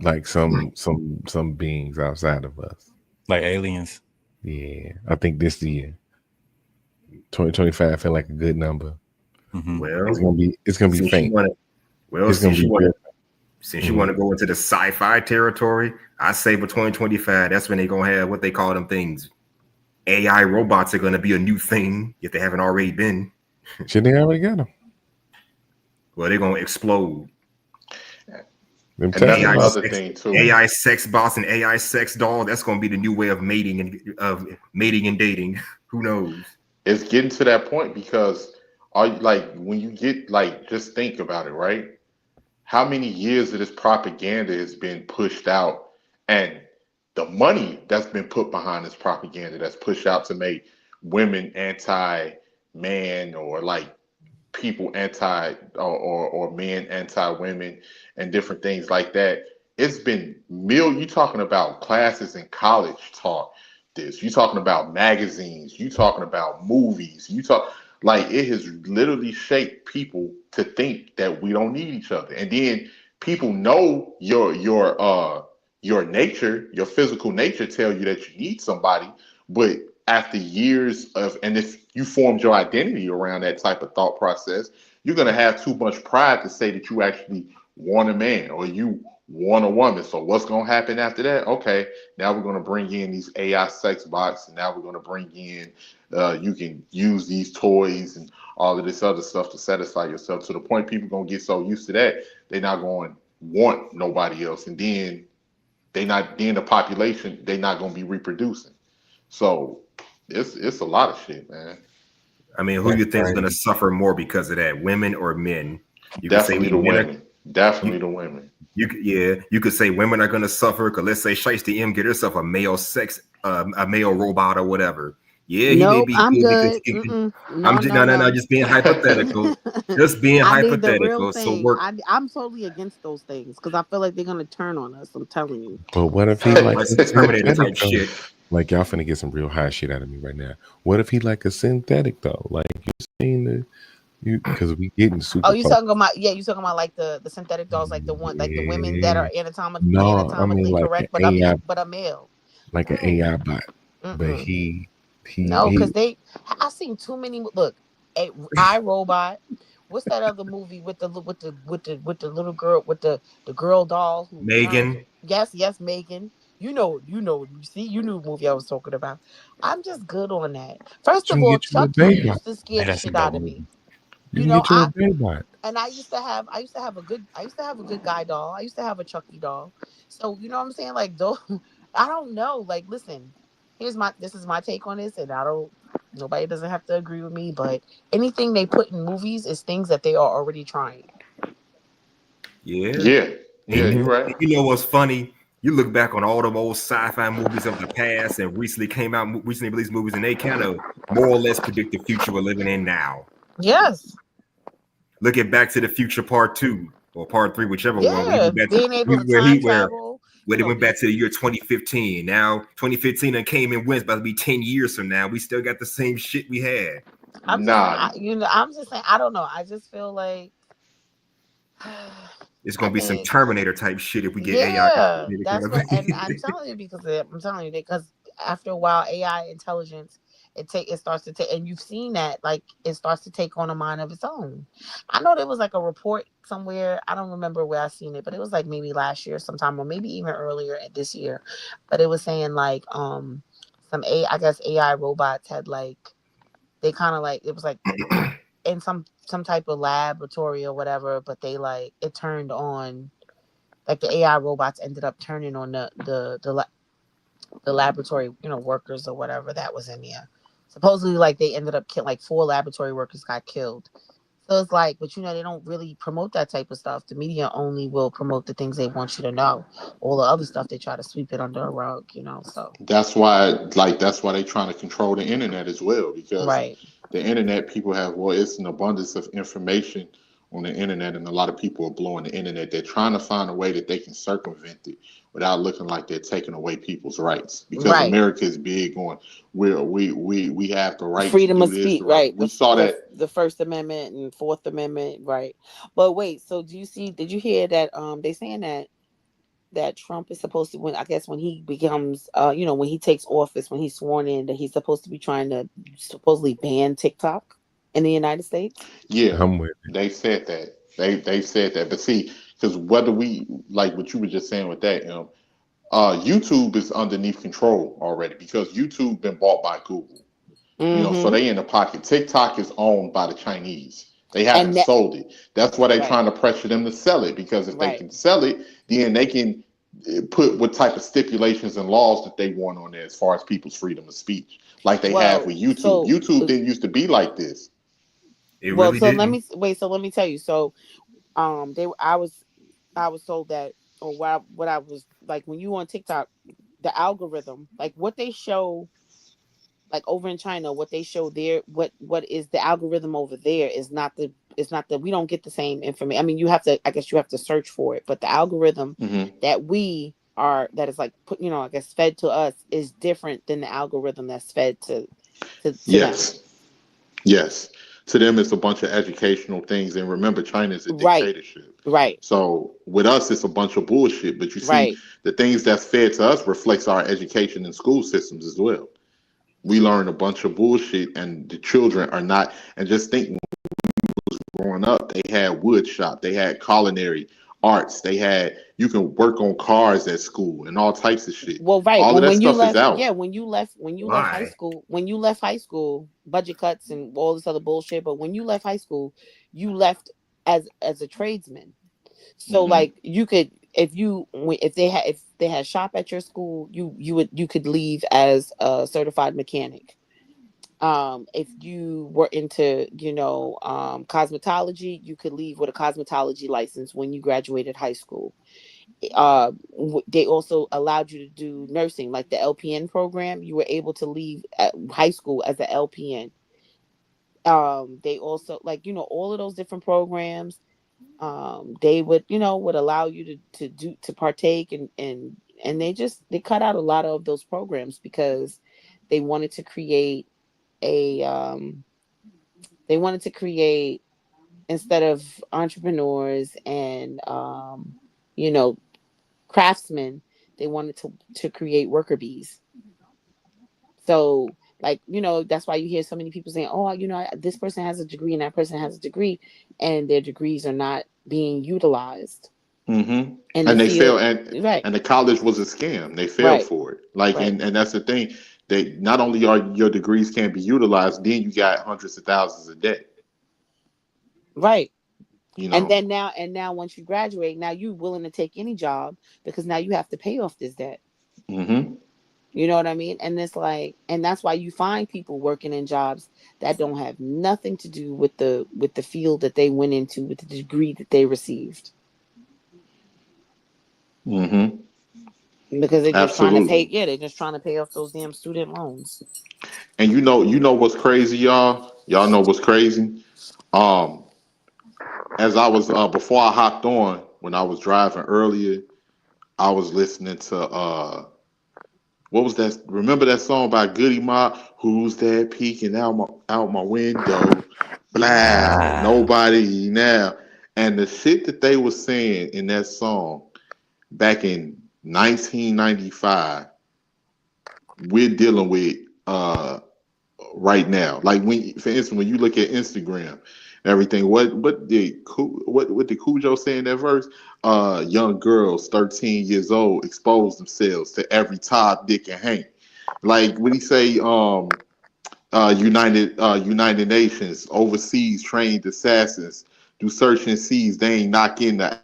like some beings outside of us. Like aliens. Yeah. I think this year. 2025 I feel like a good number. Mm-hmm. Well, it's gonna be faint. Since you want to go into the sci-fi territory, I say for 2025, that's when they're gonna have what they call them things. AI robots are gonna be a new thing if they haven't already been. Should they already got them? Well, they're gonna explode. And that's another thing too. AI sex bots and AI sex doll. That's gonna be the new way of mating and dating. Who knows? It's getting to that point because when you get just think about it, right? how many years of this propaganda has been pushed out, and the money that's been put behind this propaganda that's pushed out to make women anti-man, or like people anti, or men anti-women, and different things like that. It's been you talking about classes in college taught this. You talking about magazines. You talking about movies. You talk like it has literally shaped people to think that we don't need each other. And then people know your nature, your physical nature, tell you that you need somebody. But after years of, and if you formed your identity around that type of thought process, you're gonna have too much pride to say that you actually want a man or you want a woman. So what's gonna happen after that? Okay, now we're gonna bring in these AI sex bots, and now we're gonna bring in you can use these toys and all of this other stuff to satisfy yourself, to the point people gonna get so used to that they're not going to want nobody else, and then the population, they're not gonna be reproducing. So it's a lot of shit, man. I mean, who you think is going to suffer more because of that, women or men? You Definitely could say the women. Definitely the women. You could say women are going to suffer because let's say Shiesty M get herself a male robot or whatever. Yeah, he may Nope, be I'm good because good. he can. Mm-mm. I'm No, just no, no, no. just being hypothetical. Just being I need the real hypothetical. So thing. work. I'm totally against those things because I feel like they're gonna turn on us. I'm telling you. But what if he like Like a some Terminator synthetic type though? shit. Like y'all finna get some real high shit out of me right now. What if he like a synthetic though? Like you seen the because we getting Oh, super you far. talking about you talking about like the synthetic dolls, like the one like the women that Yeah. are No, I mean anatomically like correct, an AI, but a male. like an AI bot. But Mm-mm. No, he because I've seen too many. Look, I Robot. What's that other movie with the little girl with the girl doll who turns? Megan. Yes, Megan. You see, you knew the movie I was talking about. I'm just good on that. First of you all, get you a Chucky baby. used to scare the That's a shit dope out of movie. me. You can get you a baby bot. And I used to have a good guy doll. I used to have a Chucky doll. So you know what I'm saying? Like though I don't know. Like listen, this is my take on this, and nobody doesn't have to agree with me, but anything they put in movies is things that they are already trying. Yeah. Yeah, And you're right. you know what's funny? You look back on all the old sci-fi movies of the past and recently released movies, and they kind of more or less predict the future we're living in now. Yes. Look at Back to the Future Part 2 or Part 3, whichever one. Yeah. Being able to time travel. Where they went back to the year 2015. Now 2015 and came and went. It's about to be 10 years from now. We still got the same shit we had. I'm just saying. I don't know. I just feel like It's gonna be some Terminator type shit if we get AI. yeah, that's what, and I'm telling you because after a while, AI intelligence it starts to take, and you've seen that like it starts to take on a mind of its own. I know there was like a report somewhere. I don't remember where I seen it, but it was like maybe last year sometime, or maybe even earlier this year. But it was saying like I guess AI robots had like they kind of like it was like in some type of laboratory or whatever, but they like it turned on. Like the AI robots ended up turning on the laboratory, workers or whatever that was in there. Supposedly, like they ended up like 4 laboratory workers got killed. So it's like, but they don't really promote that type of stuff. The media only will promote the things they want you to know. All the other stuff they try to sweep it under a rug, So That's why they're trying to control the internet as well, because right. the internet, people have, it's an abundance of information on the internet, and a lot of people are blowing the internet. They're trying to find a way that they can circumvent it without looking like they're taking away people's rights, because America is big on we have the right freedom to of do this. speech, right? We saw that the First Amendment and Fourth Amendment, right? But wait, so did you hear that they saying that Trump is supposed to, when he becomes when he takes office, when he's sworn in, that he's supposed to be trying to supposedly ban TikTok in the United States? Yeah, they said that. They said that. But see, because whether we like what you were just saying with that, YouTube is underneath control already, because YouTube been bought by Google. So they in the pocket. TikTok is owned by the Chinese. They haven't sold it. That's why they're trying to pressure them to sell it, because if they can sell it, then they can put what type of stipulations and laws that they want on there as far as people's freedom of speech, like they have with YouTube. YouTube didn't used to be like this. It really didn't. Let me tell you. So I was told that, or what I was like when you on TikTok, the algorithm, like what they show, like over in China, what they show there, what is the algorithm over there is not the, it's not that we don't get the same information. I mean, you have to, I guess you have to search for it, but the algorithm Mm-hmm. that we are, that is like put, I guess fed to us is different than the algorithm that's fed to them. Yes. Yes. To them, it's a bunch of educational things. And remember, China is a Right, dictatorship. right, So with us, it's a bunch of bullshit. But you see, right. the things that's fed to us reflects our education and school systems as well. We learn a bunch of bullshit, and the children are not. And just think, growing up, they had wood shop, they had culinary arts, they had you can work on cars at school and all types of shit. Well, right. All of Well, that when you stuff is left, out. yeah, when you left high Why? school, budget cuts and all this other bullshit. But when you left high school, you left as a tradesman. So Hmm. like you could, if they had shop at your school, you could leave as a certified mechanic. If you were into cosmetology, you could leave with a cosmetology license when you graduated high school. They also allowed you to do nursing, like the LPN program. You were able to leave at high school as an LPN. They also, like, all of those different programs, they would allow you to partake, and they cut out a lot of those programs because they wanted to create a they wanted to create, instead of entrepreneurs and you know craftsmen, they wanted to create worker bees. So, like, that's why you hear so many people saying, oh, this person has a degree and that person has a degree, and their degrees are not being utilized Hmm. in the And they field. fail, and Right, and the college was a scam. They failed right, for it. Like, right, and that's the thing. They not only are your degrees can't be utilized, then you got hundreds of thousands of debt. right. You And know. then now once you graduate, now you're willing to take any job because now you have to pay off this debt. Hmm. You know what I mean? And it's like, and that's why you find people working in jobs that don't have nothing to do with the field that they went into, with the degree that they received, Hmm. because they're just trying to pay. Absolutely. Yeah, they're just trying to pay off those damn student loans. And you know what's crazy, y'all? Y'all know what's crazy? Um, as I was before I hopped on, when I was driving earlier, I was listening to what was that? Remember that song by Goody Mob? Who's that peeking out my window? Blah, nobody now. And the shit that they were saying in that song back in 1995, we're dealing with right now. Like, when, for instance, when you look at Instagram, and everything. What did Cujo say in that verse? Young girls, 13 years old, expose themselves to every Todd, Dick, and Hank. Like, what he say? United Nations overseas trained assassins do search and seize. They ain't knocking the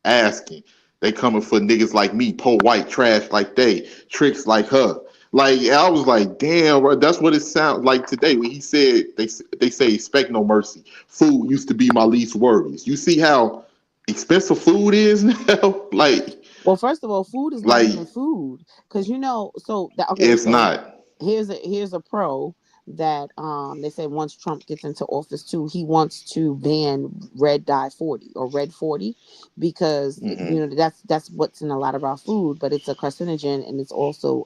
asking. They coming for niggas like me, poor white trash like they, tricks like her. Like, I was like, damn, bro, that's what it sounds like today when he said they say expect no mercy. Food used to be my least worries. You see how expensive food is now? Well, first of all, food is not like even food, because okay, it's so not. here's a pro that they said once Trump gets into office too, he wants to ban red dye 40 or red 40, because Hmm. that's what's in a lot of our food, but it's a carcinogen, and it's also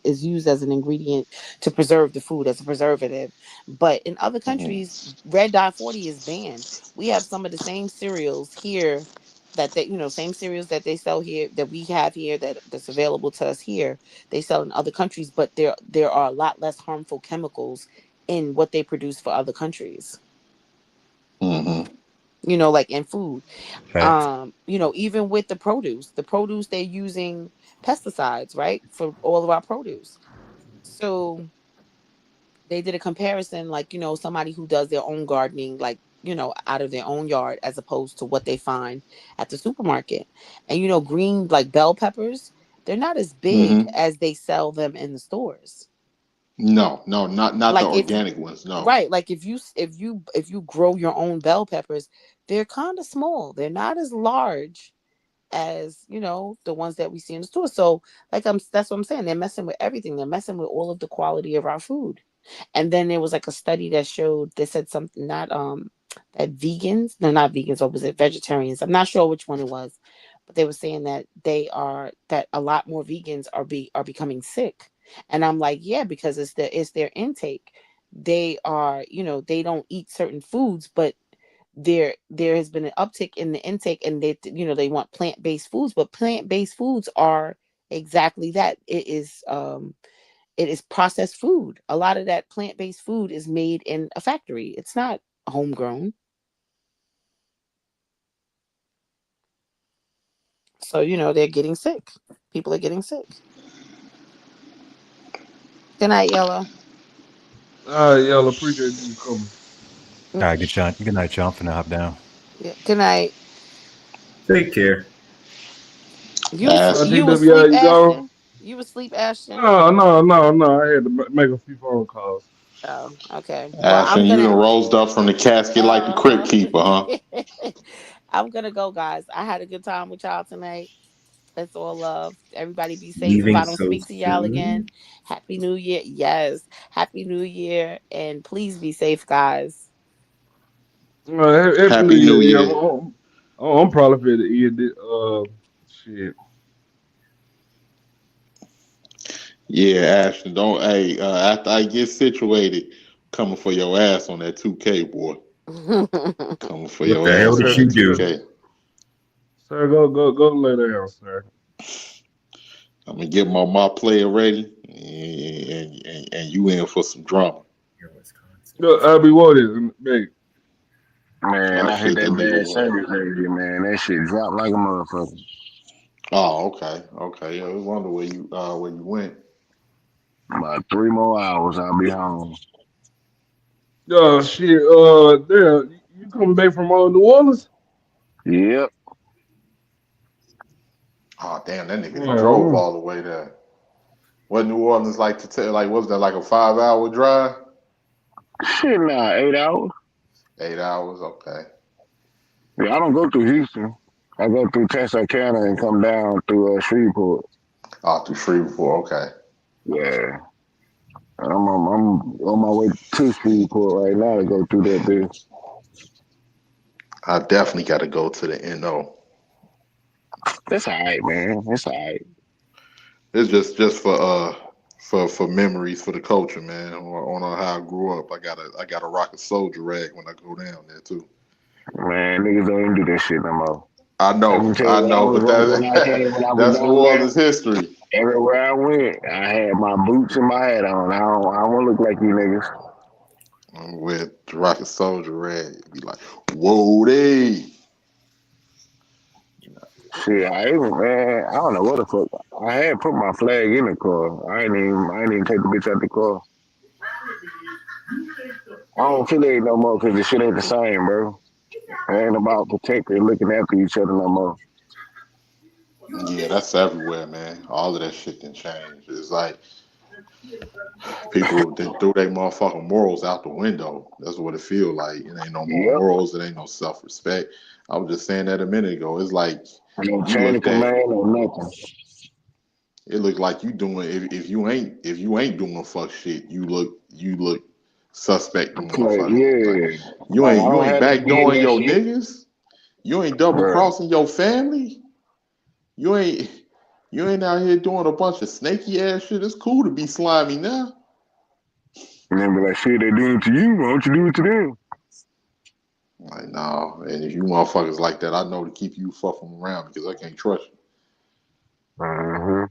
it's used as an ingredient to preserve the food, as a preservative. But in other countries, Hmm. red dye 40 is banned. We have some of the same cereals here that they same cereals that they sell here, that we have here, that's available to us here, they sell in other countries, but there are a lot less harmful chemicals in what they produce for other countries, Hmm. like in food. Facts. Even with the produce they're using pesticides, right, for all of our produce. So they did a comparison, like, somebody who does their own gardening, like, out of their own yard, as opposed to what they find at the supermarket. And green, like bell peppers, they're not as big Hmm. as they sell them in the stores. No, not the Like, if organic ones. No. right, like if you grow your own bell peppers, they're kind of small. They're not as large as the ones that we see in the store. So that's what I'm saying. They're messing with everything. They're messing with all of the quality of our food. And then there was like a study that said something, not that vegans, no, not vegans, or was it vegetarians? I'm not sure which one it was, but they were saying that that a lot more vegans are becoming sick. And I'm like, yeah, because it's their intake. They are, they don't eat certain foods, but there has been an uptick in the intake, and they want plant-based foods, but plant-based foods are exactly that. It is processed food. A lot of that plant-based food is made in a factory. It's not homegrown. So, they're getting sick. People are getting sick. Good night, Yellow. All right, y'all. Appreciate you coming. All right, good night, y'all. I'm finna hop down. Yeah. Good night. Take care. You was TWI, asleep, you go? Ashton? You was asleep, Ashton? No. I had to make a few phone calls. Oh, okay. Well, I'm Ashton, you gonna done rose up from the casket like the crypt keeper, huh? I'm gonna go, guys. I had a good time with y'all tonight. That's all love. Everybody be safe. If Leaving I don't so speak to y'all again, soon. Happy New Year. Yes. Happy New Year. And please be safe, guys. Happy New Happy New Year. Yeah, Year. I'm probably finna end it. Shit. Yeah, Ashton, don't. Hey, after I get situated, coming for your ass on that 2K, boy. Coming for What your the hell ass did on she that do? 2K. Sir, go lay down, sir. I'm gonna get my player ready, and you in for some drama. I'll be wanted, babe. Man, Oh I hit shit, that that nigga bad what? service earlier, man. That shit dropped like a motherfucker. Oh, okay. Yeah, I was wondering where you went. About 3 more hours, I'll be home. Shit. Damn, you coming back from New Orleans? Yep. Oh damn, that nigga done drove Oh, all the way there. What New Orleans like to tell? Like, was that like a 5 hour drive? Shit, nah, 8 hours. 8 hours, okay. Yeah, I don't go through Houston. I go through Texarkana and come down through Shreveport. Oh, through Shreveport, okay. Yeah. I'm on my way to Shreveport right now to go through that bitch. I definitely got to go to the NO. That's all right, man. That's all right. It's just for memories for the culture, man. On how I grew up, I gotta rock a soldier rag when I go down there too. Man, niggas don't even do that shit no more. I I can know, tell you I when I know, was but when I came when I was that's New down there. Orleans history. Everywhere I went, I had my boots and my hat on. I don't want to look like you niggas. I'm with rock a soldier rag. Be like, whoa, they. Shit, man, I don't know what the fuck. I had put my flag in the car. I ain't even take the bitch out the car. I don't feel it no more because the shit ain't the same, bro. It ain't about protecting and looking after each other no more. Yeah, that's everywhere, man. All of that shit can change. It's like people then threw their motherfucking morals out the window. That's what it feel like. It ain't no more Yep. morals. It ain't no self respect. I was just saying that a minute ago. It's like No you chain of looked at. command or nothing. It looked like you doing if you ain't doing fuck shit. You look suspect doing Like, fuck shit. Like yeah. Like, I you don't ain't have to be in backdooring that your shit. niggas. You ain't double Bruh. crossing your family. You ain't out here doing a bunch of snaky ass shit. It's cool to be slimy now. And then be like, shit, they doing it to you. Why don't you do it to them? Like, no, and if you motherfuckers like that, I know to keep you fucking around because I can't trust you. Mm-hmm.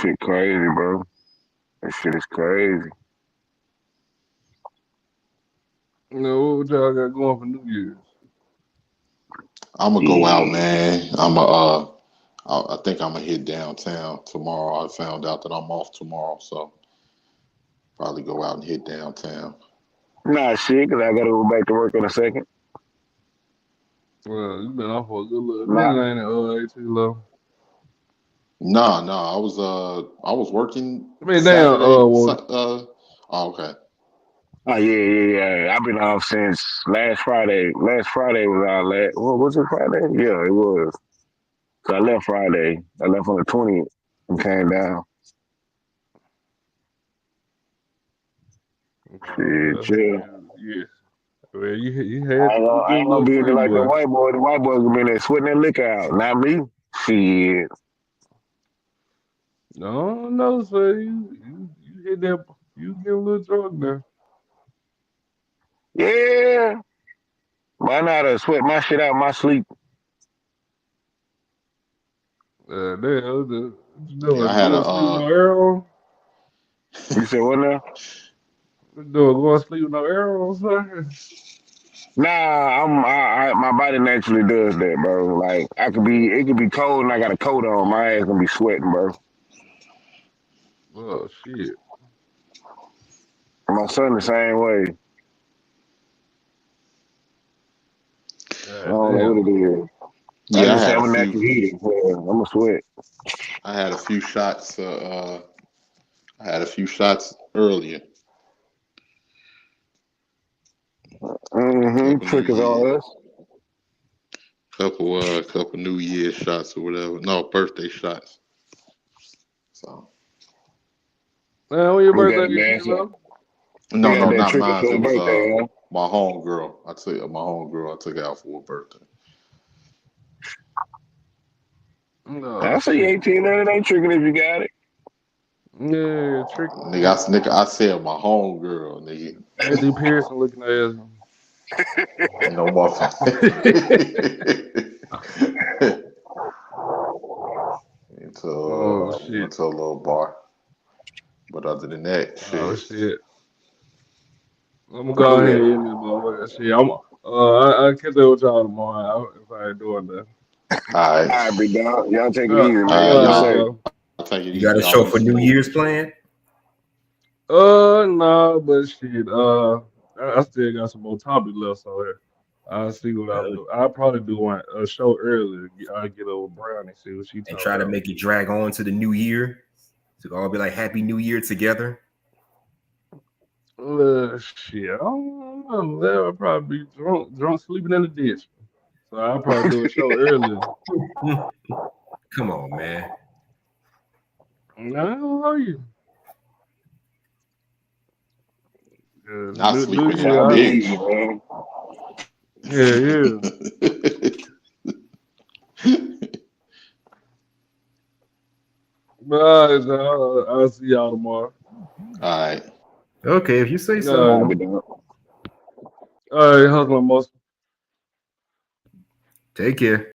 Shit crazy, bro. That shit is crazy. what y'all got going for New Year's? I'm gonna go out, Yeah. man. I think I'm gonna hit downtown tomorrow. I found out that I'm off tomorrow, so probably go out and hit downtown. Nah, shit, because I got to go back to work in a second. Well, you been off for a good little Nah, minute, ain't it? AT Low. No, I was working I mean, damn. Saturday. Water. Oh, okay. Oh yeah. I've been off since last Friday. Last Friday was our last. What was it? Friday? Yeah, it was. So I left Friday. I left on the 20th and came down. Shit, Well, chill. yeah. Well, you had to I get a ain't gonna little be in there free, like the boy. white boy. The white boys gonna be in there sweating that liquor out. Not me. Shit. No, sir. You hit that. You get a little drunk now. Yeah. But I know how to sweat my shit out in my sleep. Damn, what you Yeah, I doing? had Going a to sleep with no arrow? You said what now? What you doing? Going to sleep with no arrow, sir? Nah, my body naturally does that, bro. Like it could be cold and I got a coat on, my ass gonna be sweating, bro. Oh shit. My son the same way. I God don't know what damn. it is. I yeah. just say I'm a natural heater. Yeah, I'm a sweat. I had a few shots. I had a few shots earlier. Couple New Trick is Year, all us. couple New Year shots or whatever. No, birthday shots. So Man, when your We got it, birthday is, man. So Kilo? you no, got that not trick mine. for It the was birthday, huh? my homegirl. I took her out for her birthday. Oh I see shit. 18. That ain't tricking if you got it. Yeah, tricking. Nigga, I said my homegirl, nigga. Anthony Pearson looking ass. No motherfucker. Oh We shit. went to a little bar. But other than that, Oh shit. shit. I'm gonna go ahead Yeah. and end this motherfucker. Shit. I catch up with y'all tomorrow if I ain't doing that. All All right, big right. dog. Y'all take it Uh, easy, man. All Y'all right, be all right, safe. bro. y'all take it You easy. got a Y'all show be for New smooth. Year's planned? Nah, but shit. I still got some more topics left, so I'll see what I'll do. I'll probably do a show earlier. I'll get over Brown and see what she And talking try to about. make it drag on to the new year. To all be like Happy New Year together. Shit, I don't know. I'll probably be drunk sleeping in the ditch. So I'll probably do a show earlier. Come on, man. I don't know you. Not New sleeping in Year, the Y'all be I, easy, ditch. man. yeah. But I'll see y'all tomorrow. All right. Okay, if you say so. All All right, right, big dog. all right, hustling most. Take care.